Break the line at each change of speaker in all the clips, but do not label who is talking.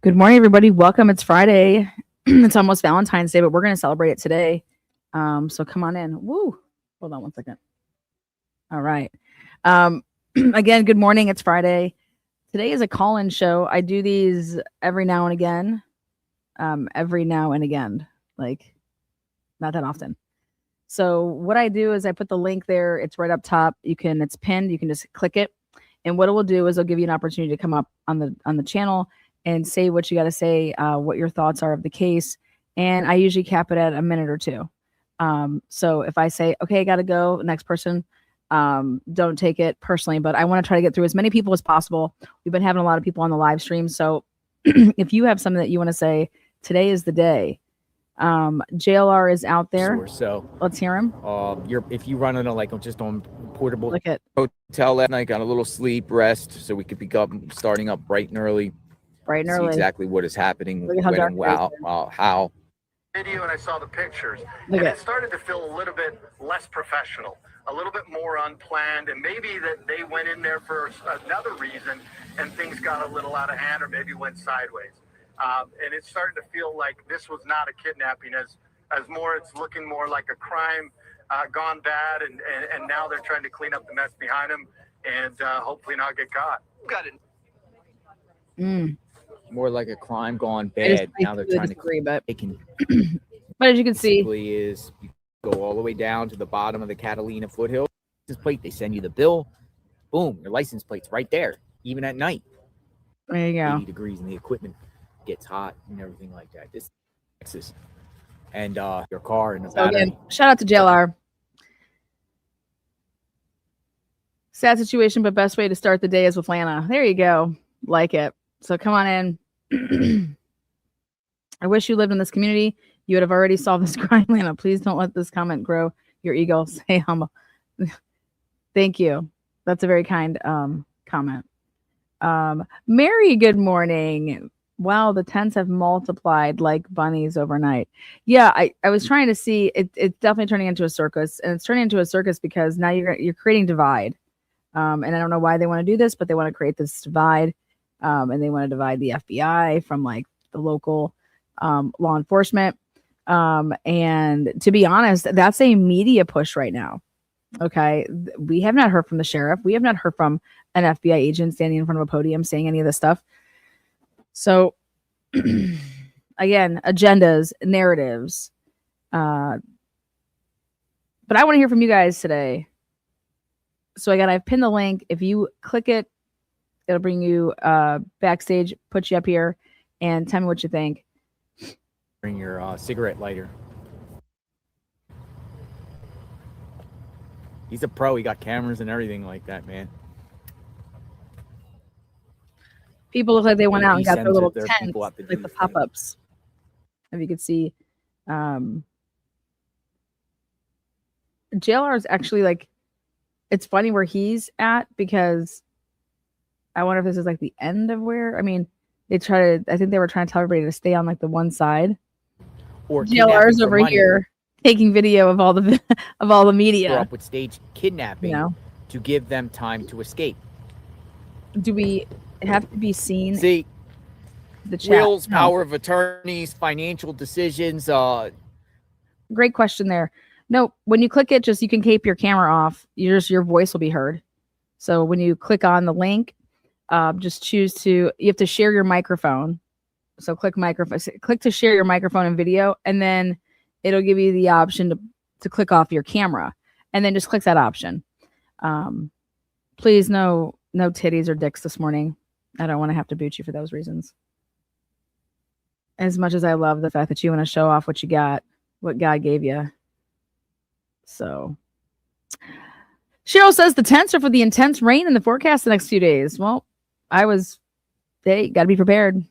Good morning, everybody. Welcome. It's Friday. It's almost Valentine's Day, but we're going to celebrate it today. So come on in. Woo. Hold on one second. All right. Again, good morning. It's Friday. Today is a call-in show. I do these every now and again. Like not that often. So what I do is I put the link there. It's right up top. It's pinned. You can just click it. And what it will do is it'll give you an opportunity to come up on the channel and say what you got to say, what your thoughts are of the case. And I usually cap it at a minute or two. So if I say, okay, I got to go, next person, don't take it personally, but I want to try to get through as many people as possible. We've been having a lot of people on the live stream. So if you have something that you want to say, today is the day. JLR is out there.
Sure, so
let's hear him.
If you run on just on portable
Look at
hotel last night, got a little sleep, rest, so we could be starting up bright and early. See exactly what is happening, when and how.
Video and I saw the pictures, and it started to feel a little bit less professional, a little bit more unplanned, and maybe that they went in there for another reason and things got a little out of hand or maybe went sideways. And it started to feel like this was not a kidnapping, as more, it's looking more like a crime gone bad, and now they're trying to clean up the mess behind them and hopefully not get caught. Got it.
More like a crime gone bad. Now they're trying to
but but as you can see,
is you go all the way down to the bottom of the Catalina foothill. This plate, they send you the bill. Boom, your license plate's right there, even at night.
There you go.
80 degrees and the equipment gets hot and everything like that. This is Texas. And your car and the battery.
Again, shout out to JLR. Sad situation, but best way to start the day is with Lana. There you go. Like it. So come on in. I wish you lived in this community. You would have already solved this crime, Lana. Please don't let this comment grow your ego. Stay humble. Thank you. That's a very kind comment. Mary, good morning. Wow, the tents have multiplied like bunnies overnight. Yeah, I was trying to see. It's definitely turning into a circus, and it's turning into a circus because now you're creating divide. And I don't know why they want to do this, but they want to create this divide. And they want to divide the FBI from like the local law enforcement. And to be honest, that's a media push right now. Okay. We have not heard from the sheriff. We have not heard from an FBI agent standing in front of a podium saying any of this stuff. So again, agendas, narratives. But I want to hear from you guys today. So I've pinned the link. If you click it, it'll bring you backstage, put you up here, and tell me what you think.
Bring your cigarette lighter. He's a pro. He got cameras and everything like that, man.
People look like they went out and got their little tents, like the pop-ups. If you could see. JLR is actually like, it's funny where he's at because I wonder if this is like the end of where, I mean, I think they were trying to tell everybody to stay on like the one side. Or JLR's over here taking video of all the media.
Up with stage kidnapping to give them time to escape.
Do we have to be seen?
See,
the chat?
Wills, power of attorneys, financial decisions.
Great question there. No, when you click it, you can keep your camera off. Your voice will be heard. So when you click on the link, just choose you have to share your microphone. So click to share your microphone and video, and then it'll give you the option to click off your camera, and then just click that option. Please, no titties or dicks this morning. I don't want to have to boot you for those reasons. As much as I love the fact that you want to show off what you got, what God gave you. So Cheryl says the tents are for the intense rain in the forecast the next few days. Well, got to be prepared.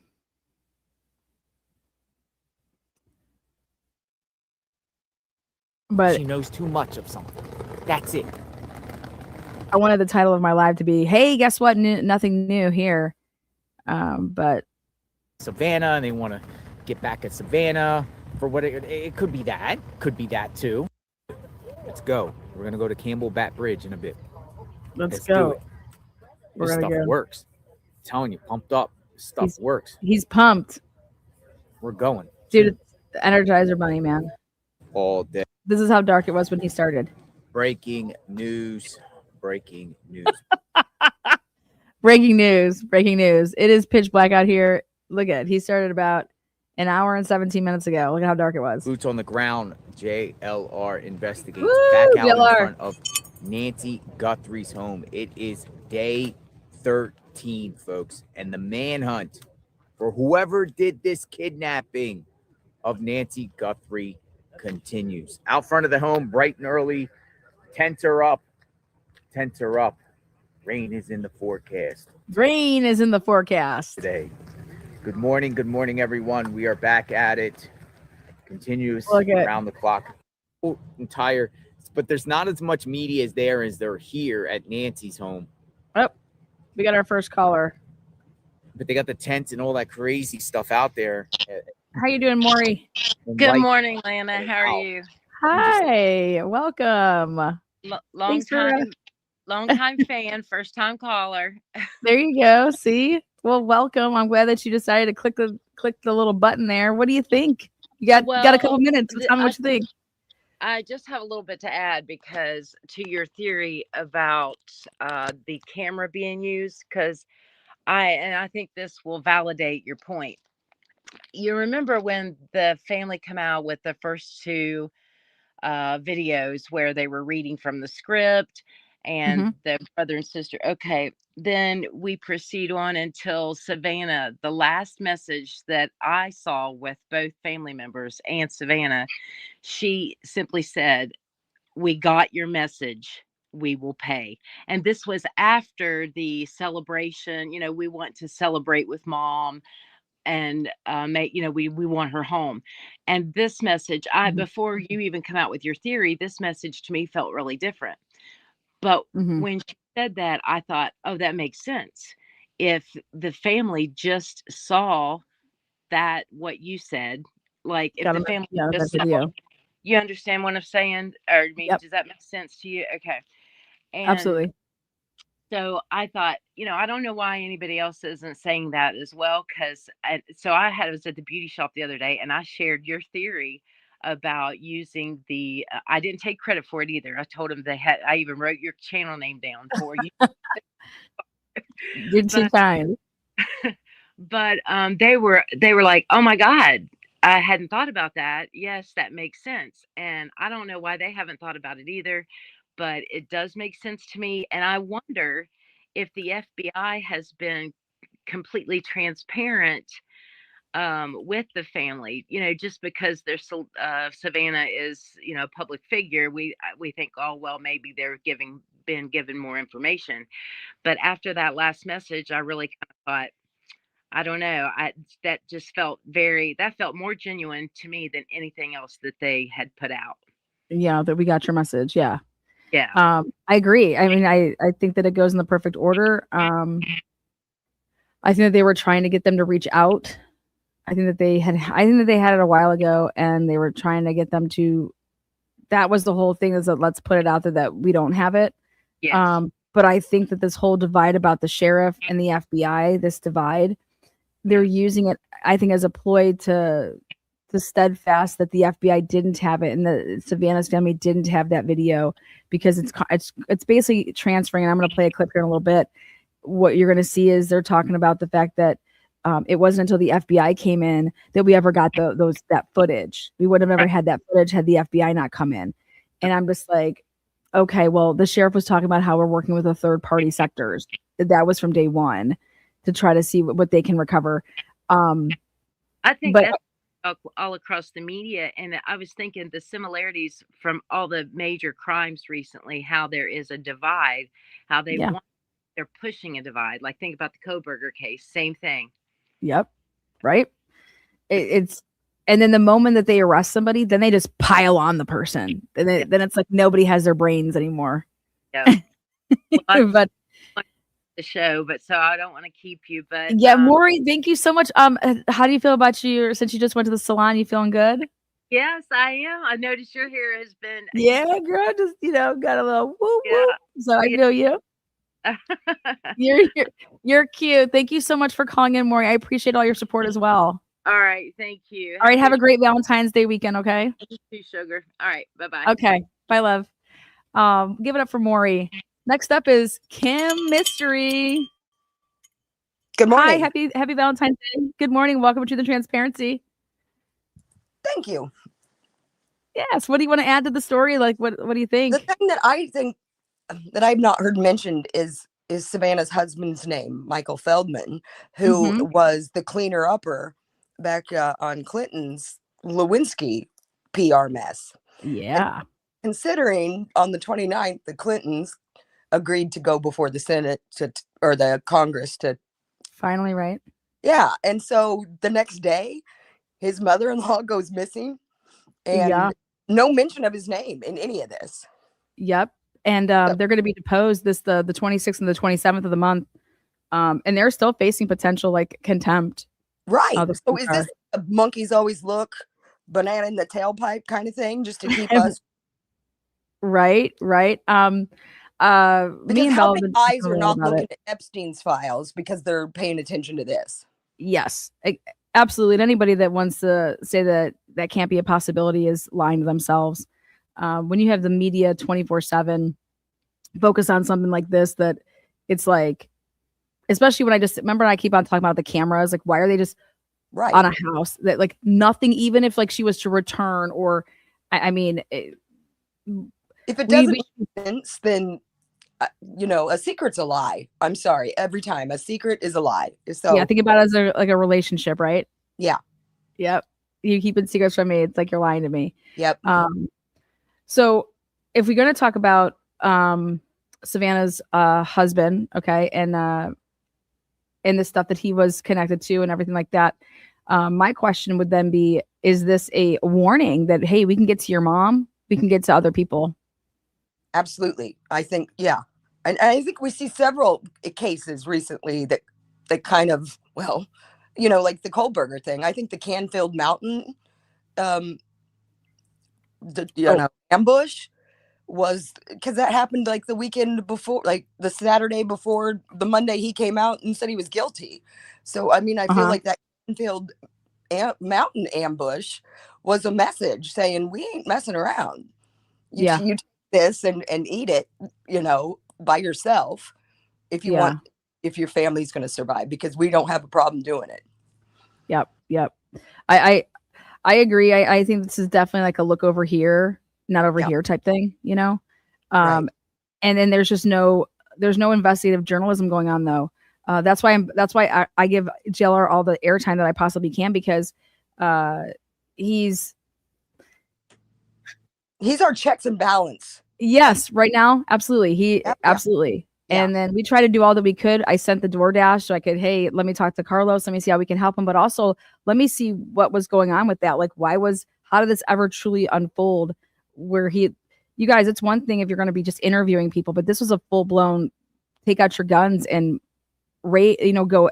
But
she knows too much of something. That's it.
I wanted the title of my live to be, hey, guess what? Nothing new here. But
Savannah, and they want to get back at Savannah for what it could be that. Could be that too. Let's go. We're going to go to Campbell Bat Bridge in a bit.
Let's go.
This stuff works. I'm telling you, pumped up. Stuff works.
He's pumped.
We're going.
Dude, it's the Energizer Bunny, man.
All day.
This is how dark it was when he started.
Breaking news. Breaking news.
Breaking news. Breaking news. It is pitch black out here. Look at it. He started about an hour and 17 minutes ago. Look at how dark it was.
Boots on the ground. JLR investigates.
Woo,
Back out
JLR.
in front of Nancy Guthrie's home. It is day 13, folks. And the manhunt for whoever did this kidnapping of Nancy Guthrie continues. Out front of the home, bright and early. Tents are up. Tents are up. Rain is in the forecast.
Rain is in the forecast
Today. Good morning, everyone. We are back at it. Continuous around the clock. Entire, but there's not as much media as there here at Nancy's home.
Oh, we got our first caller.
But they got the tents and all that crazy stuff out there.
How you doing, Maury?
Good morning, Lana. How are you?
Hi, welcome.
Long time fan, first time caller.
There you go. See? Well, welcome. I'm glad that you decided to click the little button there. What do you think? You got a couple minutes. Tell me what you think.
I just have a little bit to add because to your theory about the camera being used, because I think this will validate your point. You remember when the family come out with the first two videos where they were reading from the script and the brother and sister. Okay, then we proceed on until Savannah. The last message that I saw with both family members and Savannah, she simply said, "We got your message. We will pay." And this was after the celebration. You know, we want to celebrate with mom and we want her home. And this message, before you even come out with your theory, this message to me felt really different. But when she said that, I thought, oh, that makes sense. If the family just saw that, what you said, like if the family just saw, you understand what I'm saying? Or I mean, does that make sense to you? Okay. And
absolutely.
So I thought, I don't know why anybody else isn't saying that as well. I was at the beauty shop the other day and I shared your theory about using I didn't take credit for it either. I told them I even wrote your channel name down for you.
You're too kind.
But they were like, oh my God, I hadn't thought about that. Yes, that makes sense. And I don't know why they haven't thought about it either, but it does make sense to me. And I wonder if the FBI has been completely transparent with the family, just because there's Savannah is, a public figure. We think, oh, well, maybe they're been given more information. But after that last message, I really kind of thought, I don't know. That felt more genuine to me than anything else that they had put out.
Yeah, that we got your message. Yeah.
Yeah.
I agree. I mean, I think that it goes in the perfect order. I think that they were trying to get them to reach out. I think that they had it a while ago and they were trying to get them to, that was the whole thing, is that let's put it out there that we don't have it.
Yes.
But I think that this whole divide about the sheriff and the FBI, this divide, they're using it, I think, as a ploy to steadfast that the FBI didn't have it and the Savannah's family didn't have that video, because it's basically transferring. And I'm going to play a clip here in a little bit. What you're going to see is they're talking about the fact that it wasn't until the FBI came in that we ever got that footage. We would have never had that footage had the FBI not come in. And I'm just like, okay, well, the sheriff was talking about how we're working with the third party sectors. That was from day one to try to see what they can recover.
I think that's all across the media. And I was thinking the similarities from all the major crimes recently, how there is a divide, how they're pushing a divide. Like think about the Kohberger case, same thing.
Yep. Right. It's, and then the moment that they arrest somebody, then they just pile on the person. And then it's like nobody has their brains anymore.
Yeah. Well,
but
the show, but so I don't want to keep you. But
yeah, Maury, thank you so much. How do you feel about since you just went to the salon? You feeling good?
Yes, I am. I noticed your hair has been.
Yeah, girl, just got a little woo woo. So I feel you. You're cute. Thank you so much for calling in, Maury. I appreciate all your support as well.
All right. Thank you.
All right. Have a great Valentine's Day weekend. Okay.
Sugar. All right. Bye-bye.
Okay. Bye, love. Give it up for Maury. Next up is Kim Mystery.
Good morning.
Hi, happy Valentine's Day. Good morning. Welcome to the Transparency.
Thank you.
Yes. What do you want to add to the story? Like, what do you think?
The thing that I think that I've not heard mentioned is Savannah's husband's name, Michael Feldman, who was the cleaner upper back on Clinton's Lewinsky PR mess.
Yeah.
And considering on the 29th, the Clintons agreed to go before the Senate or the Congress to
finally, right?
Yeah. And so the next day, his mother-in-law goes missing and no mention of his name in any of this.
Yep. And they're going to be deposed the 26th and the 27th of the month. And they're still facing potential like contempt.
Right. So is this a monkeys always look, banana in the tailpipe kind of thing just to keep us?
Right. Me and
how many eyes are not looking at Epstein's files because they're paying attention to this?
Yes, absolutely. And anybody that wants to say that can't be a possibility is lying to themselves. When you have the media 24/7 focus on something like this, that it's like, especially when I just remember I keep on talking about the cameras, like why are they just on a house that like nothing, even if like she was to return or I mean,
if it doesn't make sense, then a secret's a lie. I'm sorry. Every time a secret is a lie. So
yeah, think about it as a relationship, right?
Yeah.
Yep. You keeping secrets from me. It's like you're lying to me.
Yep.
So if we're going to talk about Savannah's husband, okay, and the stuff that he was connected to and everything like that, my question would then be: is this a warning that hey, we can get to your mom, we can get to other people?
Absolutely, I think and I think we see several cases recently that kind of like the Kohlberger thing. I think the Canfield Mountain ambush was because that happened like the weekend before, like the Saturday before the Monday he came out and said he was guilty. So I mean, I feel like that Canfield Mountain ambush was a message saying we ain't messing around. You take this and eat it, by yourself if you want, if your family's going to survive, because we don't have a problem doing it.
Yep. I agree. I think this is definitely like a look over here, not over here type thing, and then there's no investigative journalism going on though. That's why I give JLR all the airtime that I possibly can, because he's
our checks and balance.
Yes, right now, absolutely. Absolutely. Yeah. And then we tried to do all that we could. I sent the DoorDash so I could, hey, let me talk to Carlos. Let me see how we can help him. But also, let me see what was going on with that. Like, how did this ever truly unfold? You guys, it's one thing if you're going to be just interviewing people, but this was a full blown take out your guns and go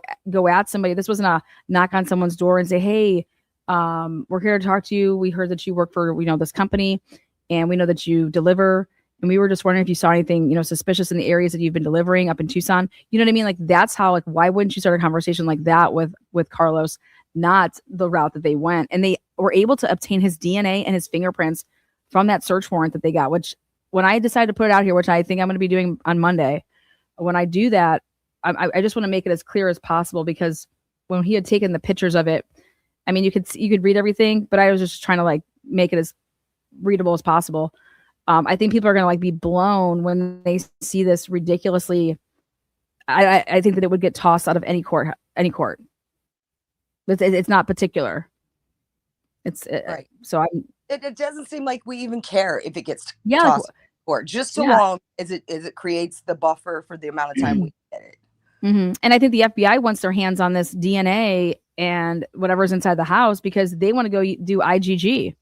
at somebody. This wasn't a knock on someone's door and say, hey, we're here to talk to you. We heard that you work for, this company and we know that you deliver. And we were just wondering if you saw anything, suspicious in the areas that you've been delivering up in Tucson. You know what I mean? Like, that's how, like, why wouldn't you start a conversation like that with Carlos, not the route that they went? And they were able to obtain his DNA and his fingerprints from that search warrant that they got, which when I decided to put it out here, which I think I'm going to be doing on Monday, when I do that, I just want to make it as clear as possible, because when he had taken the pictures of it, I mean, you could read everything, but I was just trying to like make it as readable as possible. I think people are going to like be blown when they see this ridiculously. I think that it would get tossed out of any court. But it's not particular. It's right. So
it doesn't seem like we even care if it gets tossed or just so long as it creates the buffer for the amount of time we get it.
Mm-hmm. And I think the FBI wants their hands on this DNA and whatever's inside the house because they want to go do IgG.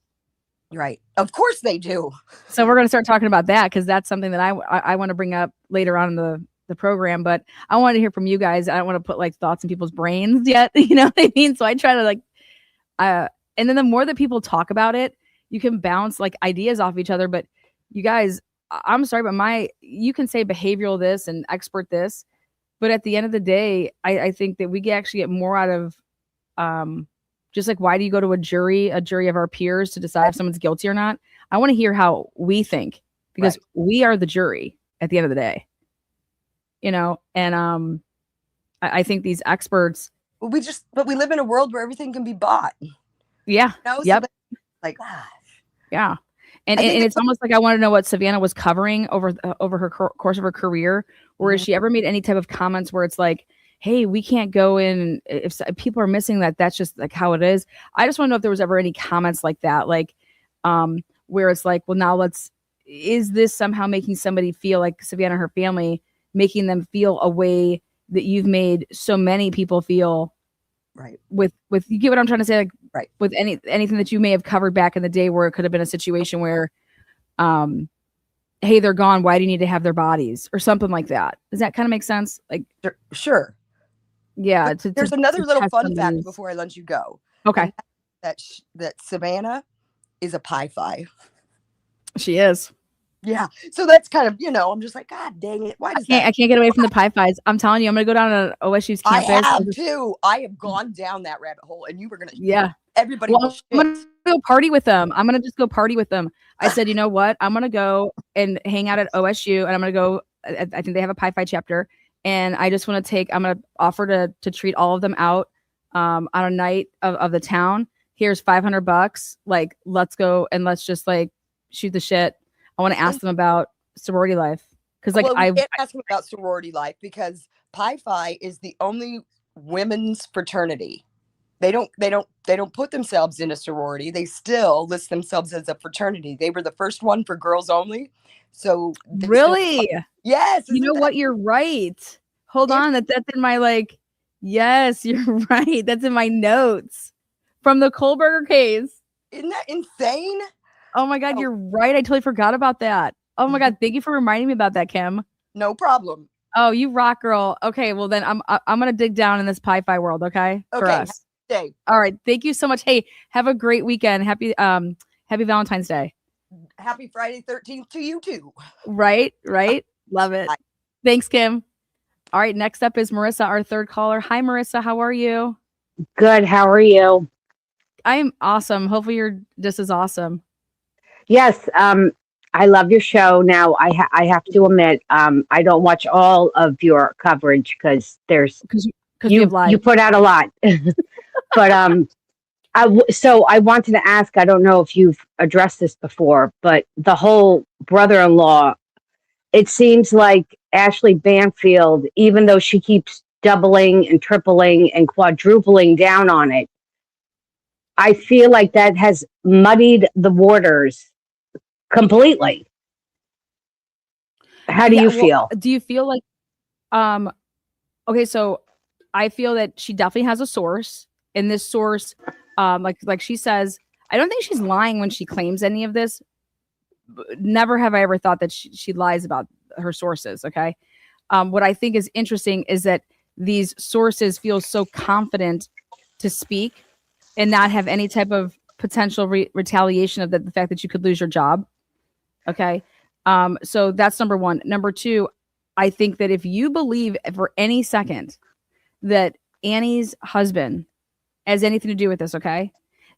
Right. Of course they do.
So we're going to start talking about that, because that's something that I want to bring up later on in the program. But I want to hear from you guys. I don't want to put like thoughts in people's brains yet. You know what I mean? So I try to like, and then the more that people talk about it, you can bounce like ideas off each other. But you guys, I'm sorry, but you can say behavioral this and expert this, but at the end of the day, I think that we actually get more out of, just like, why do you go to a jury of our peers to decide if someone's guilty or not? I want to hear how we think, because we are the jury at the end of the day, and I think these experts.
But we live in a world where everything can be bought.
Yeah. Yep.
So like,
yeah. And it's almost like I want to know what Savannah was covering over her course of her career, or has she ever made any type of comments where it's like, hey, we can't go in if people are missing that's just like how it is. I just want to know if there was ever any comments like that, like where it's like, well, now is this somehow making somebody feel like Savannah and her family, making them feel a way that you've made so many people feel,
right? With
you get what I'm trying to say, like,
right,
with anything that you may have covered back in the day, where it could have been a situation where, hey, they're gone, why do you need to have their bodies, or something like that. Does that kind of make sense? Like,
sure.
Yeah.
There's another little fun fact before I let you go.
Okay.
That Savannah is a Pi-Phi.
She is.
Yeah. So that's kind of, I'm just like, God dang it. Why I
can't get away from the Pi-Phis. I'm telling you, I'm going to go down to OSU's campus.
I have too. I have gone down that rabbit hole, and you were going to.
Yeah.
Everybody
I'm going to go party with them. I'm going to just go party with them. I said, you know what? I'm going to go and hang out at OSU, and I'm going to go. I think they have a Pi-Phi chapter. And I just want to I'm going to offer to treat all of them out on a night of the town. Here's $500. Like, let's go and let's just like shoot the shit. I want to ask them about sorority life. Because like,
I can't ask them about sorority life because Pi-Phi is the only women's fraternity. They don't put themselves in a sorority. They still list themselves as a fraternity. They were the first one for girls only. So
really?
Yes.
You know what? You're right. Hold on. That's in my yes, you're right. That's in my notes from the Kohlberger case.
Isn't that insane?
Oh my God, you're right. I totally forgot about that. Oh my God, thank you for reminding me about that, Kim.
No problem.
Oh, you rock, girl. Okay, well then I'm gonna dig down in this Pi-Phi world, okay? For us.
Day.
All right. Thank you so much. Hey, have a great weekend. Happy Valentine's Day.
Happy Friday 13th to you too.
Right. Love it. Thanks, Kim. All right, next up is Marissa, our third caller. Hi, Marissa. How are you?
Good. How are you?
I'm awesome. Hopefully you're just as awesome.
Yes. I love your show. Now, I have to admit, I don't watch all of your coverage because you put out a lot. But so I wanted to ask, I don't know if you've addressed this before, but the whole brother-in-law, it seems like Ashley Banfield, even though she keeps doubling and tripling and quadrupling down on it, I feel like that has muddied the waters completely. How do you feel?
Do you feel like, okay, so I feel that she definitely has a source, and this source, like she says, I don't think she's lying when she claims any of this. Never have I ever thought that she lies about her sources. Okay. What I think is interesting is that these sources feel so confident to speak and not have any type of potential retaliation of the fact that you could lose your job. Okay. So that's number one. Number two, I think that if you believe for any second that Annie's husband has anything to do with this, okay,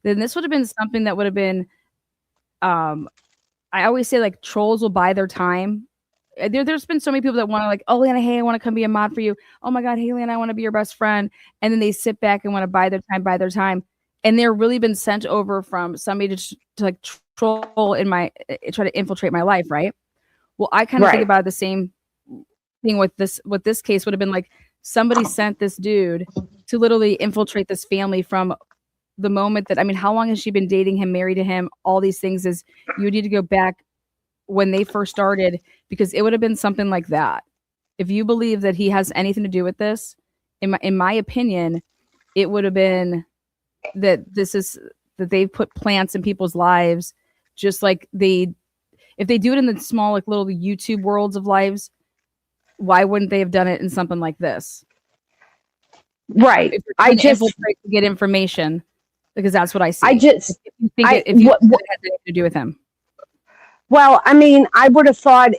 then this would have been something that would have been, I always say, like, trolls will buy their time. There's been so many people that want to, like, oh, Lana, hey, I want to come be a mod for you. Oh my God, hey, Lana, I want to be your best friend. And then they sit back and want to buy their time. And they're really been sent over from somebody to like troll try to infiltrate my life, right? Well, I kind of think about the same thing with this case would have been like somebody sent this dude to literally infiltrate this family from the moment that, I mean, how long has she been dating him, married to him? All these things is you need to go back when they first started, because it would have been something like that. If you believe that he has anything to do with this, in my opinion, it would have been that they've put plants in people's lives, just like if they do it in the small, like, little YouTube worlds of lives, why wouldn't they have done it in something like this?
Right.
I just get information, because that's what I see.
If you
think it has anything to do with him.
Well, I mean, I would have thought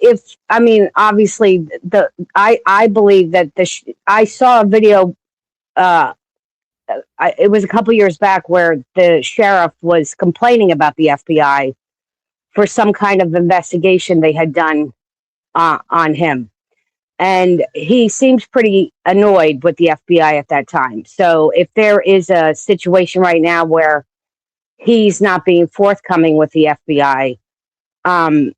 obviously I believe that I saw a video. Uh, it was a couple years back where the sheriff was complaining about the FBI for some kind of investigation they had done on him. And he seems pretty annoyed with the FBI at that time. So if there is a situation right now where he's not being forthcoming with the FBI, um,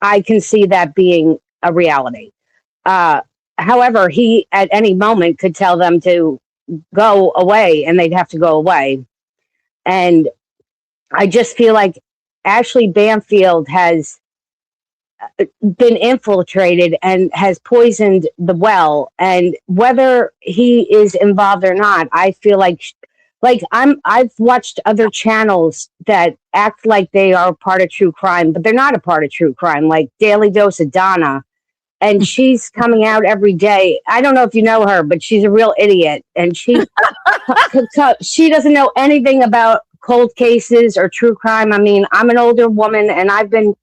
I can see that being a reality. Uh, However, he at any moment could tell them to go away and they'd have to go away. And I just feel like Ashley Banfield has been infiltrated and has poisoned the well. And whether he is involved or not, I feel like I've watched other channels that act like they are part of true crime, but they're not a part of true crime, like Daily Dose of Donna. And she's coming out every day. I don't know if you know her, but she's a real idiot. And she doesn't know anything about cold cases or true crime. I mean, I'm an older woman and I've been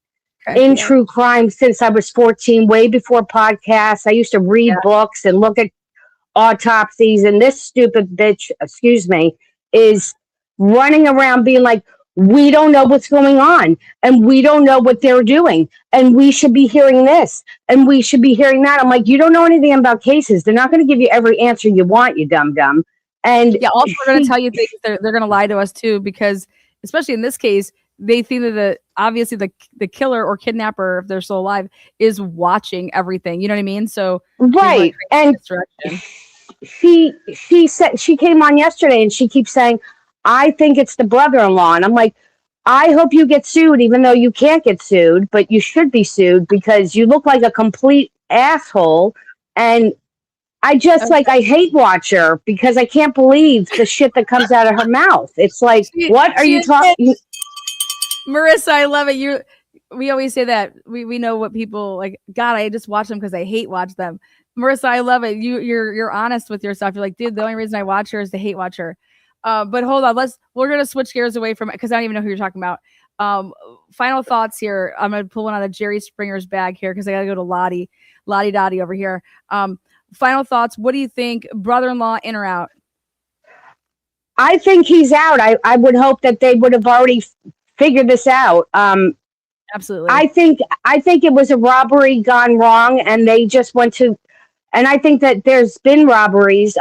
in true crime since I was 14, way before podcasts. I used to read books and look at autopsies, and this stupid bitch, excuse me, is running around being like, we don't know what's going on, and we don't know what they're doing, and we should be hearing this, and we should be hearing that. I'm like, you don't know anything about cases. They're not going to give you every answer you want, you dumb dumb. And
also we're going to tell you things. They're going to lie to us too, because especially in this case, they think that obviously the killer or kidnapper, if they're still alive, is watching everything. You know what I mean? So
right, and she said, she came on yesterday and she keeps saying, I think it's the brother-in-law, and I'm like, I hope you get sued, even though you can't get sued, but you should be sued because you look like a complete asshole. And I just I hate watch her because I can't believe the shit that comes out of her mouth. It's like, what are you talking?
Marissa, I love it. We always say that we know what people like. God, I just watch them because I hate watch them. Marissa, I love it. You're honest with yourself. You're like, dude, the only reason I watch her is to hate watch her. But hold on, we're gonna switch gears away from it because I don't even know who you're talking about. Final thoughts here. I'm gonna pull one out of Jerry Springer's bag here because I gotta go to Lottie Dottie over here. Final thoughts. What do you think? Brother-in-law in or out?
I think he's out. I would hope that they would have already figured this out.
Absolutely.
I think it was a robbery gone wrong, and they just went to. And I think that there's been robberies.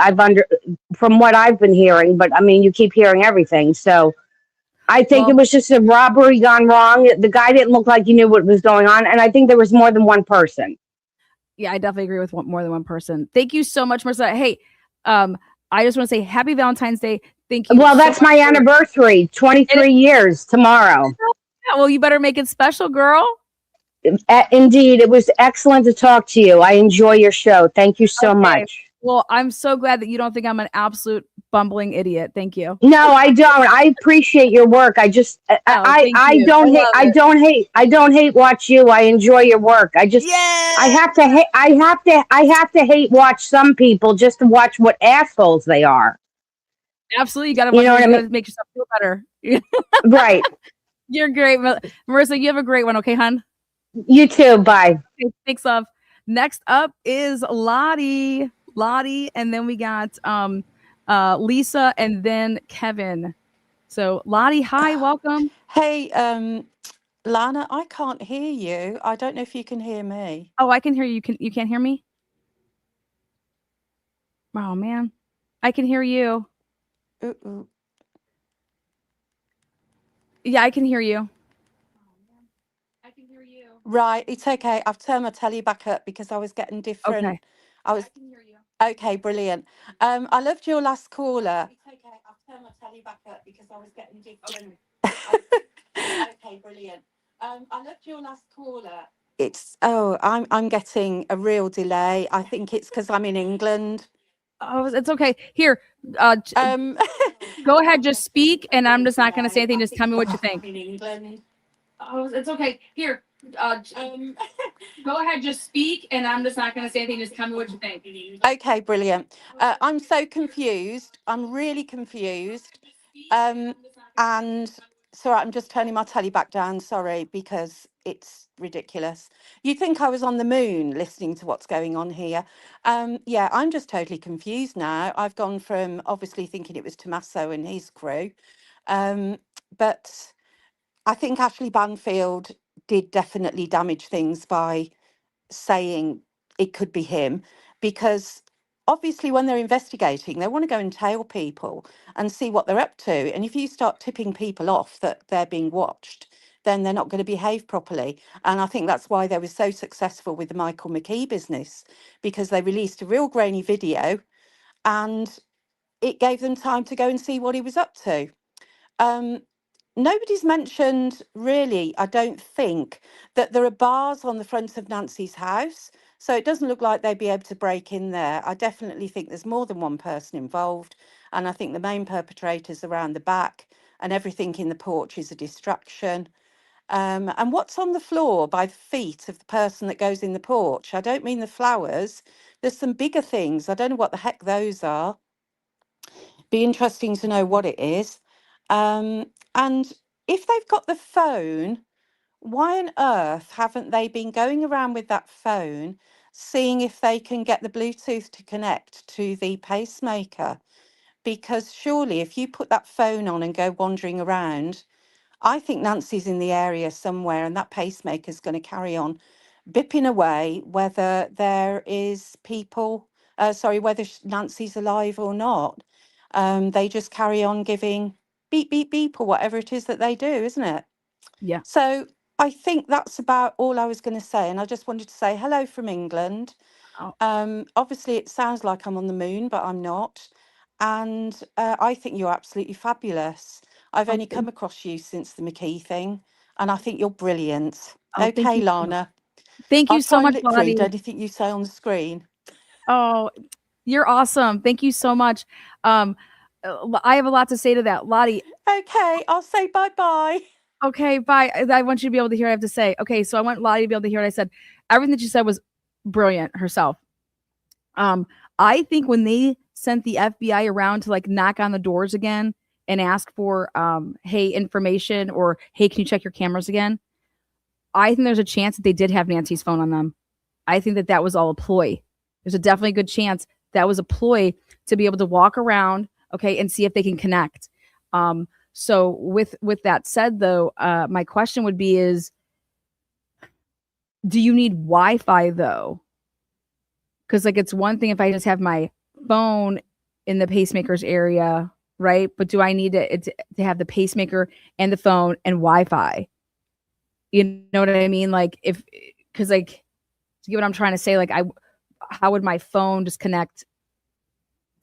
From what I've been hearing, but I mean, you keep hearing everything. So I think it was just a robbery gone wrong. The guy didn't look like he knew what was going on, and I think there was more than one person.
Yeah, I definitely agree with more than one person. Thank you so much, Marissa. Hey, I just want to say Happy Valentine's Day. Thank you.
Well, that's my anniversary. 23 years tomorrow.
Yeah, well, you better make it special, girl.
Indeed, it was excellent to talk to you. I enjoy your show. Thank you so much.
Well, I'm so glad that you don't think I'm an absolute bumbling idiot. Thank you.
No, I don't. I appreciate your work. I just I don't hate watch you. I enjoy your work. I have to hate watch some people just to watch what assholes they are.
Absolutely, you got to make yourself feel better.
Right.
You're great, Marissa. You have a great one. Okay, hon.
You too. Bye.
Okay, thanks, love. Next up is Lottie, and then we got Lisa, and then Kevin. So Lottie, hi, welcome.
Hey, Lana, I can't hear you. I don't know if you can hear me.
Oh, I can hear you. You can't hear me? Oh man, I can hear you.
Ooh.
Yeah, I can hear you.
Right, it's okay. I've turned my telly back up because I was getting different.
Okay.
I can hear you. Okay, brilliant. I loved your last caller. It's okay. I've turned my telly back up because I was getting different. Okay, brilliant. I loved your last caller. I'm getting a real delay. I think it's because I'm in England.
Oh, it's okay. Here, go ahead, just speak, and I'm just not going to say anything. Just tell me what you think.
In England.
Oh, it's okay. Here, go ahead, just speak, and I'm just not going to say anything. Just tell me what you think.
Okay, brilliant. I'm so confused. I'm really confused. And sorry, I'm just turning my telly back down. Sorry, because it's ridiculous. You think I was on the moon listening to what's going on here? Yeah, I'm just totally confused now. I've gone from obviously thinking it was Tommaso and his crew, but I think Ashley Banfield did definitely damage things by saying it could be him, because obviously when they're investigating, they want to go and tail people and see what they're up to. And if you start tipping people off that they're being watched, then they're not going to behave properly. And I think that's why they were so successful with the Michael McKee business, because they released a real grainy video and it gave them time to go and see what he was up to. Nobody's mentioned really, I don't think, that there are bars on the front of Nancy's house. So it doesn't look like they'd be able to break in there. I definitely think there's more than one person involved. And I think the main perpetrator's around the back, and everything in the porch is a distraction. And what's on the floor by the feet of the person that goes in the porch? I don't mean the flowers. There's some bigger things. I don't know what the heck those are. Be interesting to know what it is. And if they've got the phone, why on earth haven't they been going around with that phone, seeing if they can get the Bluetooth to connect to the pacemaker? Because surely if you put that phone on and go wandering around, I think Nancy's in the area somewhere and that pacemaker is going to carry on bipping away, whether there is people, whether Nancy's alive or not. They just carry on giving beep, beep, beep, or whatever it is that they do, isn't it?
Yeah.
So I think that's about all I was going to say. And I just wanted to say hello from England. Obviously, it sounds like I'm on the moon, but I'm not. And I think you're absolutely fabulous. I've only come across you since the McKee thing, and I think you're brilliant. Okay, Lana.
Thank you so much,
I'll try and lip read
Lottie.
anything you say on the screen.
Oh, you're awesome. Thank you so much. I have a lot to say to that, Lottie.
Okay, I'll say bye-bye.
Okay, bye. I want you to be able to hear what I have to say. Okay, so I want Lottie to be able to hear what I said. Everything that she said was brilliant herself. I think when they sent the FBI around to like knock on the doors again and ask for hey, information, or hey, can you check your cameras again? I think there's a chance that they did have Nancy's phone on them. I think that was all a ploy. There's a definitely good chance that was a ploy to be able to walk around, okay, and see if they can connect. So with that said, though, my question would be is, do you need Wi-Fi though? Because like it's one thing if I just have my phone in the pacemaker's area, right? But do I need to have the pacemaker and the phone and Wi-Fi? You know what I mean? Like because like, to get what I'm trying to say, like how would my phone just connect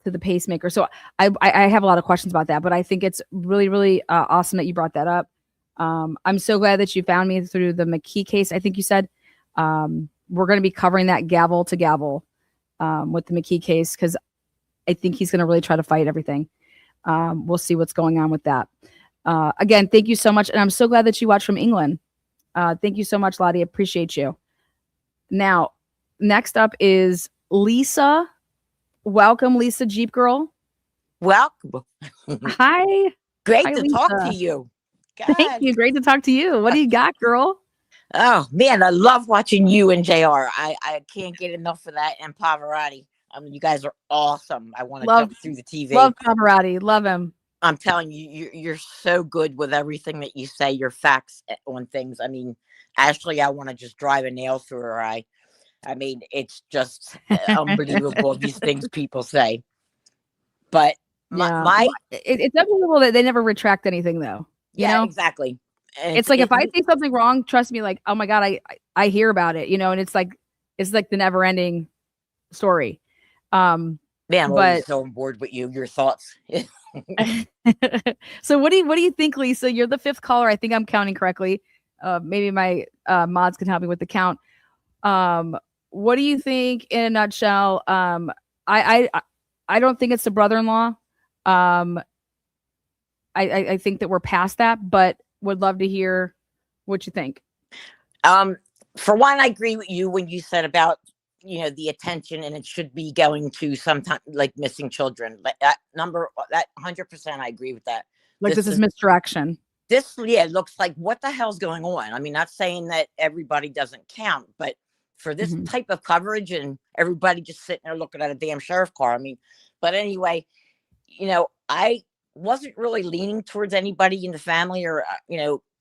to the pacemaker? So I have a lot of questions about that, but I think it's really, really awesome that you brought that up. I'm so glad that you found me through the McKee case. I think you said we're going to be covering that gavel to gavel with the McKee case, because I think he's going to really try to fight everything. We'll see what's going on with that. Again, thank you so much. And I'm so glad that you watched from England. Thank you so much, Lottie. Appreciate you. Now, next up is Lisa. Welcome, Lisa Jeep Girl.
Welcome.
Hi.
Great
Hi,
to
Lisa.
talk to you. God.
Thank you. Great to talk to you. What do you got, girl?
Oh, man, I love watching you and JR. I can't get enough of that and Pavarotti. I mean, you guys are awesome. I want to jump through the TV.
Love Pavarotti. Love him.
I'm telling you, you're so good with everything that you say, your facts on things. I mean, Ashley, I want to just drive a nail through her eye. I mean, it's just unbelievable, these things people say. But
it's unbelievable that they never retract anything, though. You know?
Exactly.
It's like if I say something wrong, trust me, like, oh my God, I hear about it, you know, and it's like the never ending story.
Man, I'm always so on board with you, your thoughts.
So what do you think, Lisa? You're the fifth caller. I think I'm counting correctly. Maybe my mods can help me with the count. What do you think in a nutshell? I don't think it's the brother-in-law. I think that we're past that, but would love to hear what you think.
For one, I agree with you when you said about, you know, the attention, and it should be going to sometime like missing children. Like that 100%, I agree with that.
Like this is misdirection.
this, yeah, looks like, what the hell's going on? I mean, not saying that everybody doesn't count, but for this type of coverage and everybody just sitting there looking at a damn sheriff car. I mean, but anyway, I wasn't really leaning towards anybody in the family or,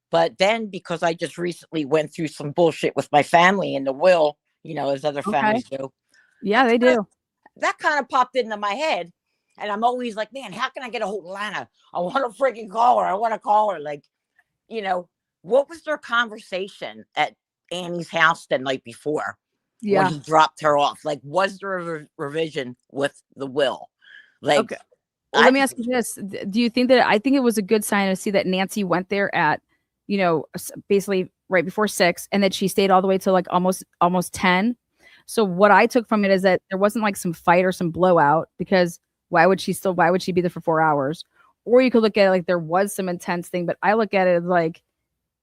but then because I just recently went through some bullshit with my family in the will, as other families do.
Yeah, they do.
That kind of popped into my head. And I'm always like, man, how can I get a hold of Lana? I want to freaking call her. I want to call her. Like, what was their conversation at Annie's house the night before when he dropped her off? Like, was there a revision with the will? Like,
okay. Well, let me ask you this. Do you think that, I think it was a good sign to see that Nancy went there at, basically right before 6, and that she stayed all the way till like almost 10. So what I took from it is that there wasn't like some fight or some blowout, because why would she be there for 4 hours? Or you could look at it like there was some intense thing, but I look at it like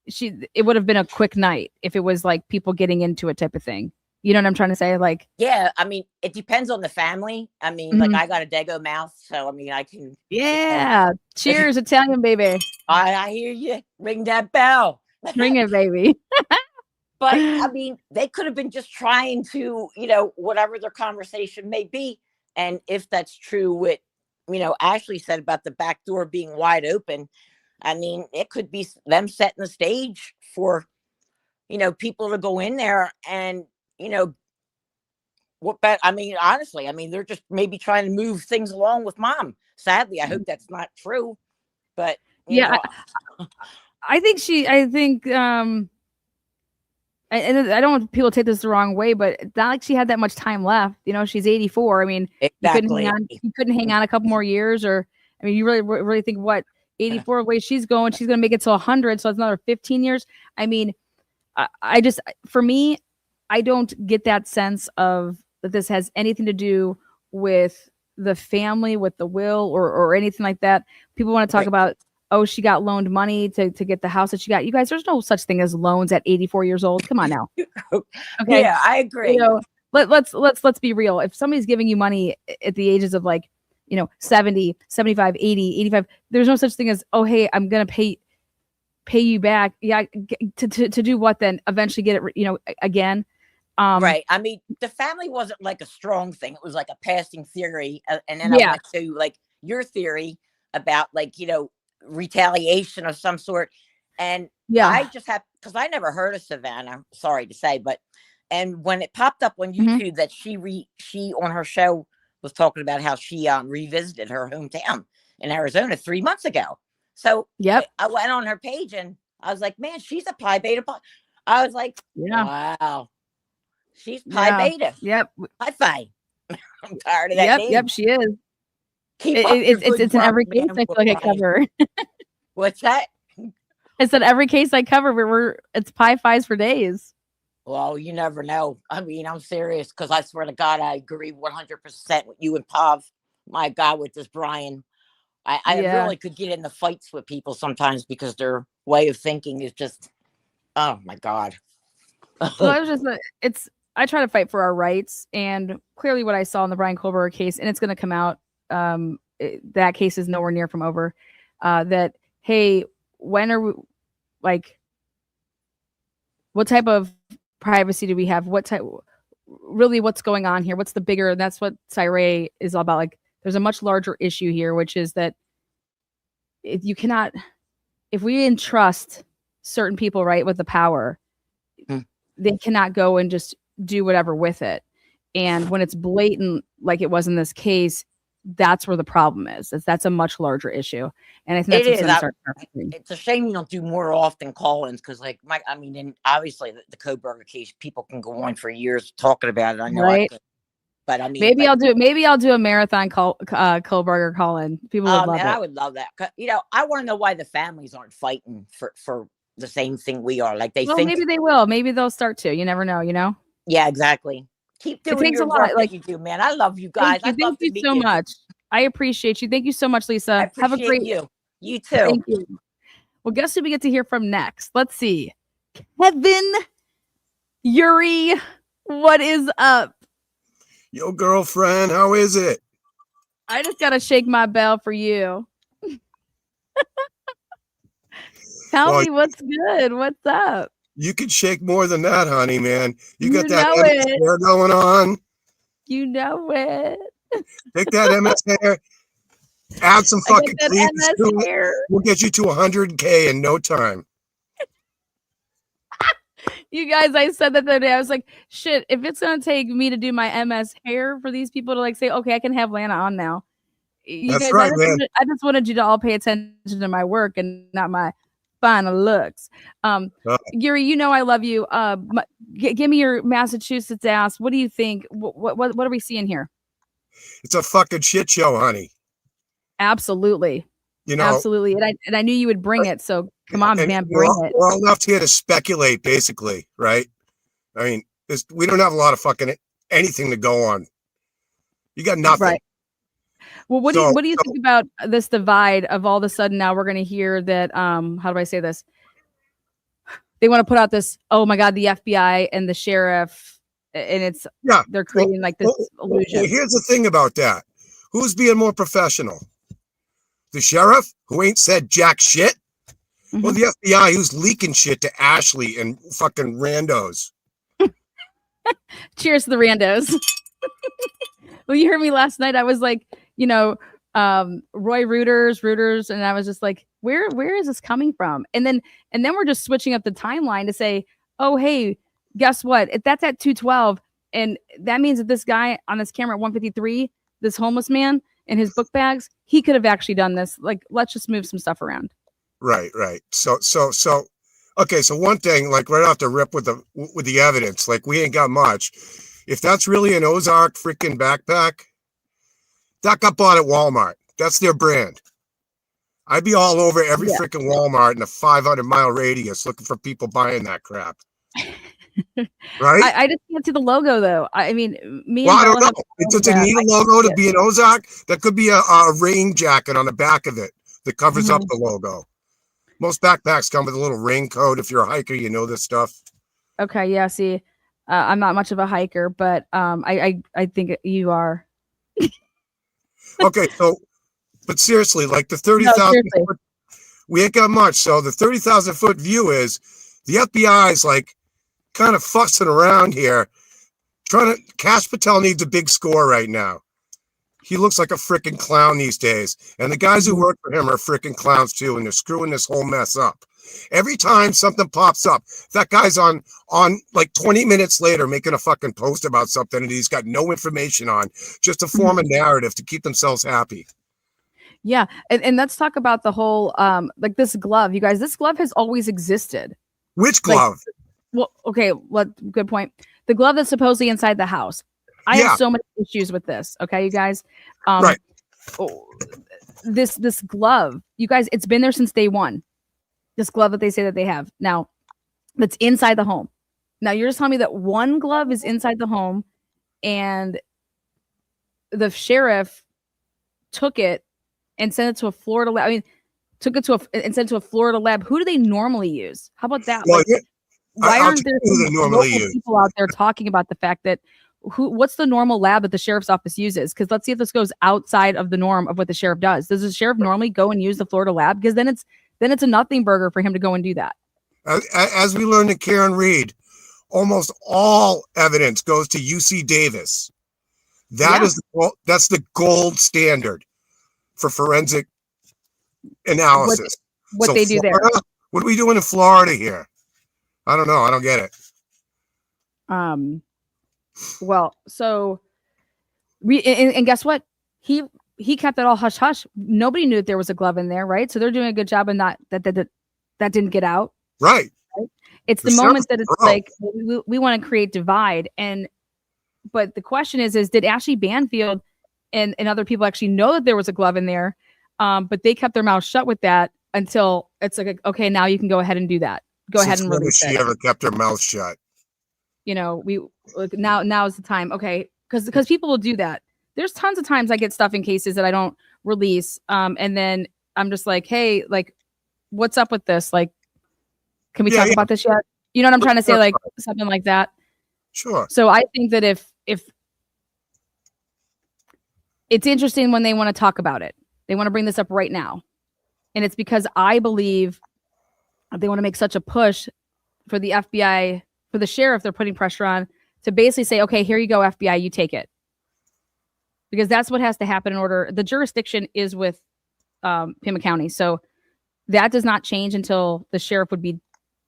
it would have been a quick night if it was like people getting into it type of thing. You know what I'm trying to say? Like,
yeah, I mean, it depends on the family. I mean, like, I got a Dago mouth, so I mean, I can.
Yeah. Cheers, Italian baby.
I hear you. Ring that bell.
Ring it, baby.
But I mean, they could have been just trying to, whatever their conversation may be. And if that's true, what, Ashley said about the back door being wide open, I mean, it could be them setting the stage for, people to go in there and, I mean, honestly, I mean, they're just maybe trying to move things along with Mom. Sadly, I hope that's not true. But
I think, and I don't want people to take this the wrong way, but it's not like she had that much time left. She's 84. I mean,
exactly.
You couldn't hang on a couple more years, or, I mean, you really think 84 the way she's going to make it to 100. So it's another 15 years. I mean, I just, for me, I don't get that sense of that this has anything to do with the family, with the will, or anything like that. People want to talk about, oh, she got loaned money to get the house that she got. You guys, there's no such thing as loans at 84 years old. Come on now.
Okay. Yeah, I agree.
Let's be real. If somebody's giving you money at the ages of 70, 75, 80, 85, there's no such thing as, oh, hey, I'm going to pay you back. Yeah. To do what then? Eventually get it, again.
Right. I mean, the family wasn't like a strong thing. It was like a passing theory. And then I went to like your theory about retaliation of some sort. And I just have, because I never heard of Savannah, sorry to say, and when it popped up on YouTube that she on her show was talking about how she revisited her hometown in Arizona 3 months ago. So I went on her page and I was like, man, she's a Pi Beta. I was like, wow, she's Pi Beta.
Yep.
Pi Phi. I'm tired of that name.
Yep, she is. It's in every case I feel like I cover.
What's that?
I said every case I cover, it's Pi Phis for days.
Well, you never know. I mean, I'm serious, because I swear to God, I agree 100% with you and Pav. My God, with this Brian, I really could get into fights with people sometimes because their way of thinking is just, oh my God.
Well, I try to fight for our rights, and clearly what I saw in the Brian Kohlberger case, and it's going to come out. That case is nowhere near from over. That, hey, when are we, what type of privacy do we have? What's going on here? What's the bigger? And that's what Cyree is all about. Like, there's a much larger issue here, which is that if we entrust certain people, right, with the power, they cannot go and just do whatever with it. And when it's blatant, like it was in this case, that's where the problem is. That's a much larger issue. And I think
it's a shame you don't do more often call-ins, because and obviously the Kohlberger case, people can go on for years talking about it. I know, right? But I mean, maybe
I'll do a marathon Kohlberger call-in. People would love it.
I would love that. I want to know why the families aren't fighting for the same thing we are. Like they think.
Maybe they will. Maybe they'll start to. You never know.
Yeah, exactly. Keep doing it takes your a lot, like you do, man. I love you guys.
Thank you so much. I appreciate you. Thank you so much, Lisa. Have a great
you. You too.
Thank you. Well, guess who we get to hear from next? Let's see. Kevin, Yuri, what is up?
Yo, girlfriend, how is it?
I just gotta shake my bell for you. Tell me what's good. What's up?
You could shake more than that, honey, man. You got that
know
MS
it.
hair going on.
You know it.
Take that MS hair. Add some fucking cleats to it.
Hair.
We'll get you to 100K in no time.
You guys, I said that the other day. I was like, shit, if it's going to take me to do my MS hair for these people to like say, okay, I can have Lana on now. You
That's
guys,
right,
I just wanted you to all pay attention to my work and not my final looks. Yuri, you know I love you. Give me your Massachusetts ass. What do you think? What are we seeing here?
It's a fucking shit show, honey.
Absolutely.
You know,
absolutely. And I knew you would bring it. So come on, man, bring it.
We're all left here to speculate, basically, right? I mean, we don't have a lot of fucking anything to go on. You got nothing.
Right. Well, what do you think about this divide of all of a sudden now we're going to hear that, how do I say this? They want to put out this, oh my God, the FBI and the sheriff, and they're creating like this illusion.
Well, here's the thing about that. Who's being more professional? The sheriff, who ain't said jack shit? Mm-hmm. Or the FBI, who's leaking shit to Ashley and fucking randos?
Cheers to the randos. Well, you heard me last night. I was like, Roy Reuters, and I was just like, where is this coming from? And then we're just switching up the timeline to say, oh, hey, guess what? If that's at 212, and that means that this guy on this camera at 153, this homeless man in his book bags, he could have actually done this. Like, let's just move some stuff around.
Right. So okay. So one thing, like right off the rip with the evidence, like we ain't got much. If that's really an Ozark freaking backpack, that got bought at Walmart. That's their brand. I'd be all over every freaking Walmart in a 500-mile radius looking for people buying that crap. Right?
I just can't see the logo though. I mean,
I don't know. Does it need a logo to be an Ozark? That could be a rain jacket on the back of it that covers up the logo. Most backpacks come with a little raincoat. If you're a hiker, you know this stuff.
Okay, yeah. See, I'm not much of a hiker, but I think you are.
Okay, but seriously, like the 30,000 foot, we ain't got much. So the 30,000 foot view is the FBI's like kind of fussing around here, Cash Patel needs a big score right now. He looks like a freaking clown these days. And the guys who work for him are freaking clowns too. And they're screwing this whole mess up. Every time something pops up, that guy's on like 20 minutes later making a fucking post about something and he's got no information on, just to form a narrative to keep themselves happy.
Yeah. And let's talk about the whole, like this glove, you guys, this glove has always existed.
Which glove?
Good point. The glove that's supposedly inside the house. I have so many issues with this. Okay, you guys.
Right.
This glove, you guys, it's been there since day one. This glove that they say that they have now, that's inside the home. Now you're just telling me that one glove is inside the home, and the sheriff took it and sent it to a Florida lab. I mean, and sent it to a Florida lab. Who do they normally use? How about that?
Well,
why aren't there people out there talking about the fact that what's the normal lab that the sheriff's office uses? Because let's see if this goes outside of the norm of what the sheriff does. Does the sheriff normally go and use the Florida lab? Because then it's a nothing burger for him to go and do that.
As we learned in Karen Reed, almost all evidence goes to UC Davis. That's the gold standard for forensic analysis.
What they do
Florida,
there.
What are we doing in Florida here? I don't know. I don't get it.
Well, so and guess what? He kept it all hush hush. Nobody knew that there was a glove in there, right? So they're doing a good job and not that didn't get out.
Right.
It's the moment that it's like we want to create divide. But the question is did Ashley Banfield and other people actually know that there was a glove in there? But they kept their mouth shut with that until it's like, okay, now you can go ahead and do that. Go ahead and release it.
She ever kept her mouth shut?
Now is the time. Okay. Because people will do that. There's tons of times I get stuff in cases that I don't release. And then I'm just like, hey, like, what's up with this? Like, can we talk about this yet? You know what I'm trying to say? Like something like that.
Sure.
So I think that if it's interesting when they want to talk about it, they want to bring this up right now. And it's because I believe they want to make such a push for the FBI, for the sheriff, they're putting pressure on to basically say, okay, here you go, FBI, you take it. Because that's what has to happen in order. The jurisdiction is with Pima County. So that does not change until the sheriff would be,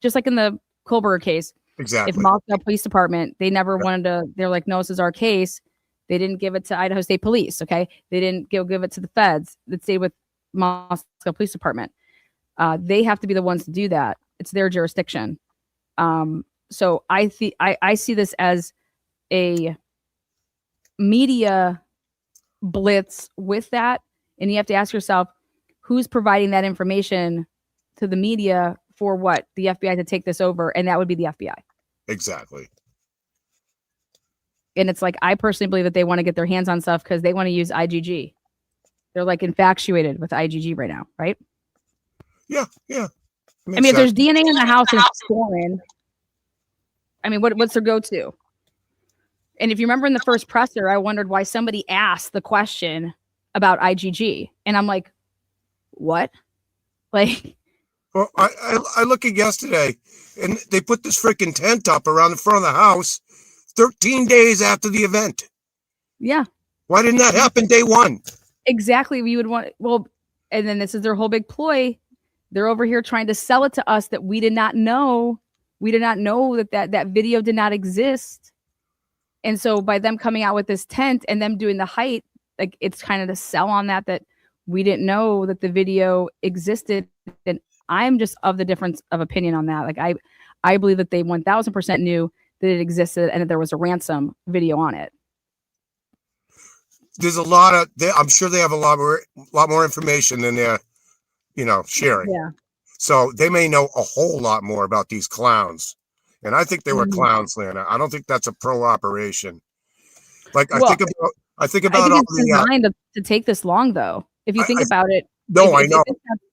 just like in the Kohlberger case.
Exactly.
If Moscow Police Department, they never wanted to, they're like, no, this is our case. They didn't give it to Idaho State Police. Okay. They didn't give it to the feds that stayed with Moscow Police Department. They have to be the ones to do that. It's their jurisdiction. So I see this as a media blitz with that. And you have to ask yourself, who's providing that information to the media for what? The FBI to take this over. And that would be the FBI.
Exactly.
And it's like, I personally believe that they want to get their hands on stuff because they want to use IgG. They're like infatuated with IgG right now, right?
Yeah, yeah.
I mean, if there's DNA in the house and it's foreign, I mean, what's their go-to? And if you remember in the first presser, I wondered why somebody asked the question about IgG. And I'm like, what? Like,
well, I look at yesterday and they put this freaking tent up around the front of the house 13 days after the event.
Yeah.
Why didn't that happen day one?
Exactly. We would want, well, and then this is their whole big ploy. They're over here trying to sell it to us that we did not know. We did not know that video did not exist. And so by them coming out with this tent and them doing the height, like it's kind of the sell on that we didn't know that the video existed. And I'm just of the difference of opinion on that. Like I believe that they 1000% knew that it existed and that there was a ransom video on it.
There's a lot of, I'm sure they have a lot more information than they're, sharing.
Yeah.
So they may know a whole lot more about these clowns. And I think they were clowns, Lana. I don't think that's a pro operation. Like I think about all
it's designed to take this long, though. If you think about it.
No, I know.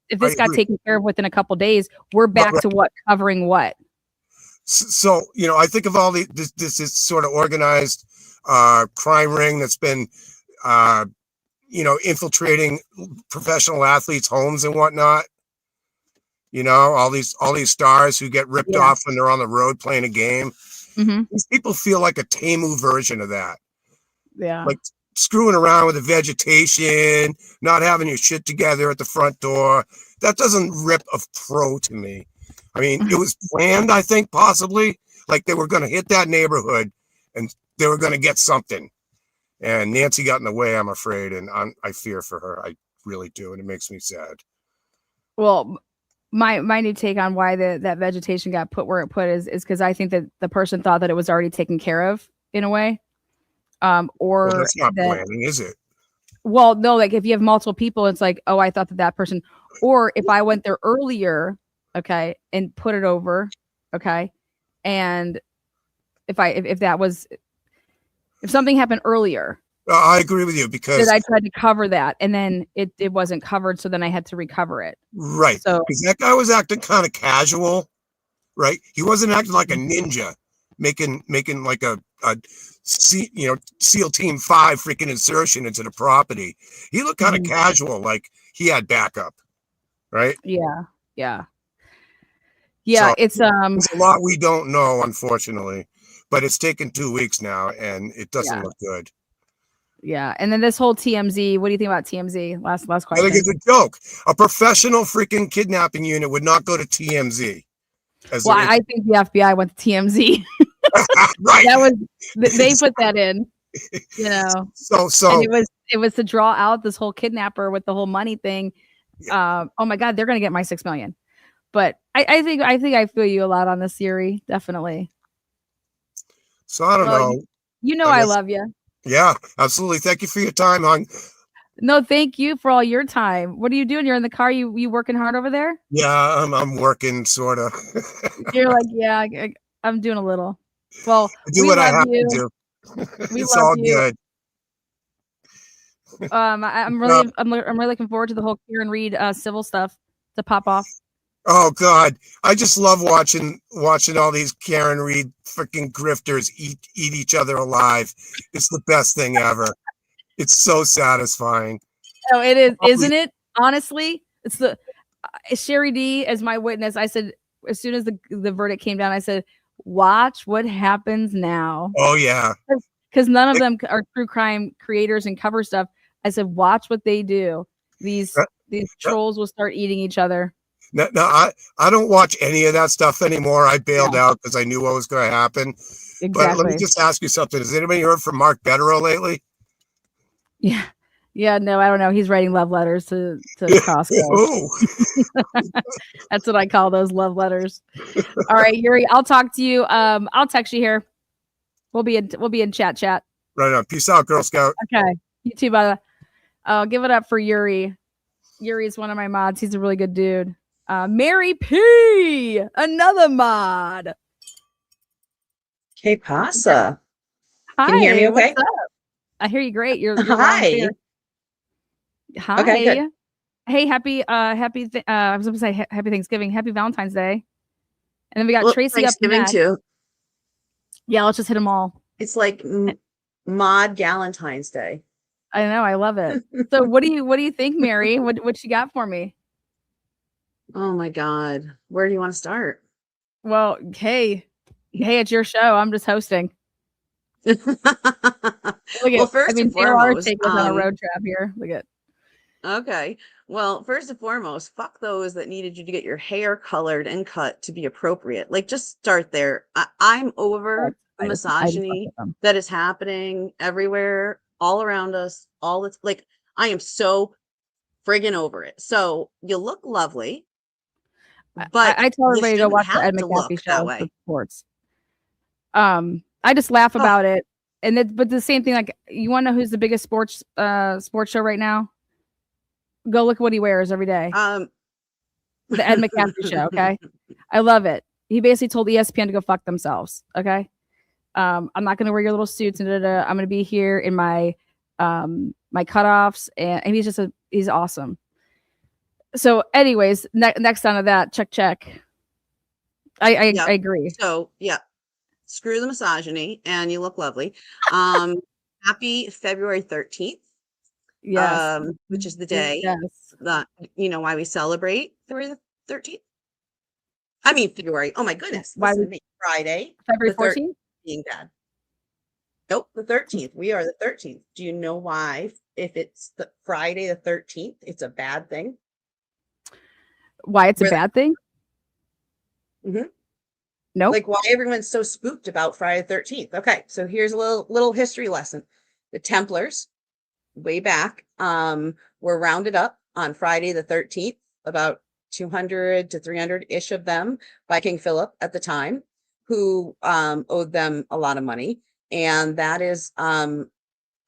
If this got taken care of within a couple of days, we're back to what? Covering what?
So, I think of all this is sort of organized crime ring that's been, infiltrating professional athletes' homes and whatnot. All these stars who get ripped off when they're on the road playing a game.
Mm-hmm.
These people feel like a Temu version of that.
Yeah.
Like screwing around with the vegetation, not having your shit together at the front door. That doesn't rip a pro to me. I mean, it was planned, I think, possibly. Like they were going to hit that neighborhood and they were going to get something. And Nancy got in the way, I'm afraid. And I fear for her. I really do. And it makes me sad.
Well, my new take on why that vegetation got put where it put is because I think that the person thought that it was already taken care of in a way. Or
well, that's not planning, is it?
Well, no, like if you have multiple people, it's like, oh, I thought that person, or if I went there earlier, okay, and put it over, okay, and if something happened earlier,
I agree with you because
I tried to cover that and then it wasn't covered, so then I had to recover it.
Right. So because that guy was acting kind of casual, right? He wasn't acting like a ninja, making like a SEAL Team 5 freaking insertion into the property. He looked kind of casual, like he had backup, right?
Yeah. So,
it's there's a lot we don't know, unfortunately, but it's taken 2 weeks now, and it doesn't look good.
Yeah, and then this whole TMZ. What do you think about TMZ? Last question.
I think it's a joke. A professional freaking kidnapping unit would not go to TMZ.
Well, I think the FBI went to TMZ.
Right.
That was they put that in. So and it was to draw out this whole kidnapper with the whole money thing. Oh my God, they're gonna get my $6 million. But I think I feel you a lot on this theory, definitely.
So I don't know.
I love you.
Yeah, absolutely. Thank you for your time, hon.
No, thank you for all your time. What are you doing? You're in the car. You working hard over there?
Yeah, I'm working sort of.
You're like, yeah, I'm doing a little. Well,
I do what I have to do. It's all good.
I'm really looking forward to the whole Karen Reed civil stuff to pop off.
Oh God, I just love watching all these Karen Reed freaking grifters eat each other alive. It's the best thing ever. It's so satisfying.
Oh, it is, isn't it? Honestly, it's the Sherry D as my witness. I said as soon as the verdict came down, I said, watch what happens now.
Oh yeah.
Because none of them are true crime creators and cover stuff. I said, watch what they do. These trolls will start eating each other.
No, I don't watch any of that stuff anymore. I bailed out because I knew what was going to happen. Exactly. But let me just ask you something. Has anybody heard from Mark Betterow lately?
Yeah. Yeah, no, I don't know. He's writing love letters to Costco. That's what I call those love letters. All right, Yuri, I'll talk to you. I'll text you here. We'll be in chat.
Right on. Peace out, Girl Scout.
Okay. You too, brother. Give it up for Yuri. Yuri is one of my mods. He's a really good dude. Mary P, another mod.
Que pasa?
Hi.
Can you hear me okay?
What's up? I hear you great. You're
hi.
Hi. Okay, good. Hey, happy I was going to say happy Thanksgiving, happy Valentine's Day. And then we got Tracy
Thanksgiving
up
too.
Yeah, let's just hit them all.
It's like mod Galentine's Day.
I know, I love it. So what do you think, Mary? What you got for me?
Oh my God. Where do you want to start?
Well, hey, it's your show. I'm just hosting.
Well, first and foremost,
take us on a road trip here. Look at.
Okay. Well, first and foremost, fuck those that needed you to get your hair colored and cut to be appropriate. Like, just start there. I'm over the misogyny that is happening everywhere, all around us. Like, I am so friggin' over it. So you look lovely, but
I tell everybody to go watch the Ed McAfee show for sports. I just laugh about it, but the same thing. Like, you want to know who's the biggest sports show right now? Go look at what he wears every day. The Ed McAfee show. Okay, I love it. He basically told ESPN to go fuck themselves. Okay, I'm not going to wear your little suits and I'm going to be here in my my cutoffs, and he's awesome. So, anyways, next on to that, check. I agree.
So yeah, screw the misogyny, and you look lovely. Happy February 13th.
Yes.
Which is the day that why we celebrate February the 13th. I mean February. Oh my goodness. Friday.
February 14th?
Being bad. Nope, the 13th. We are the 13th. Do you know why? If it's the Friday the 13th, it's a bad thing.
Why it's a bad thing?
Mm-hmm.
Nope.
Like why everyone's so spooked about Friday the 13th. Okay, so here's a little history lesson. The Templars, way back, were rounded up on Friday the 13th, about 200 to 300-ish of them by King Philip at the time, who owed them a lot of money. And that is, quote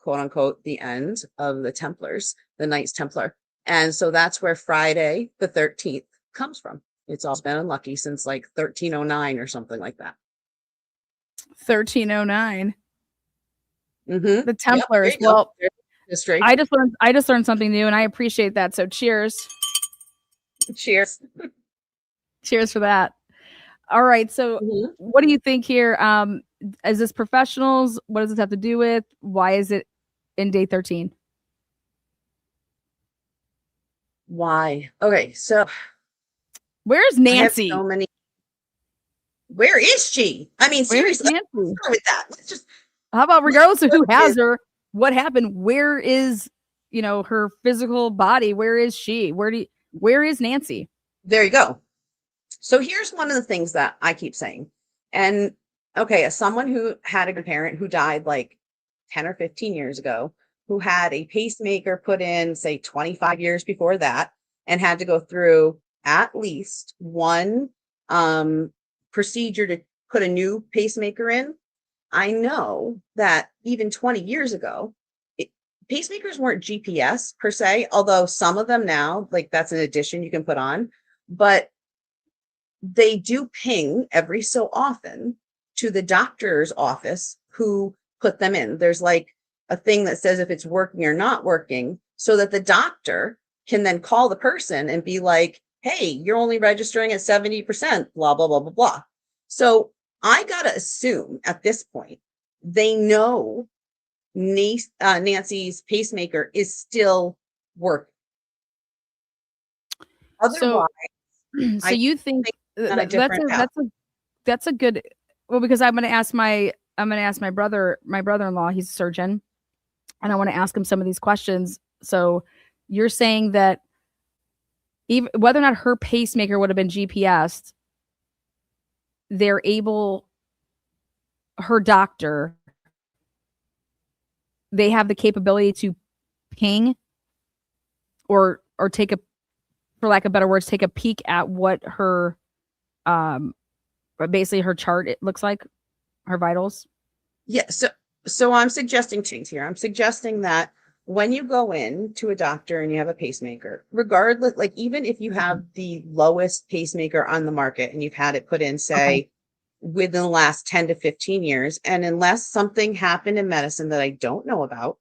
unquote, the end of the Templars, the Knights Templar. And so that's where Friday the 13th comes from. It's all been unlucky since like 1309 or something like that.
1309.
Mm-hmm.
The Templars. Yep, well,
history.
I just learned something new, and I appreciate that. So cheers.
Cheers.
Cheers for that. All right. So what do you think here? Is this professionals? What does this have to do with? Why is it in day 13?
Why? Okay, so
where's Nancy?
So many. Where is she? I mean, seriously,
Nancy?
With that. Let's just.
How about regardless of who has her, what happened? Where is her physical body? Where is she? Where is Nancy?
There you go. So here's one of the things that I keep saying. And okay, as someone who had a parent who died like 10 or 15 years ago, who had a pacemaker put in, say, 25 years before that, and had to go through at least one procedure to put a new pacemaker in. I know that even 20 years ago, pacemakers weren't GPS per se, although some of them now, like that's an addition you can put on, but they do ping every so often to the doctor's office who put them in. There's like a thing that says if it's working or not working, so that the doctor can then call the person and be like, hey, you're only registering at 70%, blah, blah, blah, blah, blah. So I got to assume at this point, they know Nancy's pacemaker is still working. Otherwise,
so you think
on a different path.
That's a good, well, because I'm going to ask my brother-in-law, he's a surgeon, and I want to ask him some of these questions. So you're saying that even whether or not her pacemaker would have been GPSed, they're able, her doctor, they have the capability to ping or take a, for lack of better words, take a peek at what her, basically her chart, it looks like, her vitals.
Yeah. So I'm suggesting things here. I'm suggesting that when you go in to a doctor and you have a pacemaker, regardless, like even if you have the lowest pacemaker on the market and you've had it put in, say, within the last 10 to 15 years, and unless something happened in medicine that I don't know about,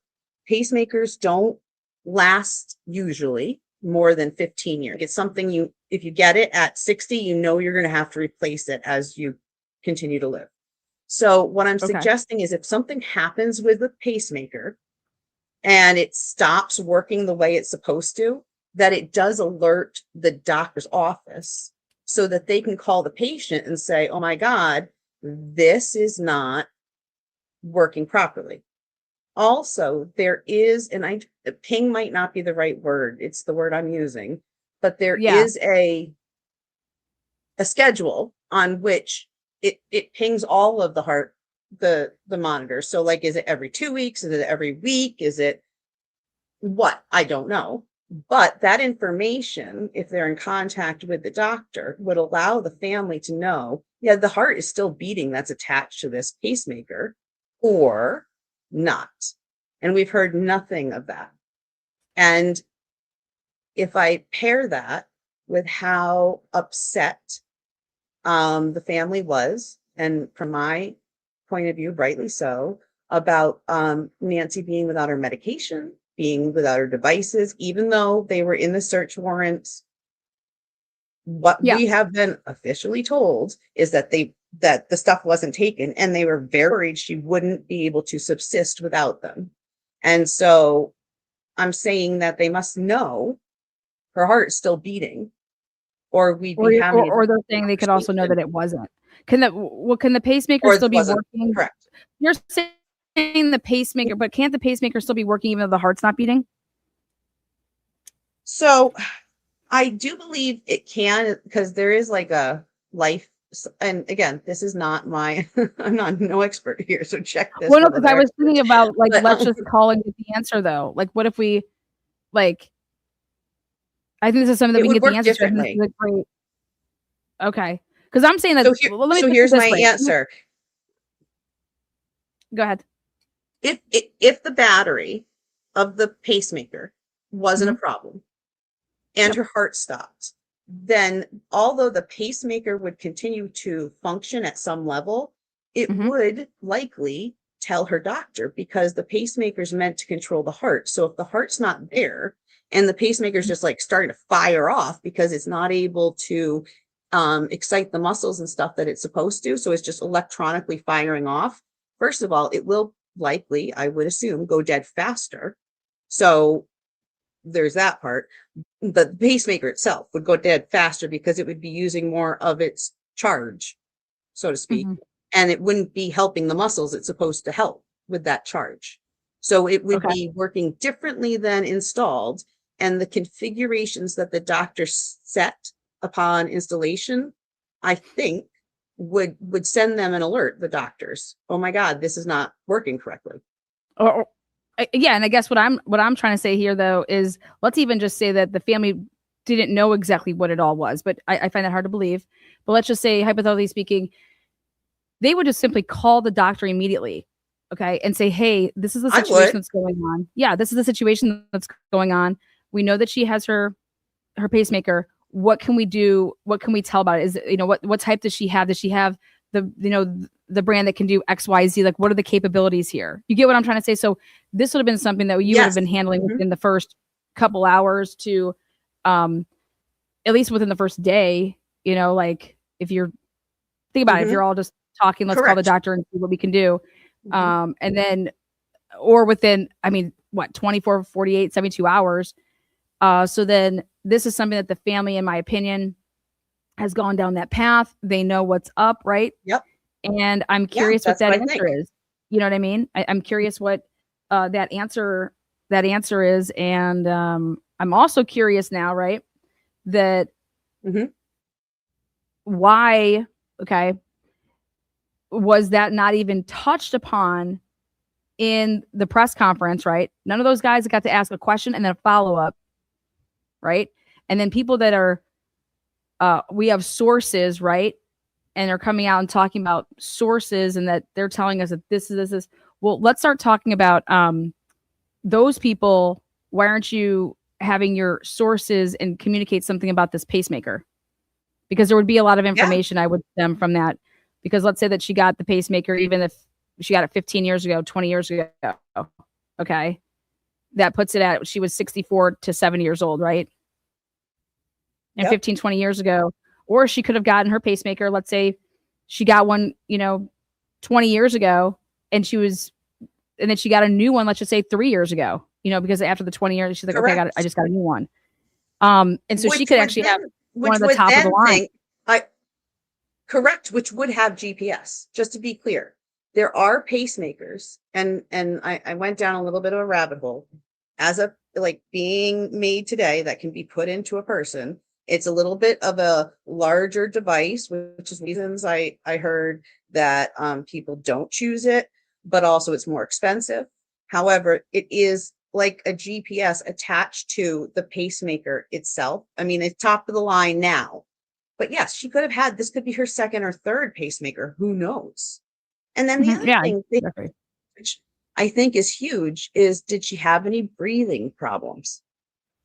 pacemakers don't last usually more than 15 years. It's something if you get it at 60, you know you're going to have to replace it as you continue to live. So what I'm suggesting is if something happens with the pacemaker and it stops working the way it's supposed to, that it does alert the doctor's office so that they can call the patient and say, oh my God, this is not working properly. Also, there is, and ping might not be the right word. It's the word I'm using, but there is a schedule on which it pings all of the heart, the monitors. So like, is it every 2 weeks? Is it every week? Is it what? I don't know. But that information, if they're in contact with the doctor, would allow the family to know, yeah, the heart is still beating that's attached to this pacemaker or not. And we've heard nothing of that. And if I pair that with how upset the family was, and from my point of view, rightly so, about Nancy being without her medication, being without her devices, even though they were in the search warrants, what we have been officially told is that the stuff wasn't taken, and they were very worried she wouldn't be able to subsist without them. And so I'm saying that they must know her heart is still beating, or we'd be having,
or they're saying they could also know that it wasn't. Can the pacemaker still be working?
Correct.
You're saying the pacemaker, but can't the pacemaker still be working even though the heart's not beating?
So I do believe it can, because there is like a life. And again, this is not my, I'm not no expert here. So check this.
Well, no, because I was thinking about like, let's just call and get the answer though. Like, what if we, like, I think this is something that we can get the answer
differently.
to. Okay. Because I'm saying that.
So here's my answer.
Go ahead.
If the battery of the pacemaker wasn't a problem and her heart stopped, then although the pacemaker would continue to function at some level, it would likely tell her doctor, because the pacemaker is meant to control the heart. So if the heart's not there and the pacemaker is just like starting to fire off because it's not able to excite the muscles and stuff that it's supposed to, so it's just electronically firing off, first of all, it will likely, I would assume, go dead faster. So there's that part. The pacemaker itself would go dead faster because it would be using more of its charge, so to speak, and it wouldn't be helping the muscles it's supposed to help with that charge. So it would be working differently than installed, and the configurations that the doctor set upon installation, I think would send them an alert, the doctors. Oh my God, this is not working correctly.
Or yeah, and I guess what I'm trying to say here though is, let's even just say that the family didn't know exactly what it all was, but I find that hard to believe. But let's just say, hypothetically speaking, they would just simply call the doctor immediately, okay, and say, hey, this is the situation that's going on. Yeah, this is the situation that's going on. We know that she has her pacemaker. What can we do? What can we tell about it? Is, what type does she have? Does she have the brand that can do X, Y, Z? Like, what are the capabilities here? You get what I'm trying to say? So this would have been something that you would have been handling within the first couple hours to, at least within the first day, like if you're, think about it, if you're all just talking, let's call the doctor and see what we can do. And then, or within, 24, 48, 72 hours. So then this is something that the family, in my opinion, has gone down that path. They know what's up, right?
Yep.
And I'm curious what that
what
answer is. You know what I mean? I'm curious what that answer is, and I'm also curious now, right? That why? Okay, was that not even touched upon in the press conference? Right? None of those guys got to ask a question and then a follow up, right? And then people that are we have sources, right? And they're coming out and talking about sources and that they're telling us that this is this. Well, let's start talking about those people. Why aren't you having your sources and communicate something about this pacemaker? Because there would be a lot of information I would stem from that. Because let's say that she got the pacemaker, even if she got it 15 years ago, 20 years ago. Okay. That puts it at, she was 64 to 70 years old, right? And 15, 20 years ago. Or she could have gotten her pacemaker. Let's say she got one, 20 years ago, and then she got a new one, let's just say 3 years ago, because after the 20 years, she's like, okay, I just got a new one. And so she could actually have one of the top of the line.
Correct, which would have GPS, just to be clear. There are pacemakers, and I went down a little bit of a rabbit hole as a being made today that can be put into a person. It's a little bit of a larger device, which is reasons I heard that people don't choose it, but also it's more expensive. However, it is like a GPS attached to the pacemaker itself. I mean, it's top of the line now. But yes, she could have had, this could be her second or third pacemaker. Who knows? And then the other thing, which I think is huge, is did she have any breathing problems?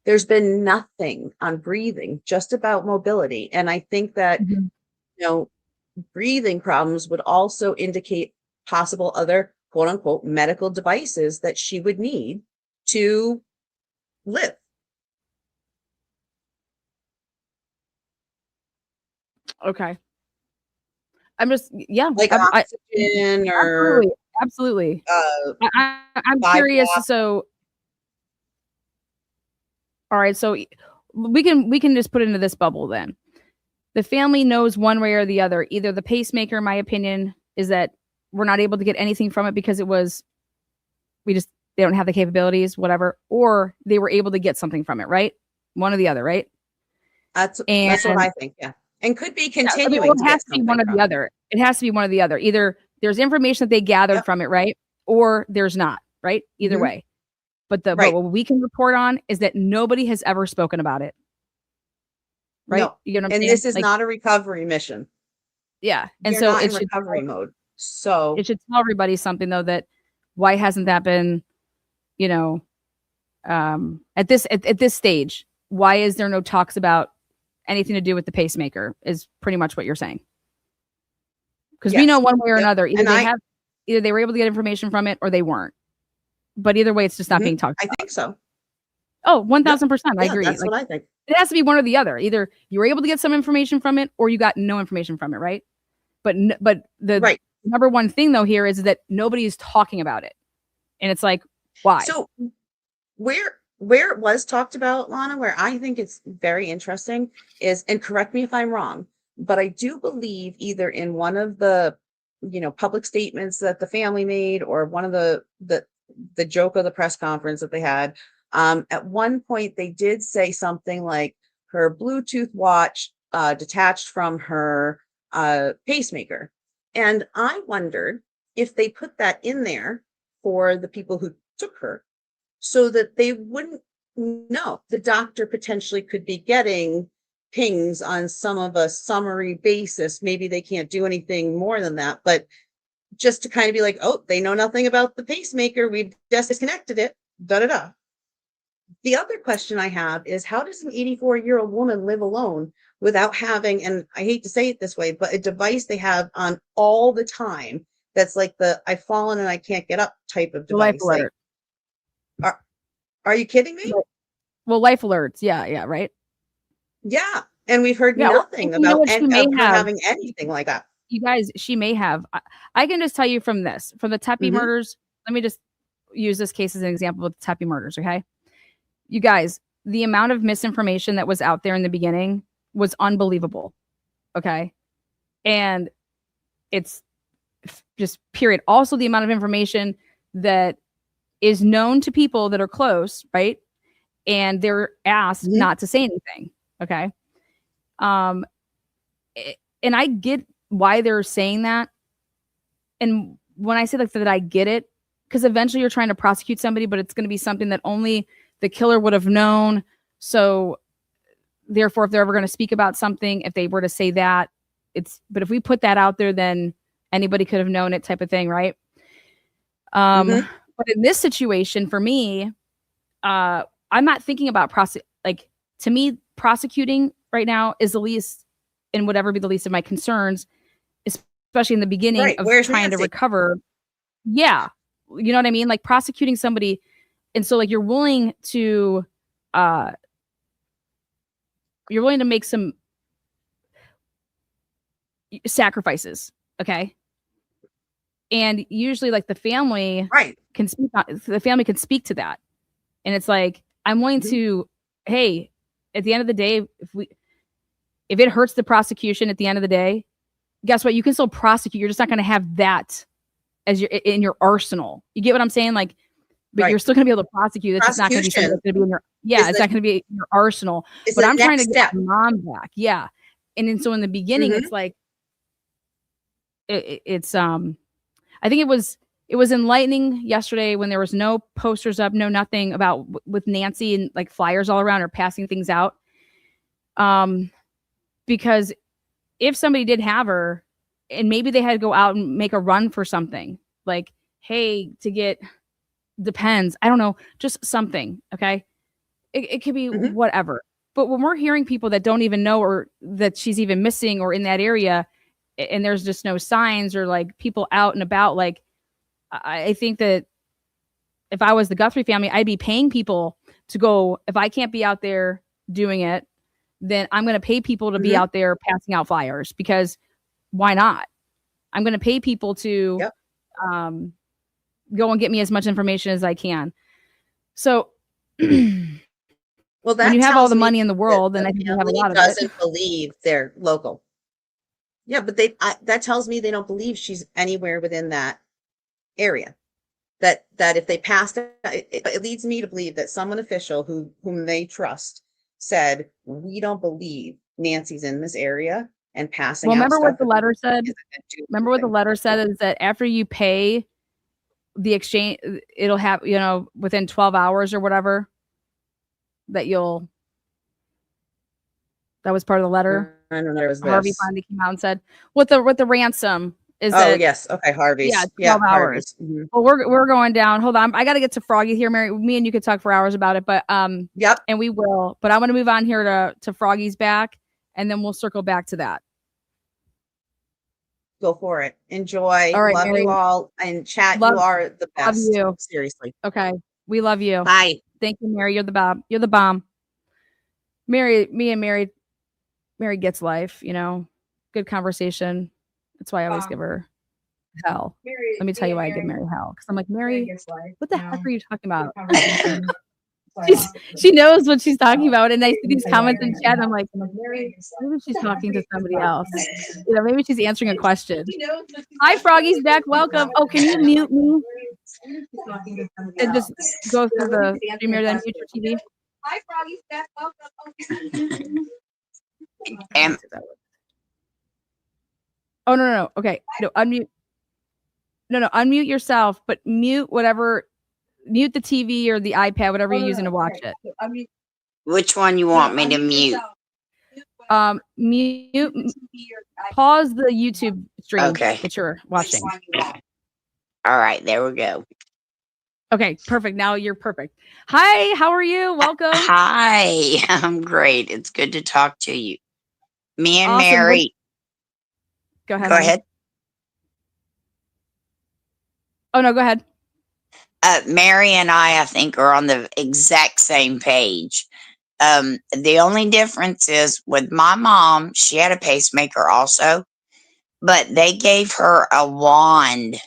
There's been nothing on breathing, just about mobility. And I think that, breathing problems would also indicate possible other quote unquote medical devices that she would need to live.
Okay. I'm just,
like oxygen or
absolutely. I'm curious. So, all right. So we can just put into this bubble then. The family knows one way or the other. Either the pacemaker, in my opinion, is that we're not able to get anything from it because they don't have the capabilities, whatever, or they were able to get something from it, right? One or the other, right?
That's what I think. Yeah. And could be continuing.
It has to be one or the other. It has to be one or the other. Either there's information that they gathered from it, right? Or there's not, right? Either way. But but what we can report on is that nobody has ever spoken about it. Right?
No.
You know what I'm
saying? This is not a recovery mission.
Yeah. And so
it's in recovery mode. So
it should tell everybody something though, that why hasn't that been, at this stage, why is there no talks about anything to do with the pacemaker is pretty much what you're saying. Because we know one way or another, either they were able to get information from it or they weren't. But either way, it's just not being talked about.
I think so.
Oh, 1000%. I agree.
That's what I think.
It has to be one or the other. Either you were able to get some information from it or you got no information from it, right? But the number one thing though here is that nobody is talking about it. And it's like, why?
So where it was talked about, Lana, where I think it's very interesting is, and correct me if I'm wrong, but I do believe either in one of the, public statements that the family made or one of the joke of the press conference that they had, at one point they did say something like her Bluetooth watch detached from her pacemaker. And I wondered if they put that in there for the people who took her so that they wouldn't know the doctor potentially could be getting pings on some of a summary basis. Maybe they can't do anything more than that, but just to kind of be like, oh, they know nothing about the pacemaker. We've just disconnected it. Da-da-da. The other question I have is, how does an 84-year-old woman live alone without having, and I hate to say it this way, but a device they have on all the time that's like the I've fallen and I can't get up type of device?
Life alert.
Are you kidding me?
Well, life alerts. Yeah, right?
Yeah. And we've heard nothing about having anything like that.
You guys, she may have. I can just tell you from the Tepe murders. Let me just use this case as an example of the Tepe murders, okay? You guys, the amount of misinformation that was out there in the beginning was unbelievable. Okay. And it's just period. Also, the amount of information that is known to people that are close, right? And they're asked not to say anything. Okay. And I get why they're saying that. And when I say like that, I get it, because eventually you're trying to prosecute somebody, but it's going to be something that only the killer would have known. So therefore, if they're ever going to speak about something, if they were to say that, but if we put that out there, then anybody could have known it, type of thing, right? But in this situation, for me, I'm not thinking about to me, prosecuting right now is the least, and would ever be the least of my concerns, especially in the beginning of trying to recover. Yeah. You know what I mean? Like prosecuting somebody. And so like you're willing to make some sacrifices. Okay. And usually like the family can speak to that. And it's like, I'm willing to, hey, at the end of the day, if it hurts the prosecution at the end of the day, guess what? You can still prosecute. You're just not going to have that as in your arsenal. You get what I'm saying? Like, but you're still going to be able to prosecute. It's just not going to be something that's going to be in your, it's not going to be in your arsenal. But I'm trying to get my mom back. Yeah. And then so in the beginning, it's like, it's I think it was enlightening yesterday when there was no posters up, no nothing about with Nancy and like flyers all around or passing things out. Because if somebody did have her and maybe they had to go out and make a run for something, like, hey, to get, depends, I don't know, just something. Okay. It could be whatever. But when we're hearing people that don't even know or that she's even missing or in that area, and there's just no signs or like people out and about, like, I think that if I was the Guthrie family, I'd be paying people to go. If I can't be out there doing it, then I'm going to pay people to be out there passing out flyers, because why not? I'm going to pay people to go and get me as much information as I can. So
well, that
when you have all the money in the world, then I think you have a lot of it.
Doesn't believe they're local. Yeah, but that tells me they don't believe she's anywhere within that area. That if they passed it leads me to believe that someone official whom they trust said, we don't believe Nancy's in this area and passing. Well,
remember what the letter said? Remember what the letter said is that after you pay the exchange, it'll have, within 12 hours or whatever, that was part of the letter.
I don't know. It was
Harvey finally came out and said, with the ransom is that.
Yes. Okay. Harvey's.
Yeah. 12 hours. Well, we're going down. Hold on. I got to get to Froggy here, Mary. Me and you could talk for hours about it, but
yep.
And we will, but I want to move on here to Froggy's back, and then we'll circle back to that.
Go for it. Enjoy.
All right,
love
Mary.
You all, and chat. You are the best.
Love you.
Seriously.
Okay. We love you.
Bye.
Thank you, Mary. You're the bomb. You're the bomb. Mary gets life, good conversation. That's why I always give her hell. Let me tell you why I give Mary hell. Because I'm like, Mary, what the heck are you talking about? She knows what she's talking about. And I see these comments in chat. And I'm like, maybe she's talking to somebody else. Maybe she's answering a question. Hi, Froggy's back. Welcome. Oh, can you mute me? And just go through the streamer, then mute your TV.
Hi, Froggy's back. Welcome.
Oh, no. Okay. No, unmute. No, unmute yourself, but mute the TV or the iPad, whatever you're using to watch it.
Which one you want me to mute?
Mute. Pause the YouTube stream that you're watching.
All right, there we go.
Okay, perfect. Now you're perfect. Hi, how are you? Welcome.
Hi, I'm great. It's good to talk to you. Me and
Awesome.
Mary.
Go ahead.
Go ahead.
Oh, no, go ahead.
Mary and I think, are on the exact same page. The only difference is with my mom, she had a pacemaker also, but they gave her a wand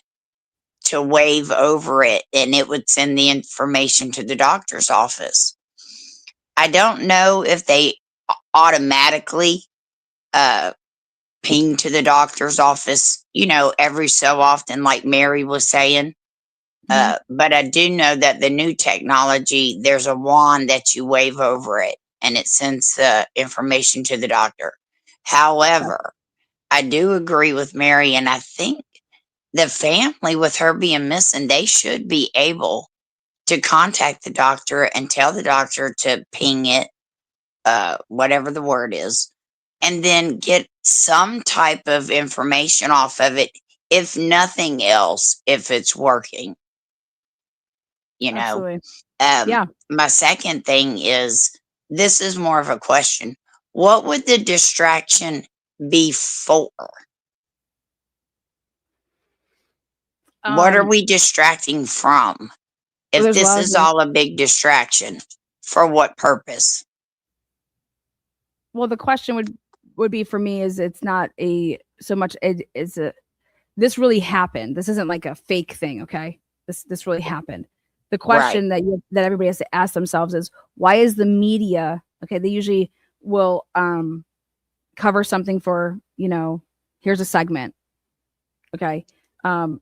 to wave over it, and it would send the information to the doctor's office. I don't know if they automatically ping to the doctor's office, every so often, like Mary was saying. But I do know that the new technology, there's a wand that you wave over it and it sends the information to the doctor. However, I do agree with Mary, and I think the family, with her being missing, they should be able to contact the doctor and tell the doctor to ping it, whatever the word is, and then get some type of information off of it, if nothing else, if it's working.
Absolutely. Yeah.
My second thing is, this is more of a question. What would the distraction be for? What are we distracting from? If this is all a big distraction, for what purpose?
Well, the question would be for me is, it's not so much this really happened. This isn't like a fake thing, okay? This really happened. The question that everybody has to ask themselves is, why is the media, okay, they usually will cover something for, here's a segment, okay,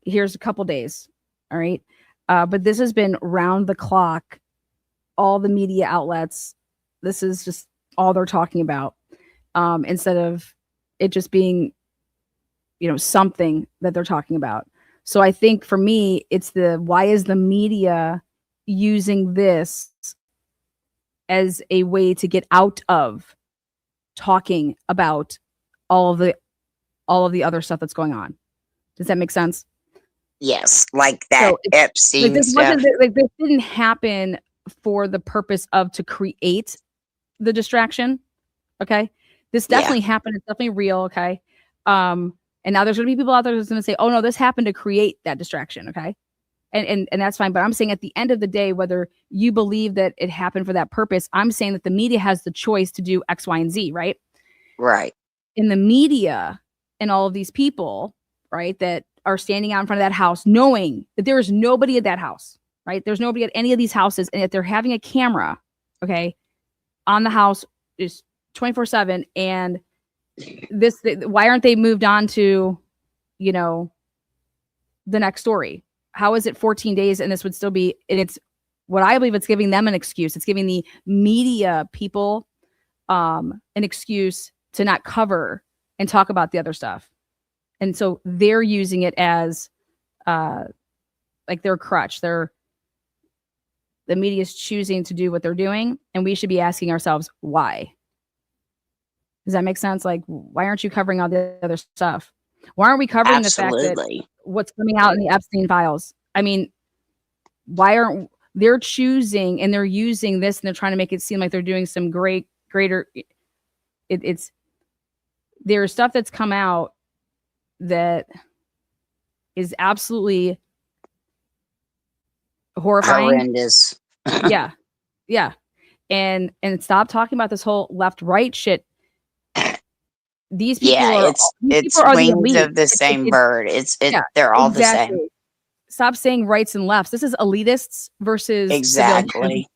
here's a couple days, all right, but this has been round the clock, all the media outlets, this is just all they're talking about, instead of it just being, something that they're talking about. So I think for me, it's why is the media using this as a way to get out of talking about all of the other stuff that's going on? Does that make sense?
Yes, like that Epstein
this
stuff.
This didn't happen for the purpose of to create the distraction. Okay, this definitely happened. It's definitely real. Okay, and now there's going to be people out there who's going to say, "Oh no, this happened to create that distraction." Okay, and that's fine. But I'm saying at the end of the day, whether you believe that it happened for that purpose, I'm saying that the media has the choice to do X, Y, and Z. Right.
Right.
In the media and all of these people, right, that are standing out in front of that house, knowing that there is nobody at that house. Right. There's nobody at any of these houses, and if they're having a camera, okay, on the house is 24/7, and why aren't they moved on to, the next story? How is it 14 days and this would still be, and it's what I believe it's giving them an excuse. It's giving the media people an excuse to not cover and talk about the other stuff. And so they're using it as like their crutch. The media is choosing to do what they're doing, and we should be asking ourselves why. Does that make sense? Like, why aren't you covering all the other stuff? Why aren't we covering the fact that what's coming out in the Epstein files? I mean, why aren't they're choosing and they're using this and they're trying to make it seem like they're doing some greater. It's there's stuff that's come out that is absolutely horrifying.
Horrendous.
Yeah. And stop talking about this whole left-right shit. These people
it's wings of the same bird. They're all the same.
Stop saying rights and lefts. This is elitists versus
exactly
civilians.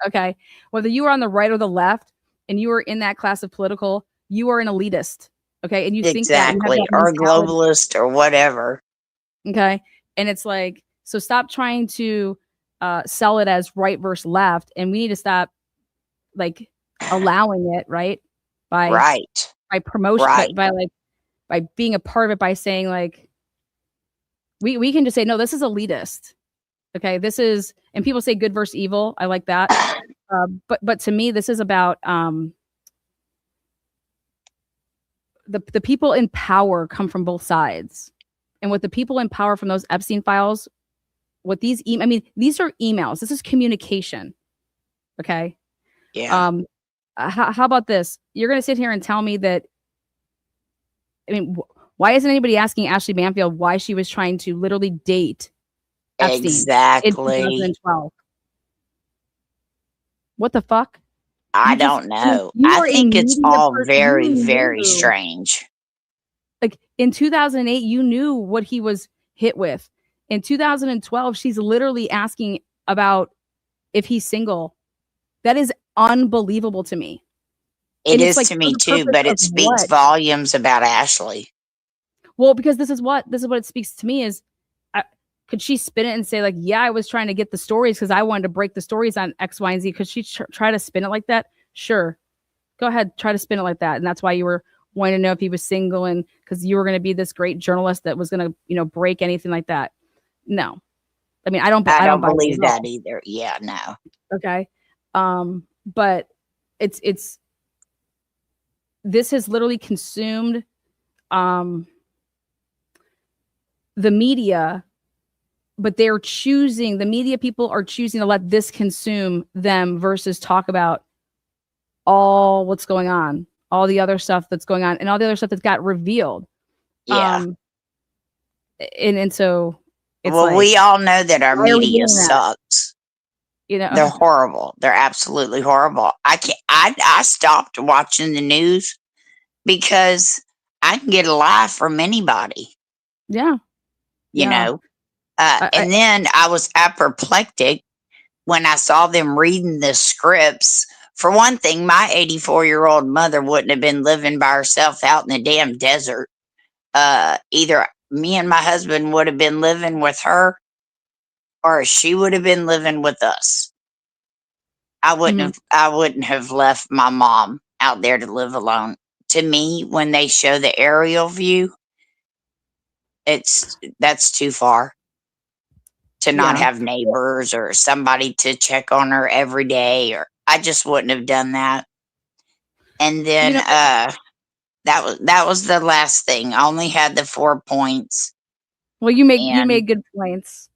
Okay. Whether you are on the right or the left and you are in that class of political, you are an elitist. Okay. And you think that
or a globalist or whatever.
Okay. And it's like, so stop trying to sell it as right versus left. And we need to stop like allowing it, right? By promotion, by being a part of it, by saying like, we can just say, no, this is elitist. Okay. This is, and people say good versus evil. I like that. But to me, this is about the people in power come from both sides. And what the people in power from those Epstein files, what these these are emails. This is communication. Okay.
Yeah.
How about this? You're going to sit here and tell me that, why isn't anybody asking Ashley Banfield why she was trying to literally date Epstein in 2012? What the fuck?
I don't know. I think it's all very, very strange.
Like in 2008, you knew what he was hit with. In 2012, she's literally asking about if he's single. That is unbelievable to me.
It is like, to me too, but it speaks volumes about Ashley.
Well, because this is what it speaks to me is, could she spin it and say like, yeah, I was trying to get the stories because I wanted to break the stories on X, Y, and Z. Could she try to spin it like that? Sure. Go ahead, try to spin it like that. And that's why you were wanting to know if he was single and because you were going to be this great journalist that was going to, you know, break anything like that. No. I mean, I don't
believe that either. Yeah, no.
Okay. But it's this has literally consumed the media, but the media people are choosing to let this consume them versus talk about all what's going on, all the other stuff that's going on and all the other stuff that's got revealed.
Yeah.
And so it's
well, like, we all know that our media sucks.
You know,
they're horrible. They're absolutely horrible. I stopped watching the news because I can get a lie from anybody.
Yeah.
You know, and then I was apoplectic when I saw them reading the scripts. For one thing, my 84-year-old mother wouldn't have been living by herself out in the damn desert. Either me and my husband would have been living with her or she would have been living with us. I wouldn't have left my mom out there to live alone. To me, when they show the aerial view, that's too far to not have neighbors or somebody to check on her every day, or I just wouldn't have done that. And then that was the last thing. I only had the 4 points.
Well, you made good points.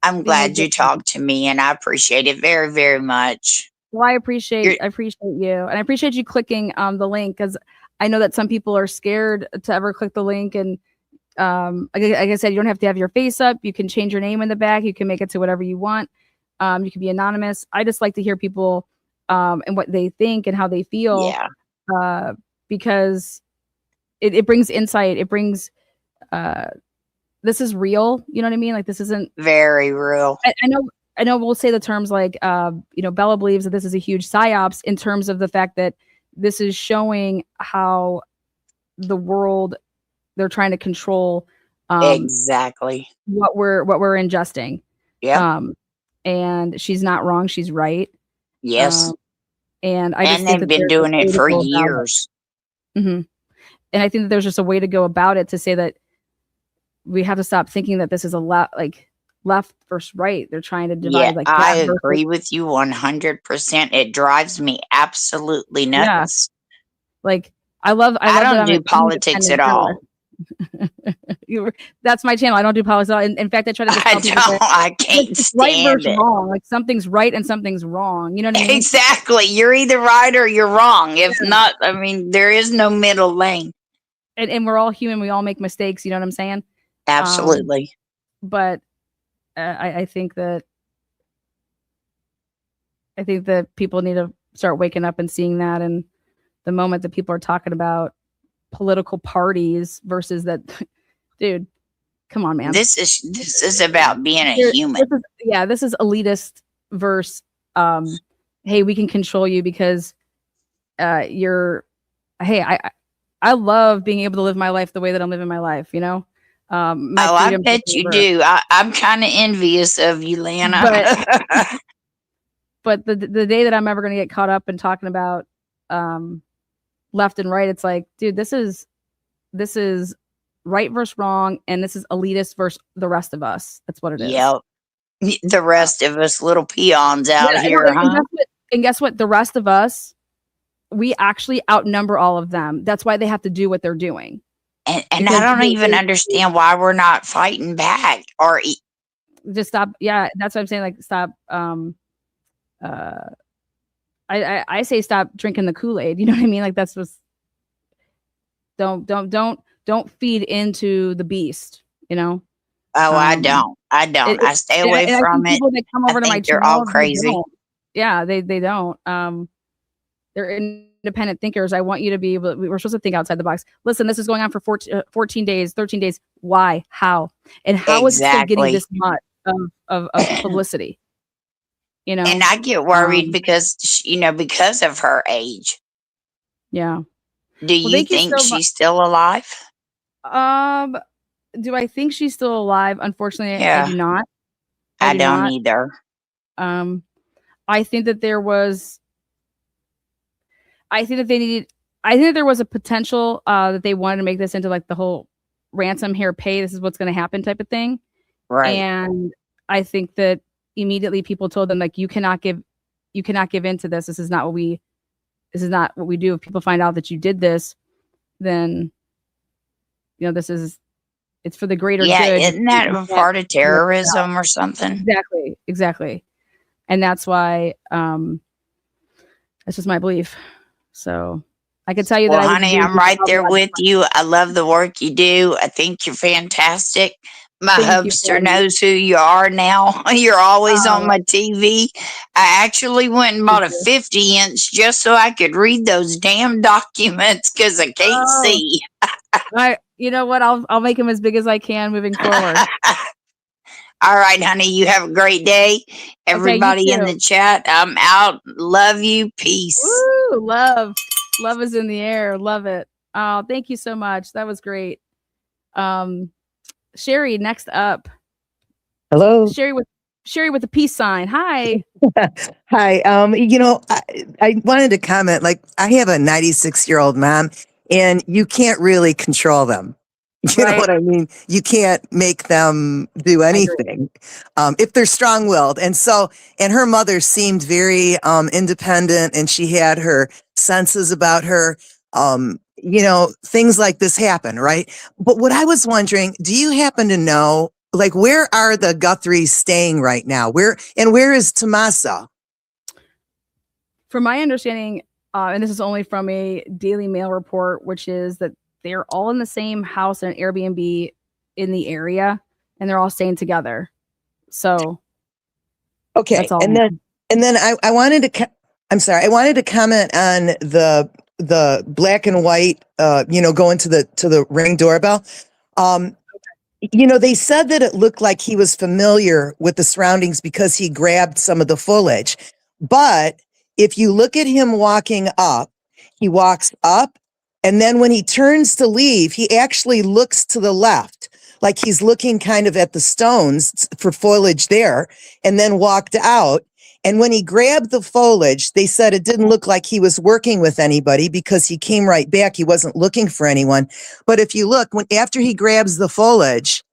I'm glad you talked to me, and I appreciate it very, very much.
Well, I appreciate you, and I appreciate you clicking the link because I know that some people are scared to ever click the link. And like I said, you don't have to have your face up. You can change your name in the back. You can make it to whatever you want. You can be anonymous. I just like to hear people and what they think and how they feel.
Yeah.
Because it brings insight. It brings this is real. You know what I mean? Like this isn't
very real.
I know we'll say the terms like, you know, Bella believes that this is a huge psyops in terms of the fact that this is showing how the world, they're trying to control
exactly
what we're ingesting.
Yeah.
And she's not wrong. She's right.
Yes.
And I just
and
think
they've been doing it for years.
Mm-hmm. And I think that there's just a way to go about it to say that we have to stop thinking that this is left versus right. They're trying to divide.
Yeah, I agree with you 100%. It drives me absolutely nuts.
Yeah. Like I
don't do politics at all.
That's my channel. I don't do politics at all. In fact, I try to just tell people
I can't stand
right versus
it.
wrong. Like something's right and something's wrong. You know what I mean?
Exactly. You're either right or you're wrong. If not, I mean, there is no middle lane.
And we're all human. We all make mistakes. You know what I'm saying?
Absolutely.
But I think that people need to start waking up and seeing that. And the moment that people are talking about political parties versus that, dude, come on, man.
This is about being a human.
This is elitist versus hey, we can control you because I love being able to live my life the way that I'm living my life, you know?
I bet you do. I'm kind of envious of you, Lana.
But the day that I'm ever going to get caught up in talking about left and right, it's like, dude, this is right versus wrong, and this is elitist versus the rest of us. That's what it is.
Yep. The rest of us little peons out here, huh?
And guess what? The rest of us, we actually outnumber all of them. That's why they have to do what they're doing.
And I don't even understand why we're not fighting back or
just stop. Yeah, that's what I'm saying. Like stop. I say stop drinking the Kool-Aid. You know what I mean? Like that's what's. Don't feed into the beast. You know.
Oh, I don't. I stay away from it.
People that come over to my
channel,
they're
all crazy.
Yeah, they don't. They're independent thinkers. I want you to be able to, we're supposed to think outside the box. Listen, this is going on for 14 days, 13 days. Why? How? And how is it still getting this much of publicity? You know?
And I get worried because, because of her age.
Yeah.
Do you think she's still alive?
Do I think she's still alive? Unfortunately, I do not.
I don't either.
I think that there was. I think that they needed. I think that there was a potential that they wanted to make this into like the whole ransom here, pay. This is what's going to happen type of thing.
Right.
And I think that immediately people told them like you cannot give in to this. This is not what we do. If people find out that you did this, then it's for the greater good.
Yeah, isn't that a part of terrorism or something?
Exactly. And that's why that's just my belief. So I could tell you that.
Well, honey, I'm right there with you. I love the work you do. I think you're fantastic. My hubster knows who you are now. You're always on my TV. I actually went and bought a 50-inch just so I could read those damn documents because I can't see.
You know what? I'll make them as big as I can moving forward.
All right, honey. You have a great day. Everybody in the chat, I'm out. Love you. Peace.
Woo, love is in the air. Love it. Oh, thank you so much. That was great. Sherry, next up.
Hello.
Sherry with the peace sign. Hi.
Hi. I wanted to comment, like, I have a 96-year-old mom, and you can't really control them. You know what I mean? You can't make them do anything if they're strong-willed. And her mother seemed very independent, and she had her senses about her. Things like this happen, right? But what I was wondering, do you happen to know, like, where are the Guthries staying right now? Where is Tommaso?
From my understanding, and this is only from a Daily Mail report, which is that they're all in the same house in an Airbnb in the area, and they're all staying together. So,
okay. And then I wanted to, I wanted to comment on the black and white, going to the Ring doorbell. They said that it looked like he was familiar with the surroundings because he grabbed some of the foliage. But if you look at him walking up, he walks up, and then when he turns to leave, he actually looks to the left, like he's looking kind of at the stones for foliage there, and then walked out. And when he grabbed the foliage, they said it didn't look like he was working with anybody because he came right back. He wasn't looking for anyone. But if you look, after he grabs the foliage,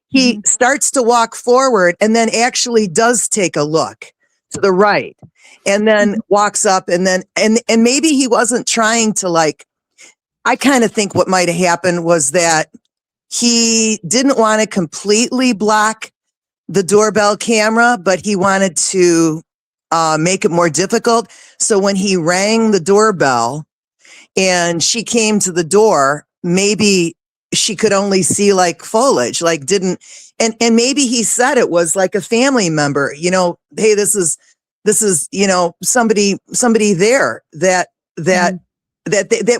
he starts to walk forward and then actually does take a look to the right and then walks up and maybe he wasn't trying to, like, I kind of think what might have happened was that he didn't want to completely block the doorbell camera, but he wanted to make it more difficult. So when he rang the doorbell and she came to the door, maybe she could only see like foliage, like and maybe he said it was like a family member, hey, this is, somebody there that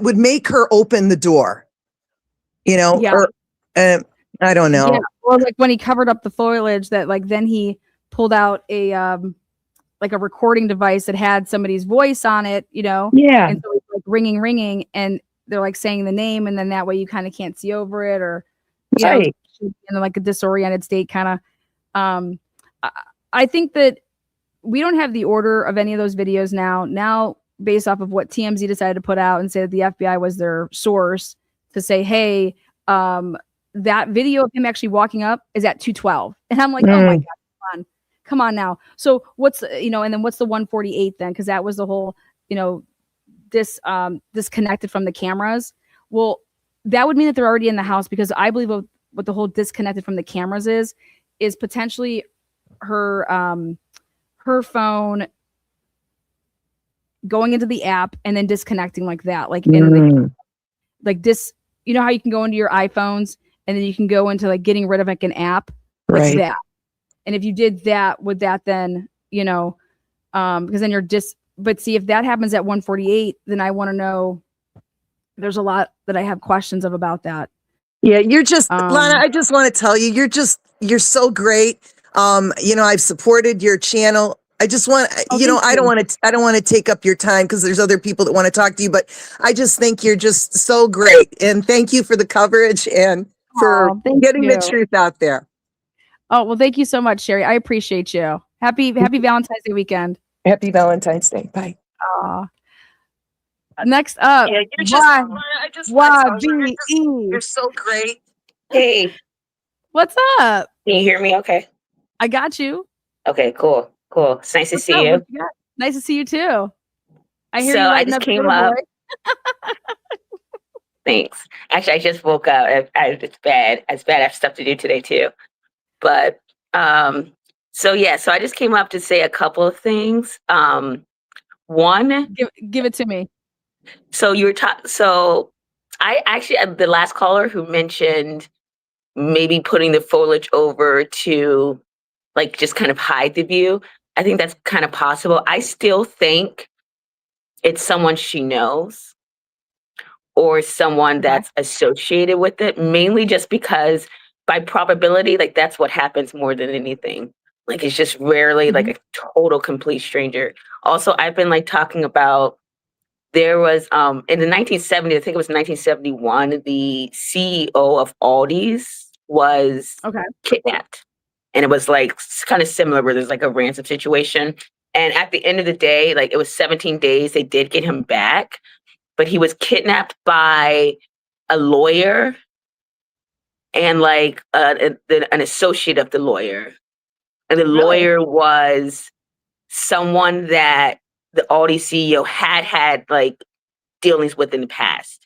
would make her open the door, or I don't know.
Yeah. Or like when he covered up the foliage, that like then he pulled out a like a recording device that had somebody's voice on it,
Yeah.
And so it's like ringing, and they're like saying the name, and then that way you kind of can't see over it, or in like a disoriented state, kind of. I think that we don't have the order of any of those videos now based off of what TMZ decided to put out and say that the FBI was their source to say, hey, that video of him actually walking up is at 2:12. And I'm like, oh my God, come on now. So what's, and then what's the 148 then? Because that was the whole, disconnected from the cameras. Well, that would mean that they're already in the house, because I believe what the whole disconnected from the cameras is potentially her phone going into the app and then disconnecting like that, like into the, like this, how you can go into your iPhones and then you can go into like getting rid of like an app, like that. And if you did that, would that then, because then you're but see, if that happens at 148, then I want to know, there's a lot that I have questions about that.
Yeah. You're just, Lana, I just want to tell you, you're so great. I've supported your channel I just want, I don't want to take up your time because there's other people that want to talk to you, but I just think you're just so great. And thank you for the coverage and for getting the truth out there.
Oh, well, thank you so much, Sherry. I appreciate you. Happy Valentine's Day weekend.
Happy Valentine's Day. Bye.
Next up,
yeah, you're just, I just you're so great.
Hey,
what's up?
Can you hear me okay?
I got you.
Okay, cool. It's nice to see you.
Nice to see you too. I hear
so
you
I just came up. Thanks. Actually, I just woke up. It's bad. It's bad. I have stuff to do today too. But so I just came up to say a couple of things. One,
give it to me.
So you were so I actually the last caller who mentioned maybe putting the foliage over to like just kind of hide the view. I think that's kind of possible. I still think it's someone she knows or someone that's associated with it, mainly just because by probability, like that's what happens more than anything. Like it's just rarely like a total complete stranger. Also, I've been like talking about there was in the 1970s, I think it was 1971, the CEO of Aldi's was kidnapped. And it was like kind of similar where there's like a ransom situation. And at the end of the day, like it was 17 days, they did get him back, but he was kidnapped by a lawyer and like an associate of the lawyer. And the lawyer was someone that the Aldi CEO had like dealings with in the past.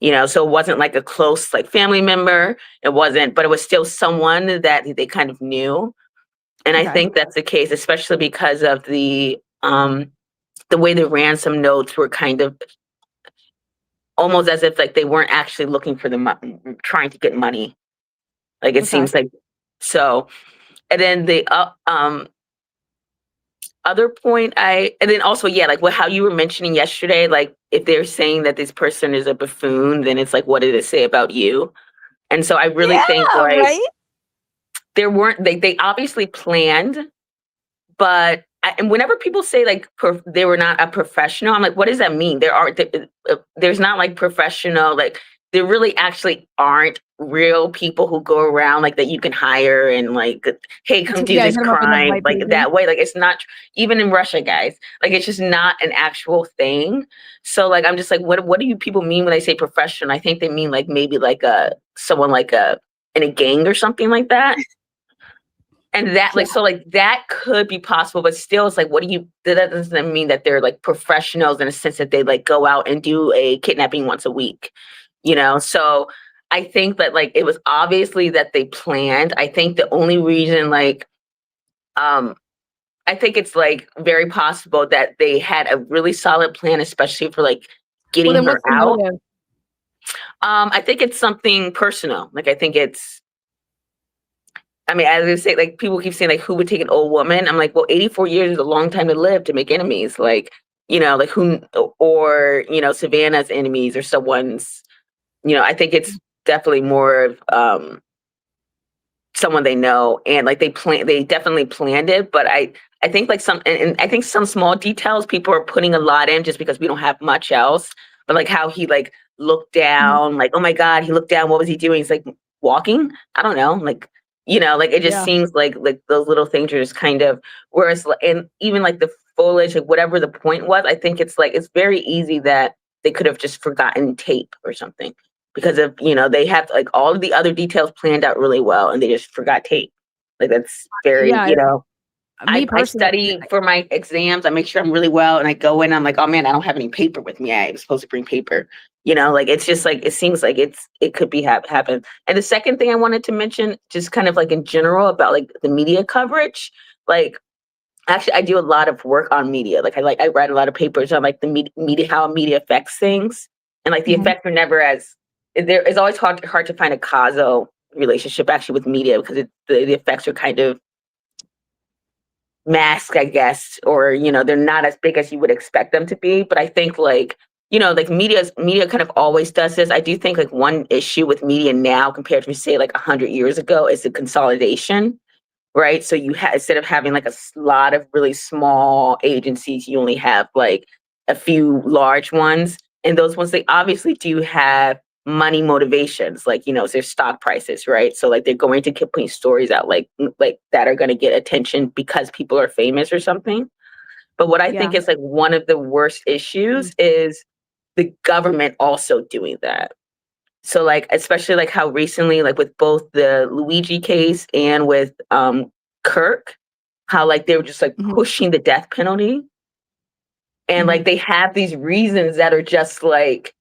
So it wasn't like a close like family member. It wasn't, but it was still someone that they kind of knew. And I think that's the case, especially because of the way the ransom notes were kind of almost as if like they weren't actually looking for the trying to get money. Like it seems like so. And then the other point and then also like how you were mentioning yesterday, like if they're saying that this person is a buffoon, then it's like what did it say about you? And so I really think like there weren't they obviously planned, but and whenever people say like they were not a professional, I'm like, what does that mean? There's not like professional, like there really actually aren't real people who go around like that you can hire and like, hey, come do this crime like that way. Like it's not even in Russia, guys. Like it's just not an actual thing. So like I'm just like, what do you people mean when they say professional? I think they mean like maybe like someone like in a gang or something like that. And that like so like that could be possible, but still it's like that doesn't mean that they're like professionals in a sense that they like go out and do a kidnapping once a week. So I think that like it was obviously that they planned. I think the only reason like I think it's like very possible that they had a really solid plan, especially for like getting her out. I think it's something personal. Like I think it's I mean, as I say, like people keep saying like who would take an old woman? I'm like, well, 84 years is a long time to live to make enemies. Like, like who or Savannah's enemies or someone's I think it's definitely more of someone they know and like they definitely planned it. But I think like and I think some small details people are putting a lot in just because we don't have much else. But like how he like looked down, like, oh my God, he looked down. What was he doing? He's like walking. I don't know. Like, like it just seems like those little things are just kind of whereas and even like the foliage, like whatever the point was, I think it's like it's very easy that they could have just forgotten tape or something. Because of they have like all of the other details planned out really well and they just forgot tape. Like that's very I study for my exams. I make sure I'm really well and I go in, I'm like, oh man, I don't have any paper with me. I was supposed to bring paper. Like it's just like it seems like it could be happen. And the second thing I wanted to mention, just kind of like in general about like the media coverage, like actually I do a lot of work on media. Like I write a lot of papers on like the media how media affects things. And like the effects are never as it's always hard to find a causal relationship actually with media because the effects are kind of masked, I guess, or they're not as big as you would expect them to be. But I think like like media kind of always does this. I do think like one issue with media now compared to say like 100 years ago is the consolidation, right? So you instead of having like a lot of really small agencies, you only have like a few large ones. And those ones, they obviously do have money motivations, like, their stock prices, right? So like they're going to keep putting stories out like that are going to get attention because people are famous or something. But what I think is like one of the worst issues is the government also doing that. So like, especially like how recently, like with both the Luigi case and with Kirk, how like they were just like pushing the death penalty. And like they have these reasons that are just like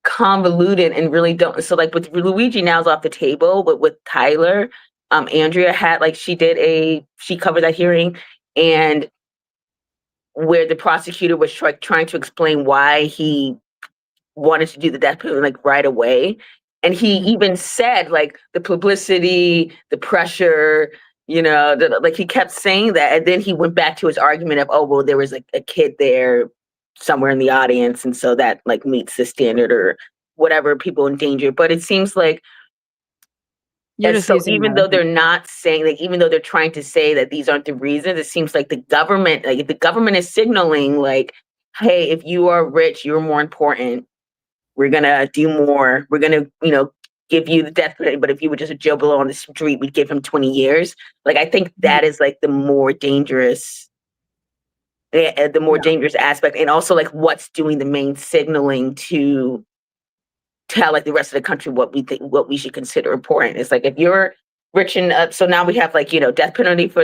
convoluted and really don't. So like with Luigi now is off the table, but with Tyler, Andrea had like she covered that hearing, and where the prosecutor was trying to explain why he wanted to do the death penalty like right away. And he even said like the publicity, the pressure, like he kept saying that. And then he went back to his argument of, oh, well, there was like a kid there somewhere in the audience. And so that like meets the standard or whatever, people in danger. But it seems like, even though they're not saying, like, even though they're trying to say that these aren't the reasons, it seems like the government is signaling like, hey, if you are rich, you're more important. We're going to do more. We're going to, give you the death penalty. But if you were just a Joe Blow on the street, we'd give him 20 years. Like, I think that is like the more dangerous dangerous aspect. And also like what's doing the main signaling to tell like the rest of the country what we should consider important. It's like if you're rich and so now we have like death penalty for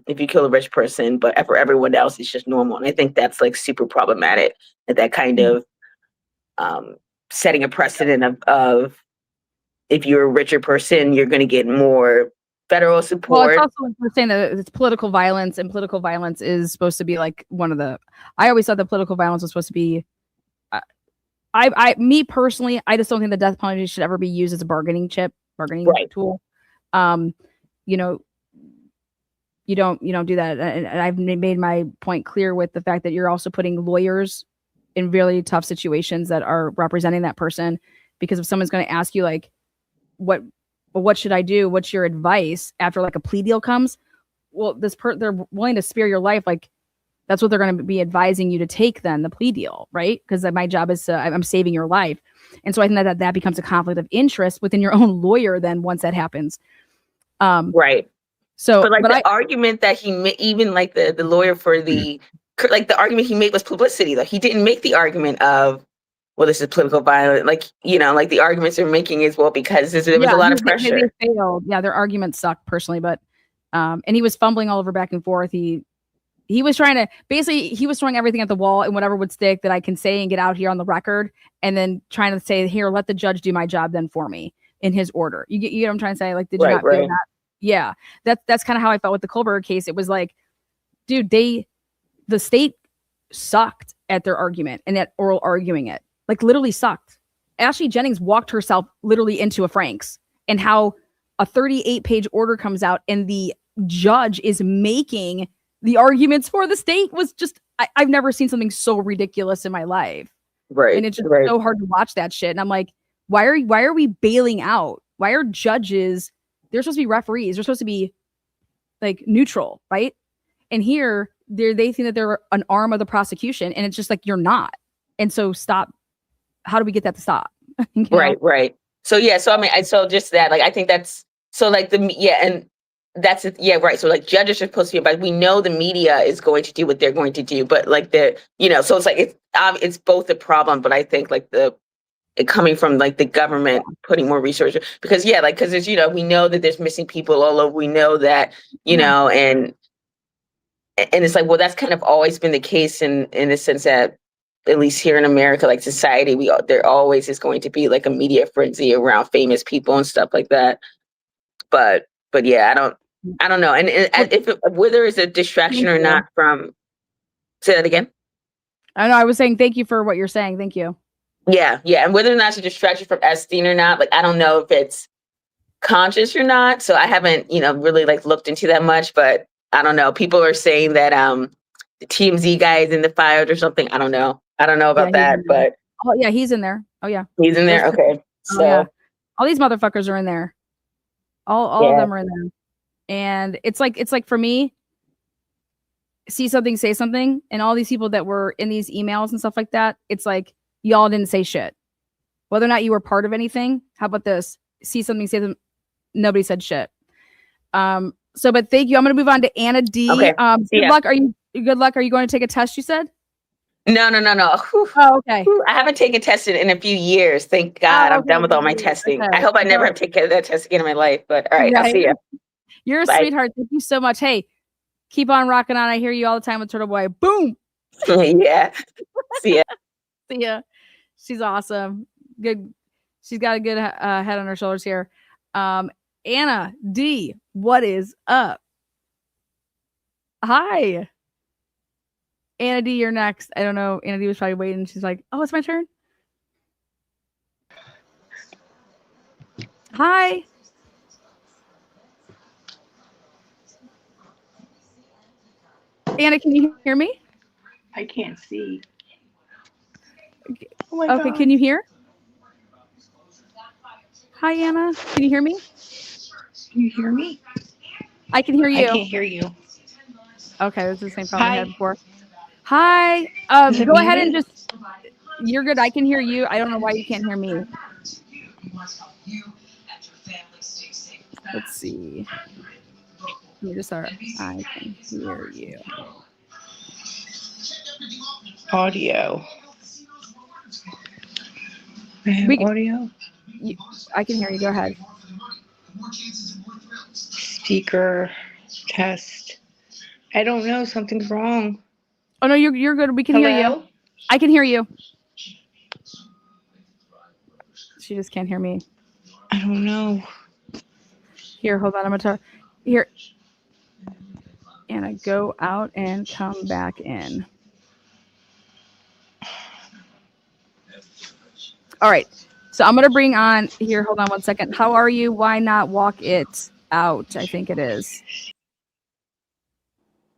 if you kill a rich person, but for everyone else it's just normal. And I think that's like super problematic, that kind of setting a precedent of if you're a richer person you're going to get more federal support.
Well, it's also like we're saying that it's political violence, and political violence is supposed to be like one of the. I always thought that political violence was supposed to be. Me personally, I just don't think the death penalty should ever be used as a bargaining tool. You don't do that. And I've made my point clear with the fact that you're also putting lawyers in really tough situations that are representing that person, because if someone's going to ask you like, what should I do? What's your advice after like a plea deal comes? Well, they're willing to spare your life. Like, that's what they're going to be advising you to take then, the plea deal, right? Because my job is I'm saving your life. And so I think that becomes a conflict of interest within your own lawyer then once that happens.
Right. So, but the argument that he even like the lawyer for the argument he made was publicity. Like he didn't make the argument of, well, this is political violence. Like, like the arguments they're making is, well, because there was a lot of pressure.
They failed. Yeah, their arguments suck personally, but and he was fumbling all over back and forth. He was trying to he was throwing everything at the wall and whatever would stick that I can say and get out here on the record, and then trying to say, here, let the judge do my job then for me in his order. You get what I'm trying to say? Like, did you not feel that? Yeah, that's kind of how I felt with the Kohlberg case. It was like, dude, the state sucked at their argument and at oral arguing it, like literally sucked. Ashley Jennings walked herself literally into a Frank's, and how a 38-page order comes out and the judge is making the arguments for the state was just, I've never seen something so ridiculous in my life.
Right.
And it's just so hard to watch that shit. And I'm like, why are we bailing out? Why are judges, they're supposed to be referees. They're supposed to be like neutral, right? And here they think that they're an arm of the prosecution, and it's just like, you're not. And so stop. How do we get that to stop?
Right. So, yeah. So, I mean, so just that, like, I think that's, so like and that's it. Yeah, right. So like judges are supposed to be, but we know the media is going to do what they're going to do. But like so it's like it's both a problem. But I think like it coming from like the government putting more resources, because there's we know that there's missing people all over. We know that and it's like, well, that's kind of always been the case in the sense that at least here in America, like society, there always is going to be like a media frenzy around famous people and stuff like that. But yeah, I don't know. And whether it's a distraction or not from, say that again.
I know. I was saying, thank you for what you're saying. Thank you.
Yeah. And whether or not it's a distraction from Epstein or not, like, I don't know if it's conscious or not. So I haven't, really like looked into that much, but I don't know. People are saying that the TMZ guy is in the files or something. I don't know about that, but.
Oh yeah, he's in there. Oh yeah.
He's in there. Okay. So
all these motherfuckers are in there. All of them are in there. And it's like for me, see something, say something, and all these people that were in these emails and stuff like that, it's like y'all didn't say shit. Whether or not you were part of anything, how about this? See something, say something. Nobody said shit. But thank you. I'm gonna move on to Anna D.
Okay.
Good luck. Good luck? Are you going to take a test? You said.
No.
Oh, okay.
I haven't taken tested in a few years. Thank God. I'm done with all my testing.
Okay.
I hope I never have to take that test again in my life. But all right, I'll see you.
You're a sweetheart. Thank you so much. Hey, keep on rocking on. I hear you all the time with Turtle Boy. Boom.
Yeah. See ya.
See ya. She's awesome. Good. She's got a good head on her shoulders here. Anna D, what is up? Hi. Anna D, you're next. I don't know. Anna D was probably waiting. She's like, oh, it's my turn. Hi. Anna, can you hear me?
I can't see.
Oh my God. Can you hear? Hi, Anna. Can you hear me?
Can you hear me?
I can hear you.
I can't hear you.
Okay, this is the same problem we had before. Hi. Go ahead and just. You're good. I can hear you. I don't know why you can't hear me. Let's see. You just are. I can hear you.
Audio. Audio?
I can hear you. Go ahead.
Speaker. Test. I don't know. Something's wrong.
Oh, no, you're good. We can hear you. I can hear you. She just can't hear me.
I don't know.
Here, hold on. I'm going to tell here. Anna, go out and come back in. All right. So I'm going to bring on here. Hold on one second. How are you? Why not walk it out? I think it is.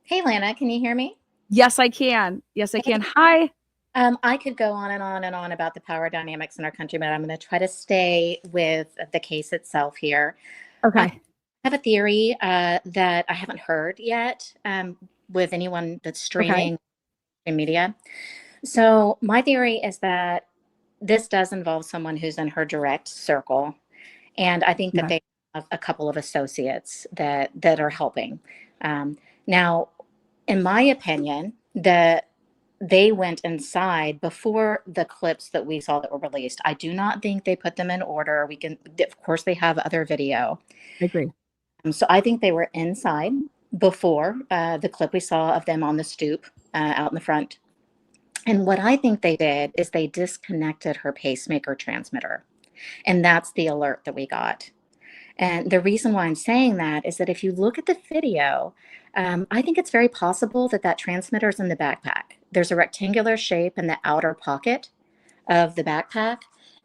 Hey, Lana, can you hear me?
Yes, I can. Yes, I can. Hi.
I could go on and on and on about the power dynamics in our country, but I'm going to try to stay with the case itself here.
Okay.
I have a theory that I haven't heard yet with anyone that's streaming in media. So my theory is that this does involve someone who's in her direct circle. And I think that they have a couple of associates that are helping. Now, in my opinion, they went inside before the clips that we saw that were released. I do not think they put them in order. Of course, they have other video.
I agree.
So I think they were inside before the clip we saw of them on the stoop out in the front. And what I think they did is they disconnected her pacemaker transmitter. And that's the alert that we got. And the reason why I'm saying that is that if you look at the video, I think it's very possible that that transmitter is in the backpack. There's a rectangular shape in the outer pocket of the backpack.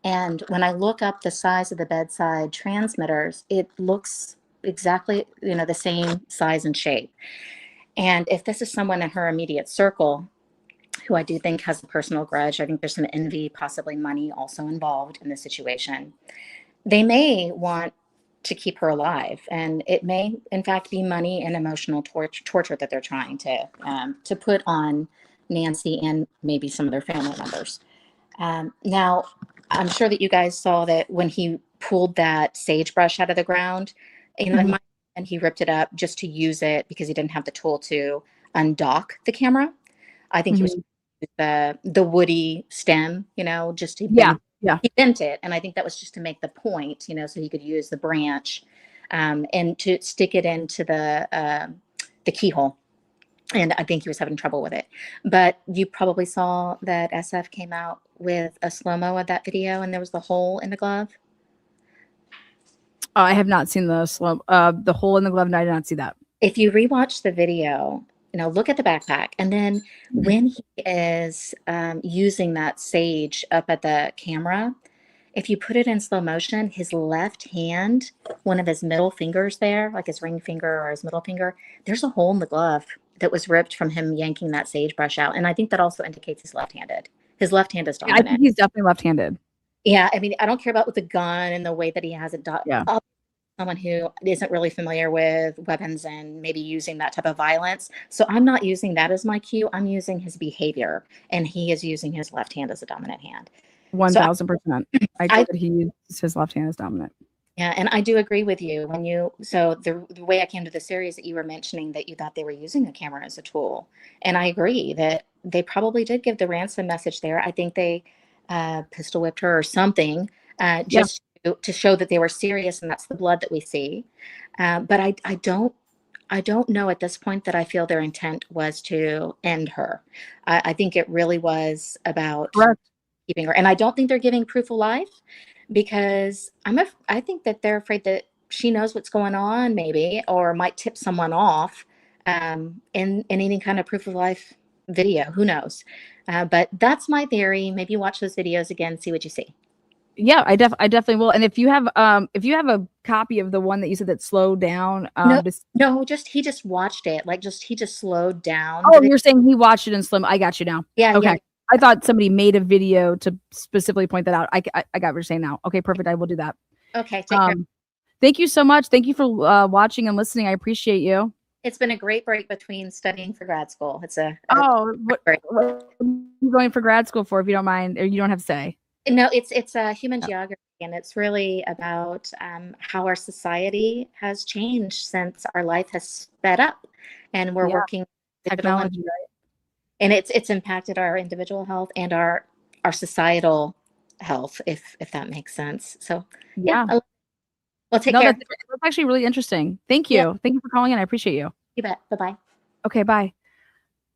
And when I look up the size of the bedside transmitters, it looks exactly, the same size and shape. And if this is someone in her immediate circle, who I do think has a personal grudge, I think there's some envy, possibly money also involved in the situation. They may want to keep her alive, and it may in fact be money and emotional torture that they're trying to put on Nancy and maybe some of their family members. Now, I'm sure that you guys saw that when he pulled that sagebrush out of the ground, and he ripped it up just to use it because he didn't have the tool to undock the camera. I think he was the woody stem, just to he bent it, and I think that was just to make the point, so he could use the branch and to stick it into the keyhole. And I think he was having trouble with it. But you probably saw that SF came out with a slow-mo of that video, and there was the hole in the glove.
I have not seen the hole in the glove. No, I did not see that.
If you rewatch the video, look at the backpack, and then when he is using that sage up at the camera, if you put it in slow motion, his left hand, one of his middle fingers there, like his ring finger or his middle finger, there's a hole in the glove that was ripped from him yanking that sagebrush out. And I think that also indicates he's left-handed. His left hand is dominant.
I think he's definitely left-handed.
Yeah, I mean, I don't care about with the gun and the way that he has it. someone who isn't really familiar with weapons and maybe using that type of violence. So I'm not using that as my cue. I'm using his behavior, and he is using his left hand as a dominant hand.
1000%. I agree that he uses his left hand as dominant.
Yeah, and I do agree with you so the way I came to the series that you were mentioning that you thought they were using the camera as a tool. And I agree that they probably did give the ransom message there. I think they pistol whipped her or something just to show that they were serious, and that's the blood that we see. But I don't know at this point that I feel their intent was to end her. I think it really was about keeping her. And I don't think they're giving proof of life, because I think that they're afraid that she knows what's going on, maybe, or might tip someone off in any kind of proof of life video. Who knows? But that's my theory. Maybe watch those videos again, see what you see.
Yeah, I definitely will. And if you have a copy of the one that you said that slowed down,
he just watched it. He just slowed down.
Oh, you're saying he watched it in slow. I got you now.
Yeah.
Okay.
Yeah.
I thought somebody made a video to specifically point that out. I got what you're saying now. Okay, perfect. I will do that.
Okay. Take care.
Thank you so much. Thank you for watching and listening. I appreciate you.
It's been a great break between studying for grad school. It's
what are you going for grad school for, if you don't mind, or you don't have to say?
No, it's human geography, and it's really about how our society has changed since our life has sped up, and we're working
technology, right?
And it's impacted our individual health and our societal health, if that makes sense. So yeah. Well, take care.
That's actually really interesting. Thank you. Yeah. Thank you for calling in. I appreciate you.
You bet. Bye-bye.
Okay, bye.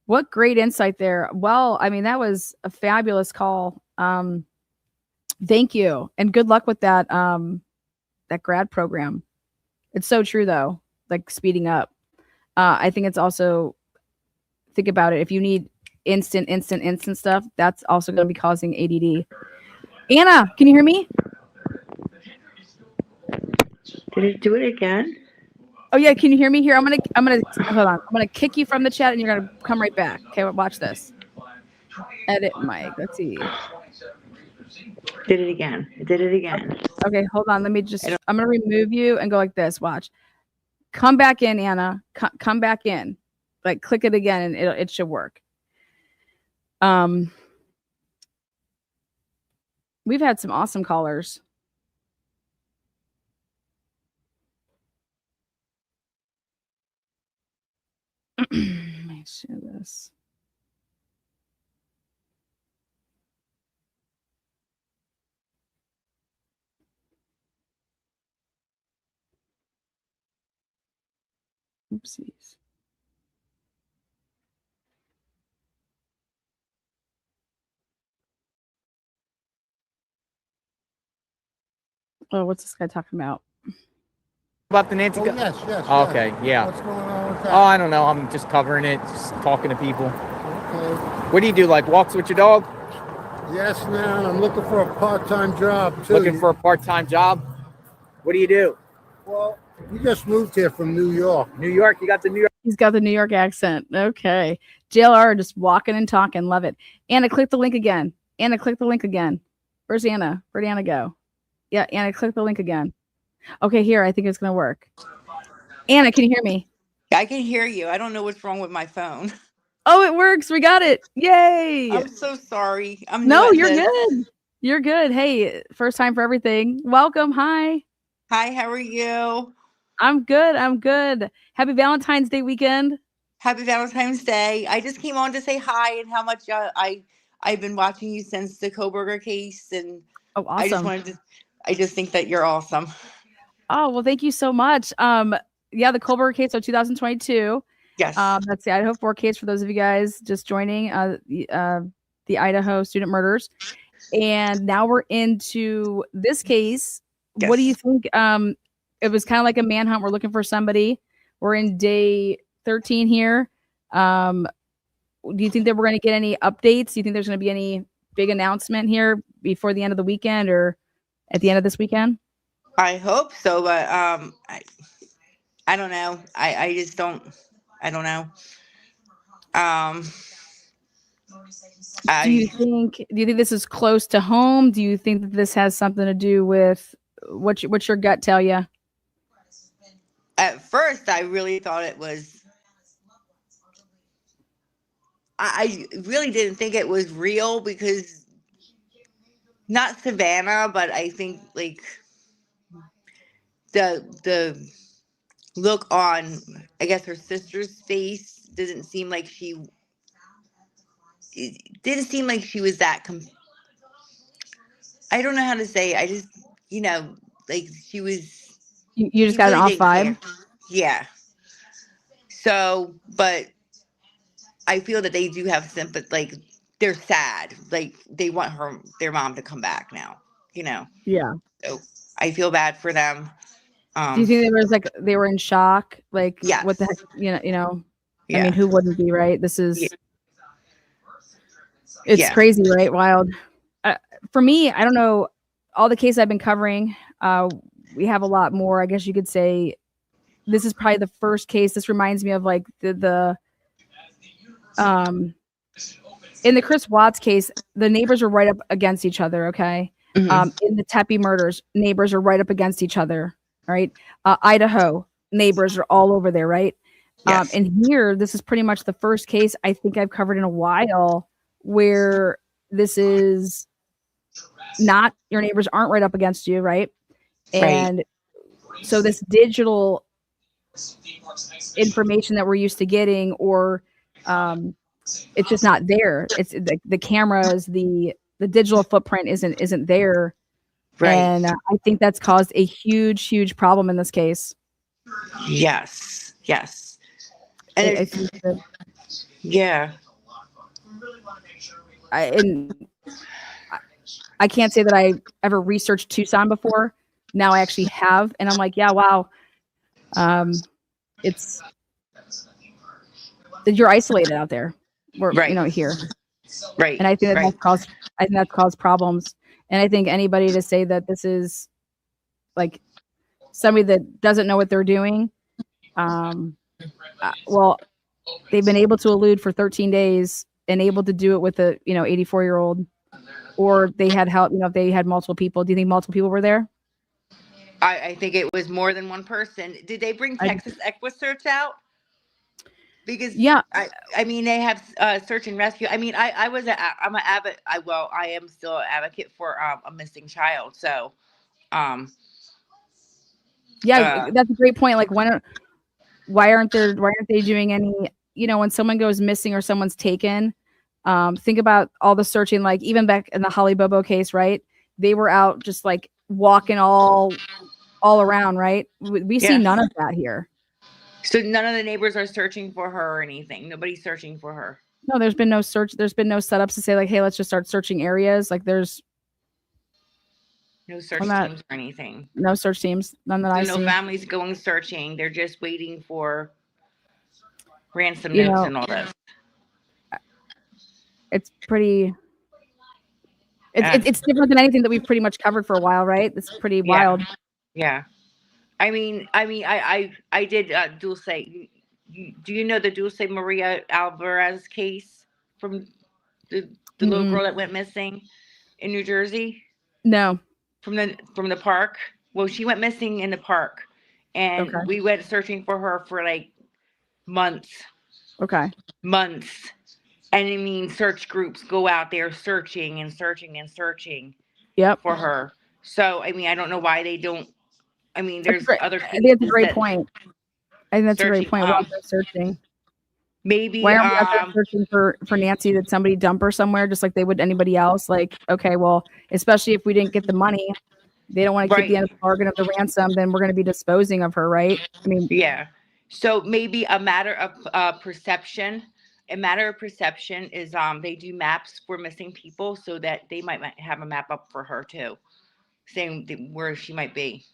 What great insight there. Well, I mean, that was a fabulous call. Thank you. And good luck with that that grad program. It's so true though, like speeding up. I think it's also, think about it, if you need instant stuff, that's also going to be causing ADD. Anna, can you hear me?
Did it do it again?
Oh yeah, can you hear me here? I'm gonna hold on. I'm gonna kick you from the chat and you're gonna come right back. Okay, watch this. Edit mic. Let's see.
Did it again. It did it again.
Okay, hold on. Let me I'm gonna remove you and go like this. Watch. Come back in, Anna. Come back in. Like click it again and it should work. We've had some awesome callers. Let me share this. Oopsies. Oh, what's this guy talking about?
About the Nancy?
Yes.
Okay, yeah.
What's going on with that?
Oh, I don't know. I'm just covering it, just talking to people.
Okay.
What do you do? Like walks with your dog?
Yes, man. I'm looking for a part-time job too.
Looking for a part-time job? What do you do?
Well, you just moved here from New York.
New York? You got the New York?
He's got the New York accent. Okay. JLR just walking and talking. Love it. Anna, click the link again. Anna, click the link again. Where's Anna? Where'd Anna go? Yeah, Anna, click the link again. Okay, here. I think it's going to work. Anna, can you hear me?
I can hear you. I don't know what's wrong with my phone.
Oh, it works. We got it. Yay.
I'm so sorry.
No, you're good. You're good. Hey, first time for everything. Welcome. Hi.
Hi, how are you?
I'm good. Happy Valentine's Day weekend.
Happy Valentine's Day. I just came on to say hi and how much I've been watching you since the Koberger case, and
awesome.
I just think that you're awesome.
Oh, well, thank you so much. Yeah, the Koberger case of 2022.
Yes.
That's the Idaho 4 case for those of you guys just joining the Idaho student murders. And now we're into this case. Yes. What do you think? It was kind of like a manhunt. We're looking for somebody. We're in day 13 here. Do you think that we're going to get any updates? Do you think there's going to be any big announcement here before the end of the weekend or at the end of this weekend?
I hope so, but I don't know. I just don't. I don't know.
Do you think this is close to home? Do you think that this has something to do with what's your gut tell you?
at first I really thought it was. I really didn't think it was real because not Savannah, but I think like the look on, I guess, her sister's face didn't seem like it didn't seem like she was that I don't know how to say it. I just, like she was,
You just
she
got an
really
off
didn't care.
vibe.
Yeah. So, but I feel that they do have sympathy. Like they're sad. Like they want their mom to come back now.
Yeah.
So I feel bad for them.
Do you think they were in shock? Like
Yes.
what the heck? I
Yeah.
mean, who wouldn't be, right? This is.
Yeah.
It's
Yeah.
crazy, right? Wild. For me, I don't know. All the cases I've been covering, we have a lot more. I guess you could say this is probably the first case. This reminds me of like the in the Chris Watts case, the neighbors are right up against each other. Okay.
Mhm.
In the Tepe murders, neighbors are right up against each other. Right. Idaho neighbors are all over there. Right.
Yes.
And here, this is pretty much the first case I think I've covered in a while where this is not your neighbors aren't right up against you, right? And so this digital information that we're used to getting, or it's just not there. It's the cameras, the digital footprint isn't there, and I think that's caused a huge problem in this case.
Yes. Yes. And
I think that,
yeah.
I can't say that I ever researched Tucson before. Now I actually have, and I'm like, yeah, wow. It's you're isolated out there, or here,
Right.
and I think that's caused problems. And I think anybody to say that this is like somebody that doesn't know what they're doing, well, they've been able to elude for 13 days and able to do it with a 84-year-old, or they had help. If they had multiple people. Do you think multiple people were there?
I think it was more than one person. Did they bring Texas EquuSearch out? Because I mean they have search and rescue. I mean I'm an avid. I am still an advocate for a missing child. So,
that's a great point. Like why aren't they doing any? When someone goes missing or someone's taken, think about all the searching. Like even back in the Holly Bobo case, right? They were out just like walking all around, right? We see none of that here.
So none of the neighbors are searching for her or anything. Nobody's searching for her.
No, there's been no search. There's been no setups to say like, hey, let's just start searching areas. Like there's
no search teams or anything.
No search teams. None that I see.
No families going searching. They're just waiting for ransom notes and all this.
It's pretty. It's different than anything that we've pretty much covered for a while, right? It's pretty wild.
Yeah. I mean, I did Dulce. Do you know the Dulce Maria Alvarez case from the little girl that went missing in New Jersey?
No.
From the park. Well, she went missing in the park, and we went searching for her for like months.
Okay.
Months, and I mean, search groups go out there searching and searching and searching.
Yep.
For her. So I mean, I don't know why they don't. I mean, there's other.
I think that's a great point. I think that's a great point. Why they're searching?
Maybe
why aren't we out there searching for Nancy? Did somebody dump her somewhere just like they would anybody else? Like, okay, well, especially if we didn't get the money, they don't want to keep the end of the bargain of the ransom. Then we're going to be disposing of her, right? I mean,
yeah. So maybe a matter of perception. A matter of perception is they do maps for missing people, so that they might have a map up for her too, saying where she might be.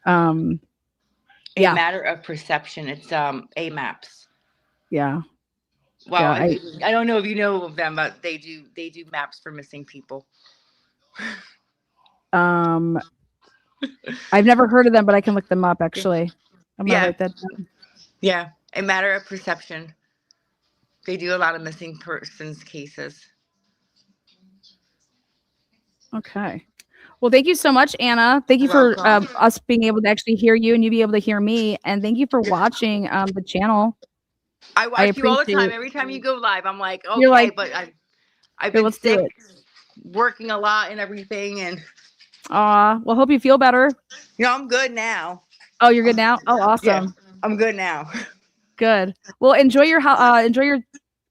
A matter of perception. It's A maps.
Yeah.
Well, yeah, I don't know if you know of them, but they do maps for missing people.
I've never heard of them, but I can look them up actually. I'm gonna write that down.
Yeah, a matter of perception. They do a lot of missing persons cases.
Okay. Well, thank you so much, Anna. Thank you for us being able to actually hear you and you be able to hear me. And thank you for watching the channel.
I watch you all the time. Every time you go live, I'm like, okay,
like,
but I've been sick, working a lot and everything. And
well, hope you feel better.
I'm good now.
Oh, you're good now? Oh, awesome.
Yeah, I'm good now.
Good. Well, enjoy your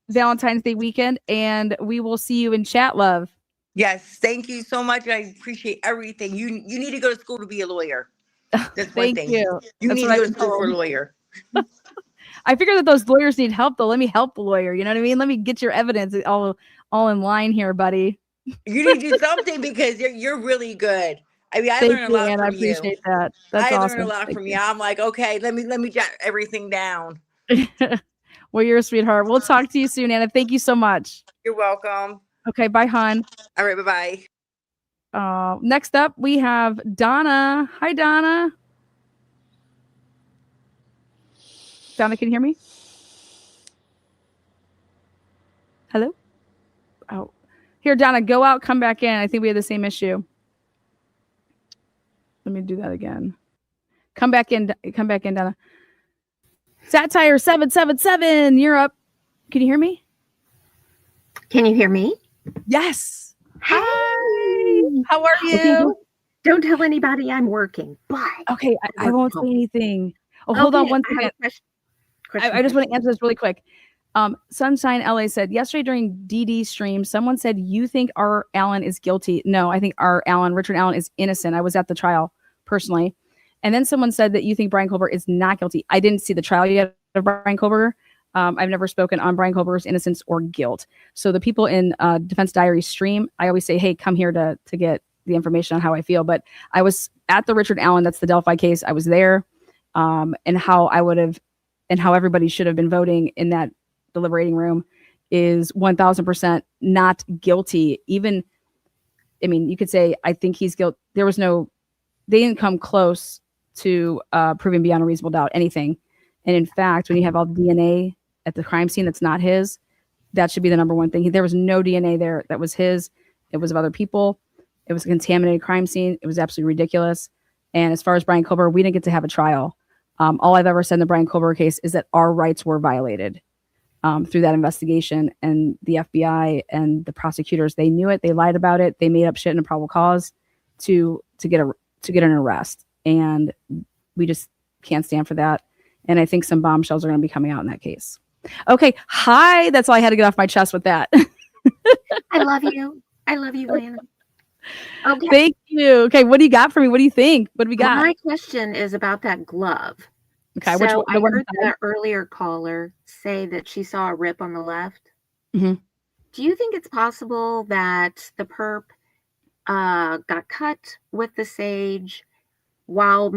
Valentine's Day weekend, and we will see you in chat, love.
Yes, thank you so much. I appreciate everything. You need to go to school to be a lawyer. That's one thing.
You.
You need to go to school for a lawyer.
I figure that those lawyers need help, though. Let me help the lawyer. You know what I mean? Let me get your evidence all in line here, buddy.
You need to do something because you're really good. I mean, I learned a lot from you.
I appreciate that. That's awesome.
I learned a lot from you. I'm like, okay, let me jot everything down.
Well, you're a sweetheart. We'll talk to you soon, Anna. Thank you so much.
You're welcome.
Okay, bye, hon.
All right, bye-bye.
Next up, we have Donna. Hi, Donna. Donna, can you hear me? Hello? Oh. Here, Donna, go out, come back in. I think we have the same issue. Let me do that again. Come back in, Donna. Satire 777, you're up. Can you hear me?
Can you hear me?
Yes.
Hey.
Hi. How are you?
Okay, don't tell anybody I'm working, but
okay, I won't say anything. Oh, hold on one second. I just want to answer this really quick. Sunshine LA said yesterday during DD stream, someone said you think R. Allen is guilty. No, I think Richard Allen is innocent. I was at the trial personally. And then someone said that you think Brian Kohlberger is not guilty. I didn't see the trial yet of Brian Kohlberger. I've never spoken on Brian Kohlberger's innocence or guilt. So the people in Defense Diary stream, I always say, hey, come here to get the information on how I feel. But I was at the Richard Allen, that's the Delphi case. I was there, and how I would have, and how everybody should have been voting in that deliberating room is 1000% not guilty. Even, I mean, you could say, I think he's guilty. They didn't come close to proving beyond a reasonable doubt anything. And in fact, when you have all the DNA at the crime scene that's not his, that should be the number one thing. There was no DNA there that was his. It was of other people. It was a contaminated crime scene. It was absolutely ridiculous. And as far as Brian Kohlberger, we didn't get to have a trial. All I've ever said in the Brian Kohlberger case is that our rights were violated through that investigation, and the FBI and the prosecutors, they knew it. They lied about it. They made up shit in a probable cause to get an arrest. And we just can't stand for that. And I think some bombshells are going to be coming out in that case. Okay. Hi. That's all I had to get off my chest with that.
I love you. I love you, Lana. Okay.
Thank you. Okay. What do you got for me? What do you think? What do we got?
Well, my question is about that glove.
Okay.
So I heard the earlier caller say that she saw a rip on the left.
Mm-hmm.
Do you think it's possible that the perp got cut with the sage while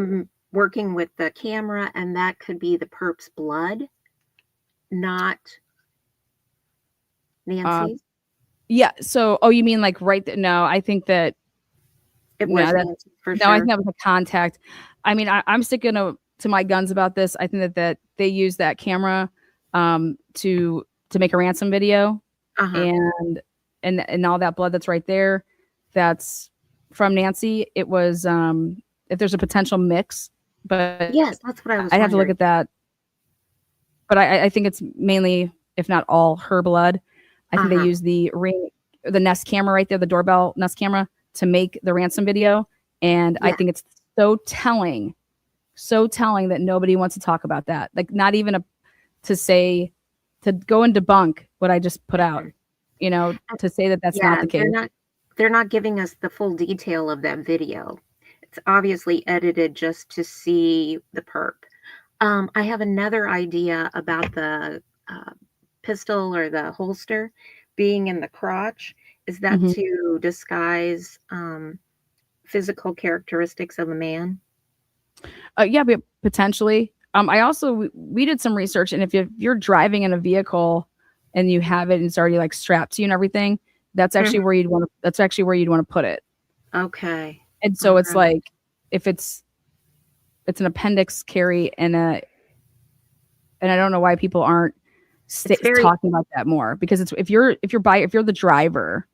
working with the camera, and that could be the perp's blood, not Nancy's?
Yeah. So, you mean like no, I think that
it was Nancy for sure.
No, I think that was a contact. I mean, I'm sticking to my guns about this. I think that they used that camera to make a ransom video, and all that blood that's right there, that's from Nancy. It was if there's a potential mix, but
yes, that's what I was.
I'd have to look at that. But I think it's mainly, if not all, her blood. I think they use the Nest camera right there, the doorbell Nest camera, to make the ransom video. And I think it's so telling that nobody wants to talk about that. Like, not even to go and debunk what I just put out, to say that that's not the case.
They're not giving us the full detail of that video. It's obviously edited just to see the perp. I have another idea about the pistol or the holster being in the crotch. Is that to disguise physical characteristics of a man?
Yeah, but potentially. We did some research, and if you're driving in a vehicle and you have it and it's already like strapped to you and everything, that's actually where you'd want to put it.
Okay.
And so it's like, if it's an appendix carry, and I don't know why people aren't talking about that more, because it's if you're the driver,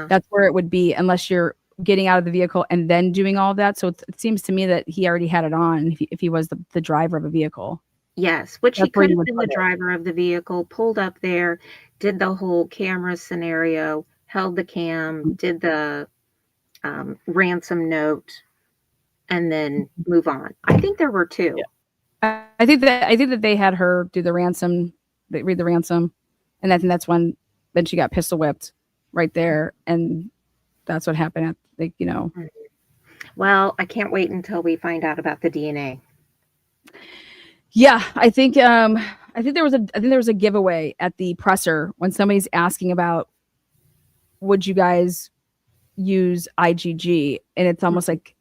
that's where it would be, unless you're getting out of the vehicle and then doing all of that. So it seems to me that he already had it on if he was the driver of a vehicle.
Yes, which he could have been the driver of the vehicle, pulled up there, did the whole camera scenario, held the cam, did the ransom note, and then move on. I think there were two.
Yeah. I think that they had her do the ransom, read the ransom, and I think that's when then she got pistol whipped right there, and that's what happened.
Well, I can't wait until we find out about the DNA.
Yeah, I think there was a giveaway at the presser when somebody's asking about would you guys use IgG, and it's almost like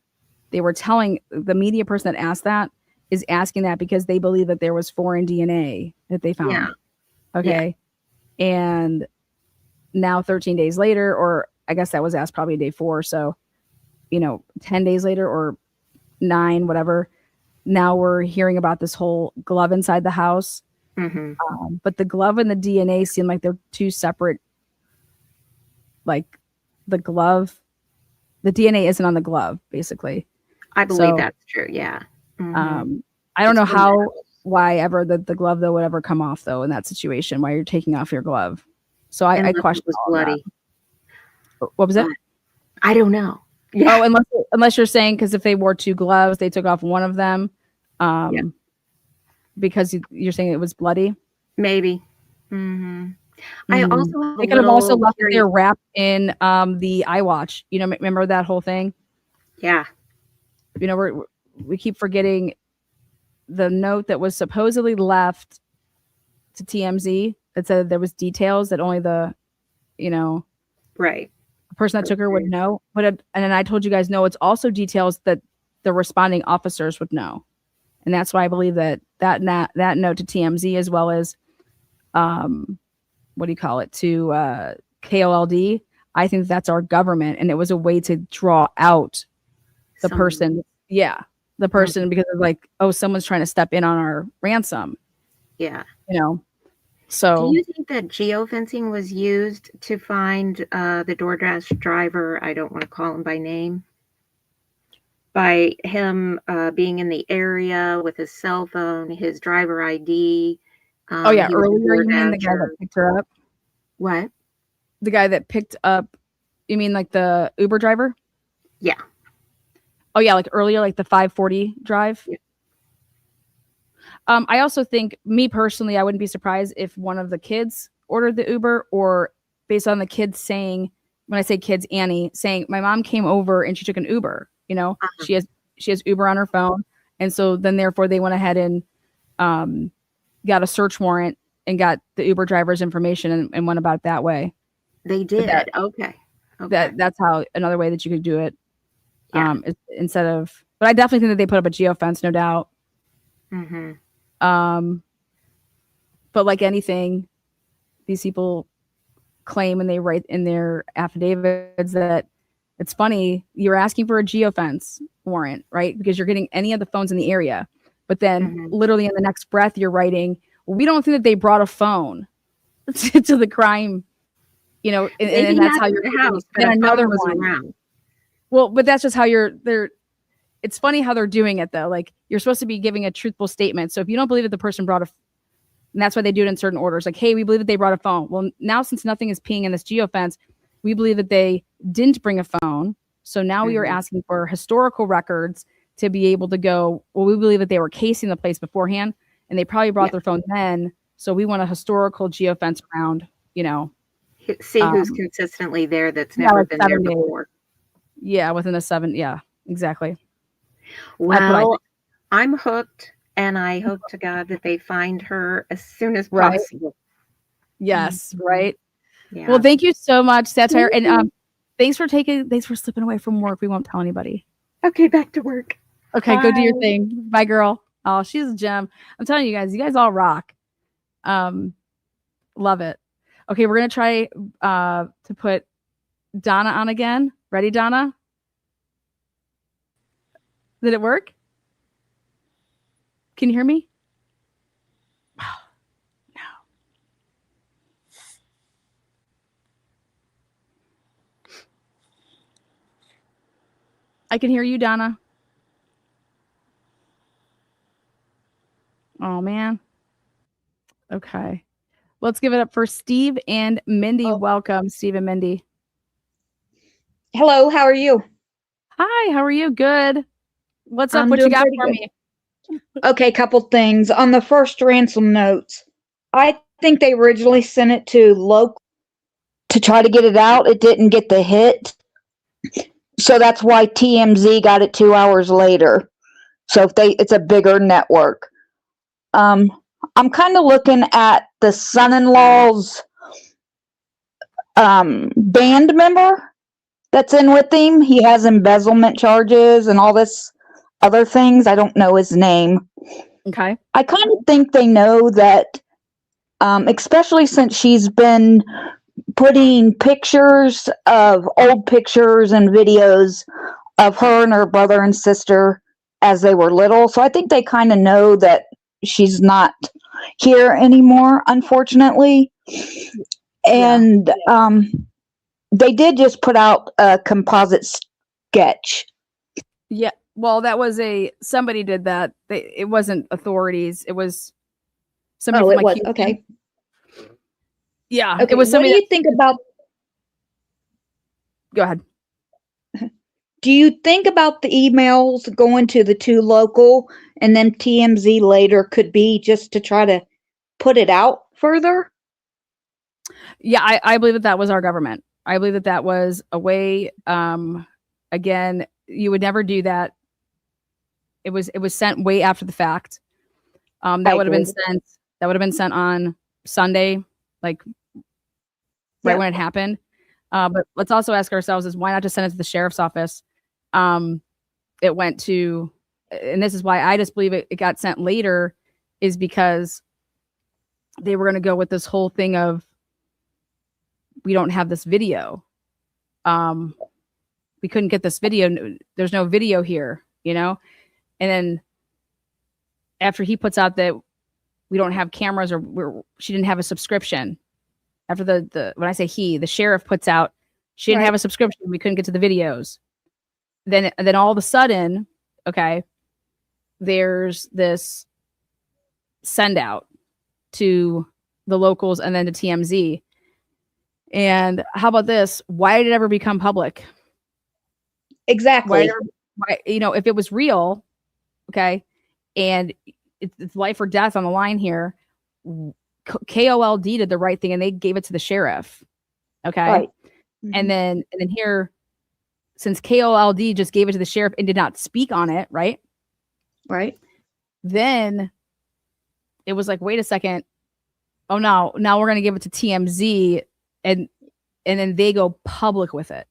they were telling the media person that asked that is asking that because they believe that there was foreign DNA that they found.
Yeah.
Okay. Yeah. And now 13 days later, or I guess that was asked probably day 4. So, 10 days later or 9, whatever. Now we're hearing about this whole glove inside the house.
Mm-hmm.
But the glove and the DNA seem like they're two separate. Like the glove, the DNA isn't on the glove, basically.
I believe that's true. Yeah.
Mm-hmm. I don't know why ever the glove though would ever come off though in that situation. Why you're taking off your glove? So I question.
It was bloody.
What was it?
I don't know. Yeah.
Oh, unless you're saying because if they wore 2 gloves, they took off one of them, because you're saying it was bloody.
Maybe. Mm-hmm. I also
they could have also left it there wrapped in the iWatch. Remember that whole thing?
Yeah.
We keep forgetting the note that was supposedly left to TMZ that said there was details that only the,
right.
The person that took her would know. And then I told you guys, no, it's also details that the responding officers would know. And that's why I believe that note to TMZ as well as, what do you call it, to KOLD, I think that's our government. And it was a way to draw out the person. Yeah. The person, because of like, oh, someone's trying to step in on our ransom.
Yeah.
So
do you think that geofencing was used to find the DoorDash driver? I don't want to call him by name. By him being in the area with his cell phone, his driver ID.
Earlier you mean the guy that picked her up?
What?
The guy that picked up, you mean like the Uber driver?
Yeah.
Oh yeah, like earlier, like the 540 drive.
Yeah.
I also think, me personally, I wouldn't be surprised if one of the kids ordered the Uber, or based on the kids saying, when I say kids, Annie saying, my mom came over and she took an Uber. She has Uber on her phone, and so then therefore they went ahead and got a search warrant and got the Uber driver's information and went about it that way.
They did. Okay.
That's how another way that you could do it. Yeah. Instead of, but I definitely think that they put up a geofence, no doubt.
Mm-hmm.
But like anything, these people claim and they write in their affidavits that it's funny, you're asking for a geofence warrant, right? Because you're getting any of the phones in the area. But then literally in the next breath, you're writing, well, we don't think that they brought a phone to the crime, and that's how you're
the house.
And another one. Around. Well, but that's just how they're. It's funny how they're doing it though. Like, you're supposed to be giving a truthful statement. So if you don't believe that the person brought and that's why they do it in certain orders. Like, hey, we believe that they brought a phone. Well, now since nothing is peeing in this geofence, we believe that they didn't bring a phone. So now we are asking for historical records to be able to go, well, we believe that they were casing the place beforehand and they probably brought their phone then. So we want a historical geofence around,
See who's consistently there that's never been there before.
Yeah, within the 7. Yeah, exactly.
Well, I'm hooked, and I hope to God that they find her as soon as possible.
Yes, right.
Yeah.
Well, thank you so much, Satire, and thanks for slipping away from work. We won't tell anybody.
Okay, back to work.
Okay,
Bye.
Go do your thing. Bye, girl. Oh, she's a gem. I'm telling you guys all rock. Love it. Okay, we're gonna try to put Donna on again. Ready, Donna? Did it work? Can you hear me? No. I can hear you, Donna. Oh, man. Okay. Let's give it up for Steve and Mindy. Welcome, Steve and Mindy.
Hello, how are you?
Hi, how are you? Good. What's up?
I'm
What you
doing
got
pretty
for
good.
me?
Okay, couple things. On the first ransom notes, I think they originally sent it to local to try to get it out. It didn't get the hit. So that's why TMZ got it 2 hours later. So if it's a bigger network. I'm kind of looking at the son-in-law's band member that's in with him. He has embezzlement charges and all this other things. I don't know his name.
Okay.
I kind of think they know that, especially since she's been putting pictures of old pictures and videos of her and her brother and sister as they were little. So I think they kind of know that she's not here anymore, unfortunately. And they did just put out a composite sketch.
Yeah. Well, that was somebody did that. It wasn't authorities. It was somebody from like Houston.
Okay.
Yeah.
Okay.
It was somebody.
What do you think about?
Go ahead.
Do you think about the emails going to the two local and then TMZ later could be just to try to put it out further?
Yeah, I believe that was our government. I believe that was a way. Again, you would never do that. It was sent way after the fact. That would have been sent. That would have been sent on Sunday, like right when it happened. But let's also ask ourselves: is why not just send it to the sheriff's office? It went to, and this is why I just believe it got sent later, is because they were going to go with this whole thing of, we don't have this video. We couldn't get this video. There's no video here, And then after he puts out that we don't have cameras, or she didn't have a subscription. After when I say the sheriff puts out, she didn't have a subscription. We couldn't get to the videos. Then all of a sudden, okay, there's this send out to the locals and then to TMZ. And how about this? Why did it ever become public?
Exactly.
Why, if it was real, okay, and it's life or death on the line here, KOLD did the right thing and they gave it to the sheriff. Okay.
Right.
Mm-hmm. And then here, since KOLD just gave it to the sheriff and did not speak on it, right?
Right.
Then it was like, wait a second. Oh, now we're going to give it to TMZ. And then they go public with it.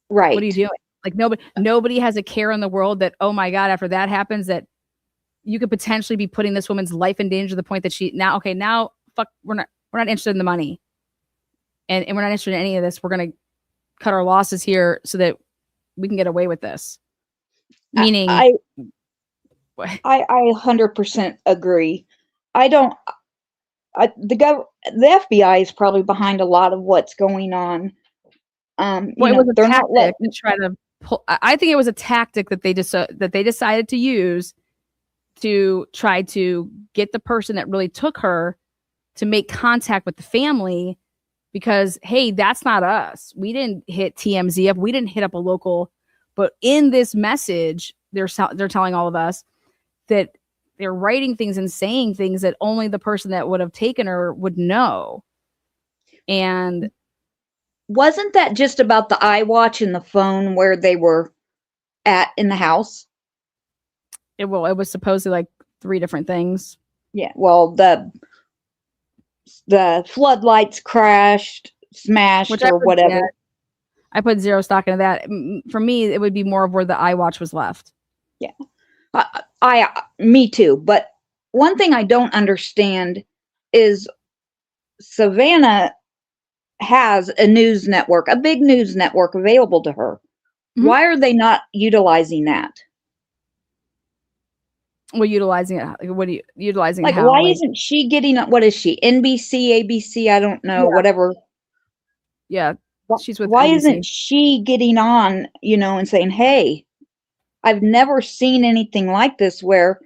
Right.
What are you doing? Like nobody has a care in the world that, oh my God, after that happens, that you could potentially be putting this woman's life in danger to the point that now fuck, we're not interested in the money. And we're not interested in any of this. We're going to cut our losses here so that we can get away with this. Meaning
I 100% agree. The FBI is probably behind a lot of what's going on.
It was a tactic to try to pull. I think it was a tactic that they decided to use to try to get the person that really took her to make contact with the family, because hey, that's not us. We didn't hit TMZ up. We didn't hit up a local. But in this message, they're telling all of us that they're writing things and saying things that only the person that would have taken her would know. And
wasn't that just about the iWatch and the phone where they were at in the house?
It was supposedly like 3 different things.
Yeah. Well, the floodlights crashed, smashed, or whatever.
I put zero stock into that. For me, it would be more of where the iWatch was left.
Yeah. Me too. But one thing I don't understand is Savannah has a news network, a big news network available to her. Mm-hmm. Why are they not utilizing that?
Well, utilizing it. What are you utilizing?
Like,
how?
Why isn't she getting? What is she? NBC, ABC? I don't know.
Yeah.
Whatever.
Yeah, she's with.
Why
NBC.
isn't she getting on? And saying, "Hey, I've never seen anything like this where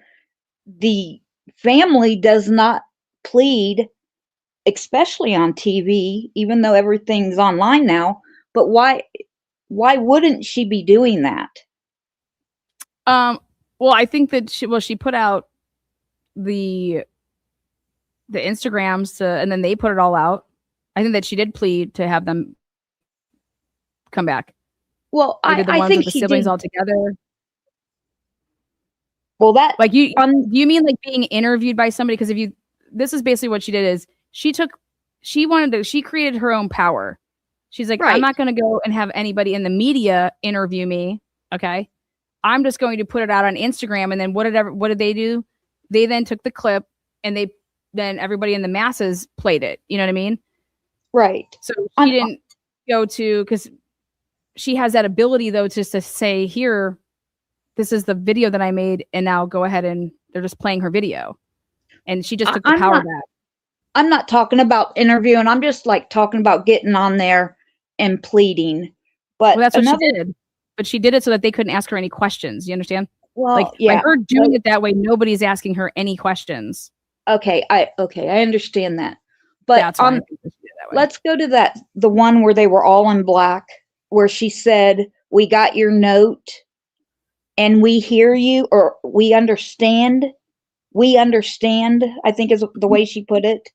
the family does not plead, especially on TV, even though everything's online now. But why wouldn't she be doing that?
Well, I think that she put out the Instagrams and then they put it all out. I think that she did plead to have them come back.
Well,
they did the
I
ones
think
with the
she
siblings
did.
all together.
Well, that
like you do you mean like being interviewed by somebody? Because this is basically what she did is she created her own power. She's like, I'm not going to go and have anybody in the media interview me. Okay. I'm just going to put it out on Instagram. And then what did they do? They then took the clip and then everybody in the masses played it. You know what I mean?
Right.
So she didn't go to, because she has that ability though, just to say, here, this is the video that I made, and now go ahead and they're just playing her video. And she just took the power back.
I'm not talking about interviewing. I'm just like talking about getting on there and pleading. But
that's what she did. But she did it so that they couldn't ask her any questions. You understand?
Well,
by her doing it that way, nobody's asking her any questions.
Okay, I understand that. But
that's why I think she did it that way.
Let's go to the one where they were all in black, where she said, "We got your note and we hear you," or "We understand." We understand, I think is the way she put it.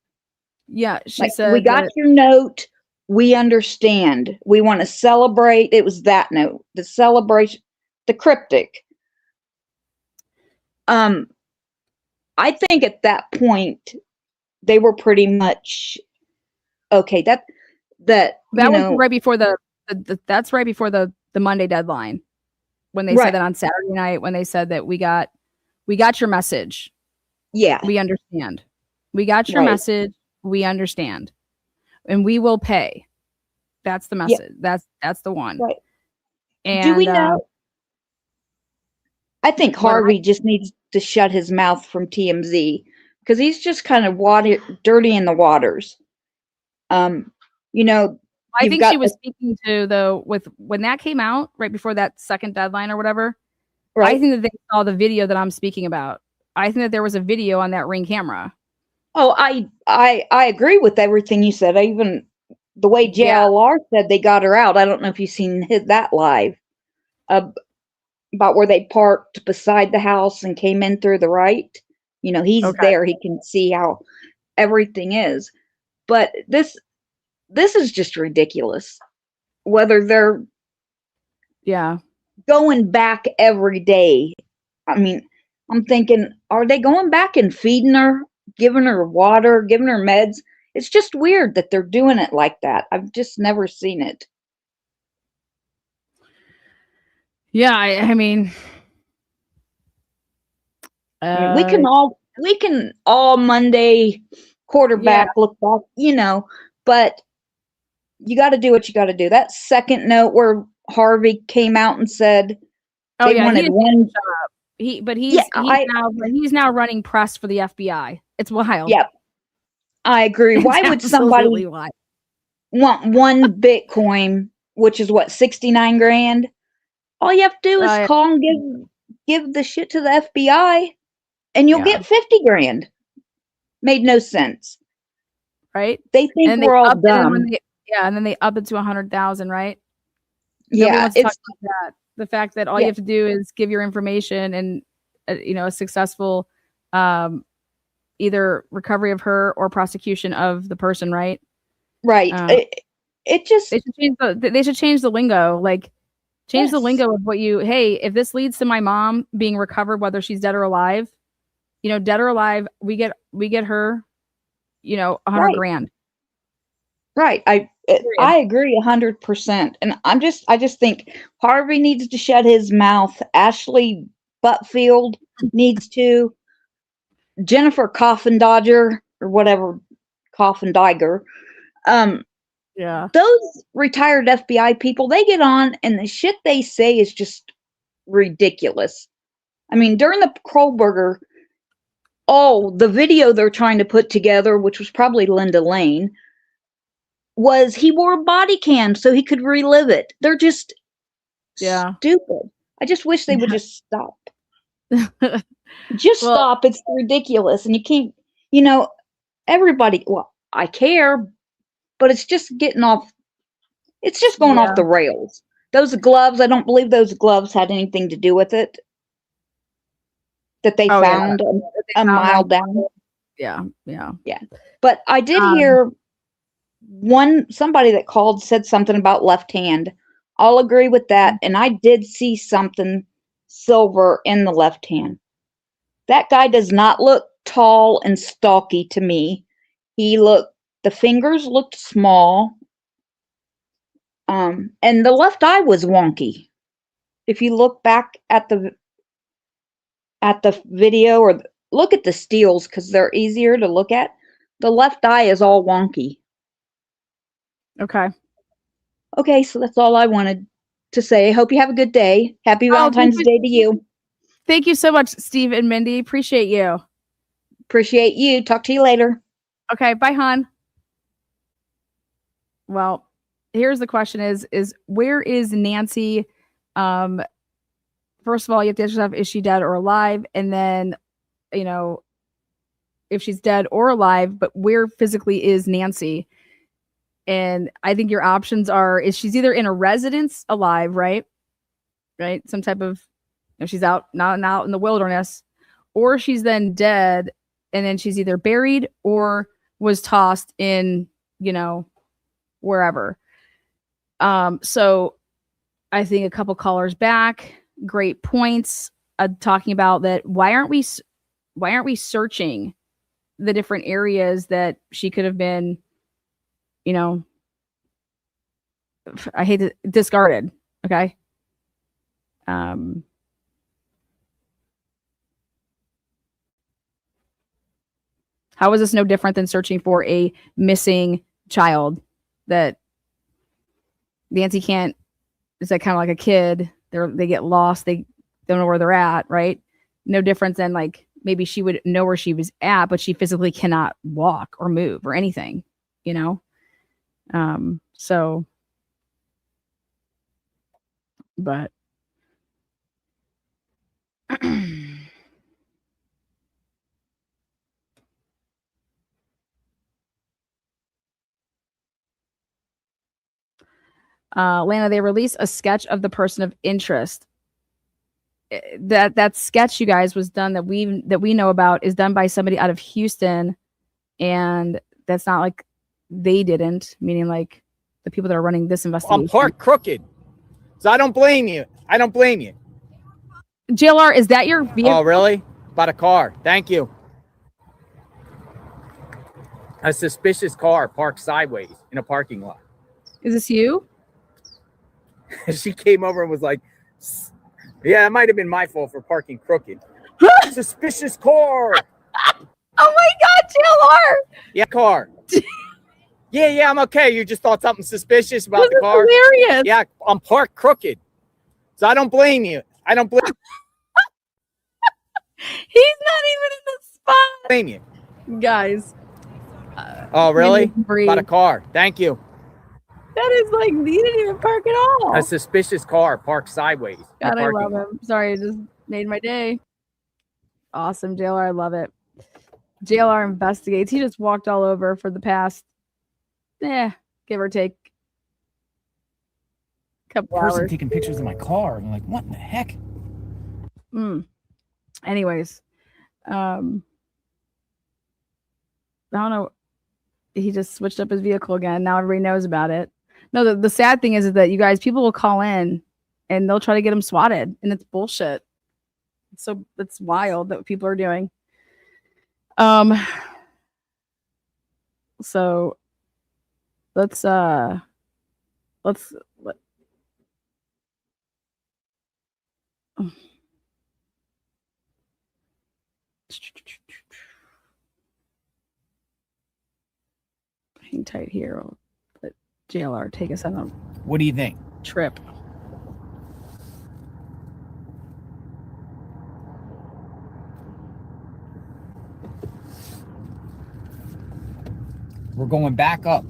Yeah, she said,
"We got your note. We understand. We want to celebrate." It was that note, the celebration, the cryptic. I think at that point they were pretty much okay. That
was right before that's right before the Monday deadline, when they said that on Saturday night, when they said that we got your message.
Yeah,
we understand. We got your message. We understand, and we will pay. That's the message. Yeah. That's the one.
Right.
And
do we know? I think Harvey just needs to shut his mouth from TMZ, because he's just kind of dirty in the waters. I
think she was speaking to, though, when that came out right before that second deadline or whatever. Right. I think that they saw the video that I'm speaking about. I think that there was a video on that Ring camera.
Oh, I agree with everything you said. Even the way JLR said they got her out. I don't know if you've seen that live. About where they parked beside the house and came in through the right. He's there. He can see how everything is. But this is just ridiculous. Whether they're going back every day. I mean, I'm thinking, are they going back and feeding her, giving her water, giving her meds? It's just weird that they're doing it like that. I've just never seen it.
Yeah, I mean,
we can all Monday quarterback look back, but you got to do what you got to do. That second note where Harvey came out and said they wanted one
job. He's now running press for the FBI. It's wild.
Yep. I agree. Why would somebody want one Bitcoin, which is what, 69 grand? All you have to do is call and give the shit to the FBI and you'll get 50 grand. Made no sense.
Right?
They think we're all dumb.
And then they up it to 100,000, right?
Yeah,
it's talk about that. The fact that all you have to do is give your information and a successful either recovery of her or prosecution of the person, right?
Right. It just
they should change the lingo, change the lingo of if this leads to my mom being recovered, whether she's dead or alive, dead or alive, we get her, 100 grand.
Right. I agree 100%. And I just think Harvey needs to shut his mouth. Ashley Butfield needs to. Jennifer Coffin Dodger or whatever, Coffin Diger. Those retired FBI people, they get on and the shit they say is just ridiculous. I mean, during the Kohlberger, the video they're trying to put together, which was probably Linda Lane, was he wore a body cam so he could relive it. They're just stupid. I just wish they would just stop. Just stop. It's ridiculous. And you can't, everybody, well, I care, but it's just getting off. It's just going off the rails. Those gloves, I don't believe those gloves had anything to do with it. That they found a mile down.
Yeah.
But I did hear somebody that called said something about left hand. I'll agree with that. And I did see something silver in the left hand. That guy does not look tall and stocky to me. The fingers looked small. And the left eye was wonky. If you look back at the video or look at the steals, because they're easier to look at, the left eye is all wonky. Okay, so that's all I wanted to say. I hope you have a good day. Happy Valentine's Day to you.
Thank you so much, Steve and Mindy. Appreciate you.
Appreciate you. Talk to you later.
Okay, bye, hon. Well, here's the question is where is Nancy? First of all, you have to ask yourself, is she dead or alive? And then, if she's dead or alive, but where physically is Nancy? And I think your options is she's either in a residence alive, right? Some type of, she's out in the wilderness, or she's then dead and then she's either buried or was tossed in, wherever. So I think a couple callers back, great points, talking about that. Why aren't we searching the different areas that she could have been, I hate to discarded. Okay. How is this no different than searching for a missing child that Nancy can't? It's like kind of like a kid. They get lost. They don't know where they're at. Right. No difference than like maybe she would know where she was at, but she physically cannot walk or move or anything, So, but Lana, they released a sketch of the person of interest. That sketch, you guys, was done that we know about is done by somebody out of Houston, and that's not like they didn't, meaning like the people that are running this investigation.
I'm parked crooked, so I don't blame you.
JLR, is that your vehicle?
Oh, really? About a car. Thank you. A suspicious car parked sideways in a parking lot.
Is this you?
She came over and was like, yeah, it might have been my fault for parking crooked. Suspicious car.
Oh my God, JLR.
Yeah, car. Yeah, I'm okay. You just thought something suspicious about the car?
Hilarious.
Yeah, I'm parked crooked. So I don't blame you.
He's not even in the spot.
Blame you.
Guys.
Oh, really? About a car. Thank you.
That is like, you didn't even park at all.
A suspicious car parked sideways.
God, I love him. Sorry, it just made my day. Awesome, JLR. I love it. JLR investigates. He just walked all over for the past, give or take, couple hours.
Taking pictures of my car. I'm like, what in the heck?
Anyways, I don't know. He just switched up his vehicle again. Now everybody knows about it. No, the sad thing is that you guys, people will call in and they'll try to get him swatted, and it's bullshit. So it's wild that people are doing. So let's hang tight here. I'll let JLR take us on a
What do you think?
trip.
We're going back up.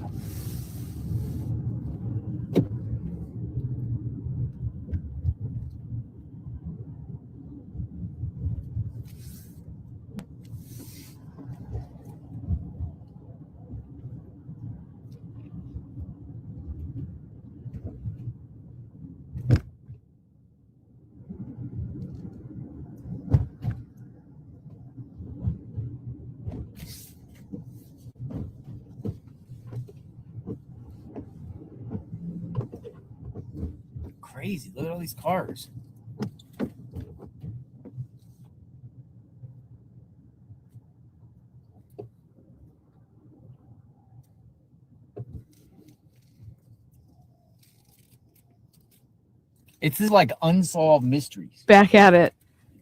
crazy. Look at all these cars. It's just like unsolved mysteries.
Back at it.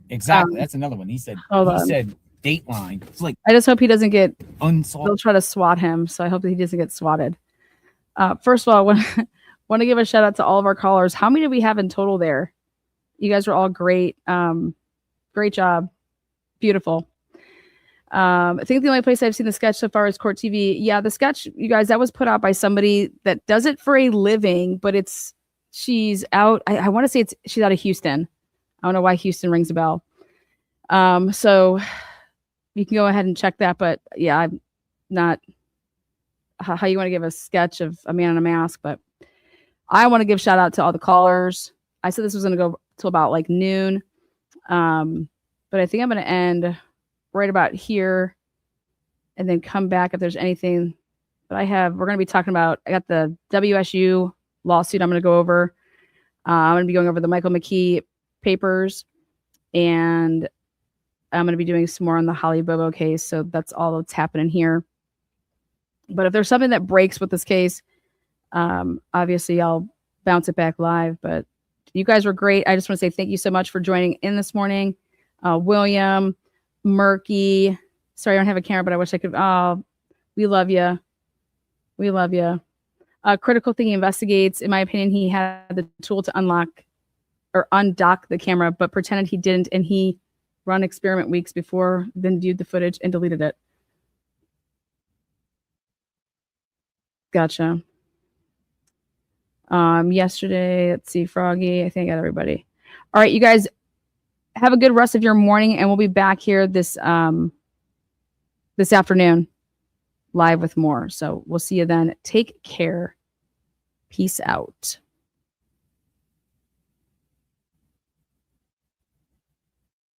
Exactly. That's another one. He said Dateline. It's like,
I just hope he doesn't get
unsolved.
They'll try to swat him, so I hope that he doesn't get swatted. First of all, I want to give a shout out to all of our callers. How many do we have in total there? You guys are all great. Great job. Beautiful. I think the only place I've seen the sketch so far is Court TV. Yeah, the sketch, you guys, that was put out by somebody that does it for a living, but she's out. I want to say she's out of Houston. I don't know why Houston rings a bell. So you can go ahead and check that. But yeah, I'm not how you want to give a sketch of a man in a mask, but I want to give shout out to all the callers. I said this was going to go till about like noon. But I think I'm going to end right about here and then come back if there's anything that we're going to be talking about. I got the WSU lawsuit I'm going to go over. I'm going to be going over the Michael McKee papers, and I'm going to be doing some more on the Holly Bobo case. So that's all that's happening here. But if there's something that breaks with this case, obviously I'll bounce it back live. But you guys were great. I just want to say thank you so much for joining in this morning. William, Murky. Sorry, I don't have a camera, but I wish I could. Oh, we love you. We love you. Critical Thinking Investigates. In my opinion, he had the tool to unlock or undock the camera, but pretended he didn't, and he run experiment weeks before, then viewed the footage and deleted it. Gotcha. Yesterday, let's see, Froggy. I think I got everybody. All right, you guys have a good rest of your morning, and we'll be back here this afternoon live with more. So we'll see you then. Take care. Peace out.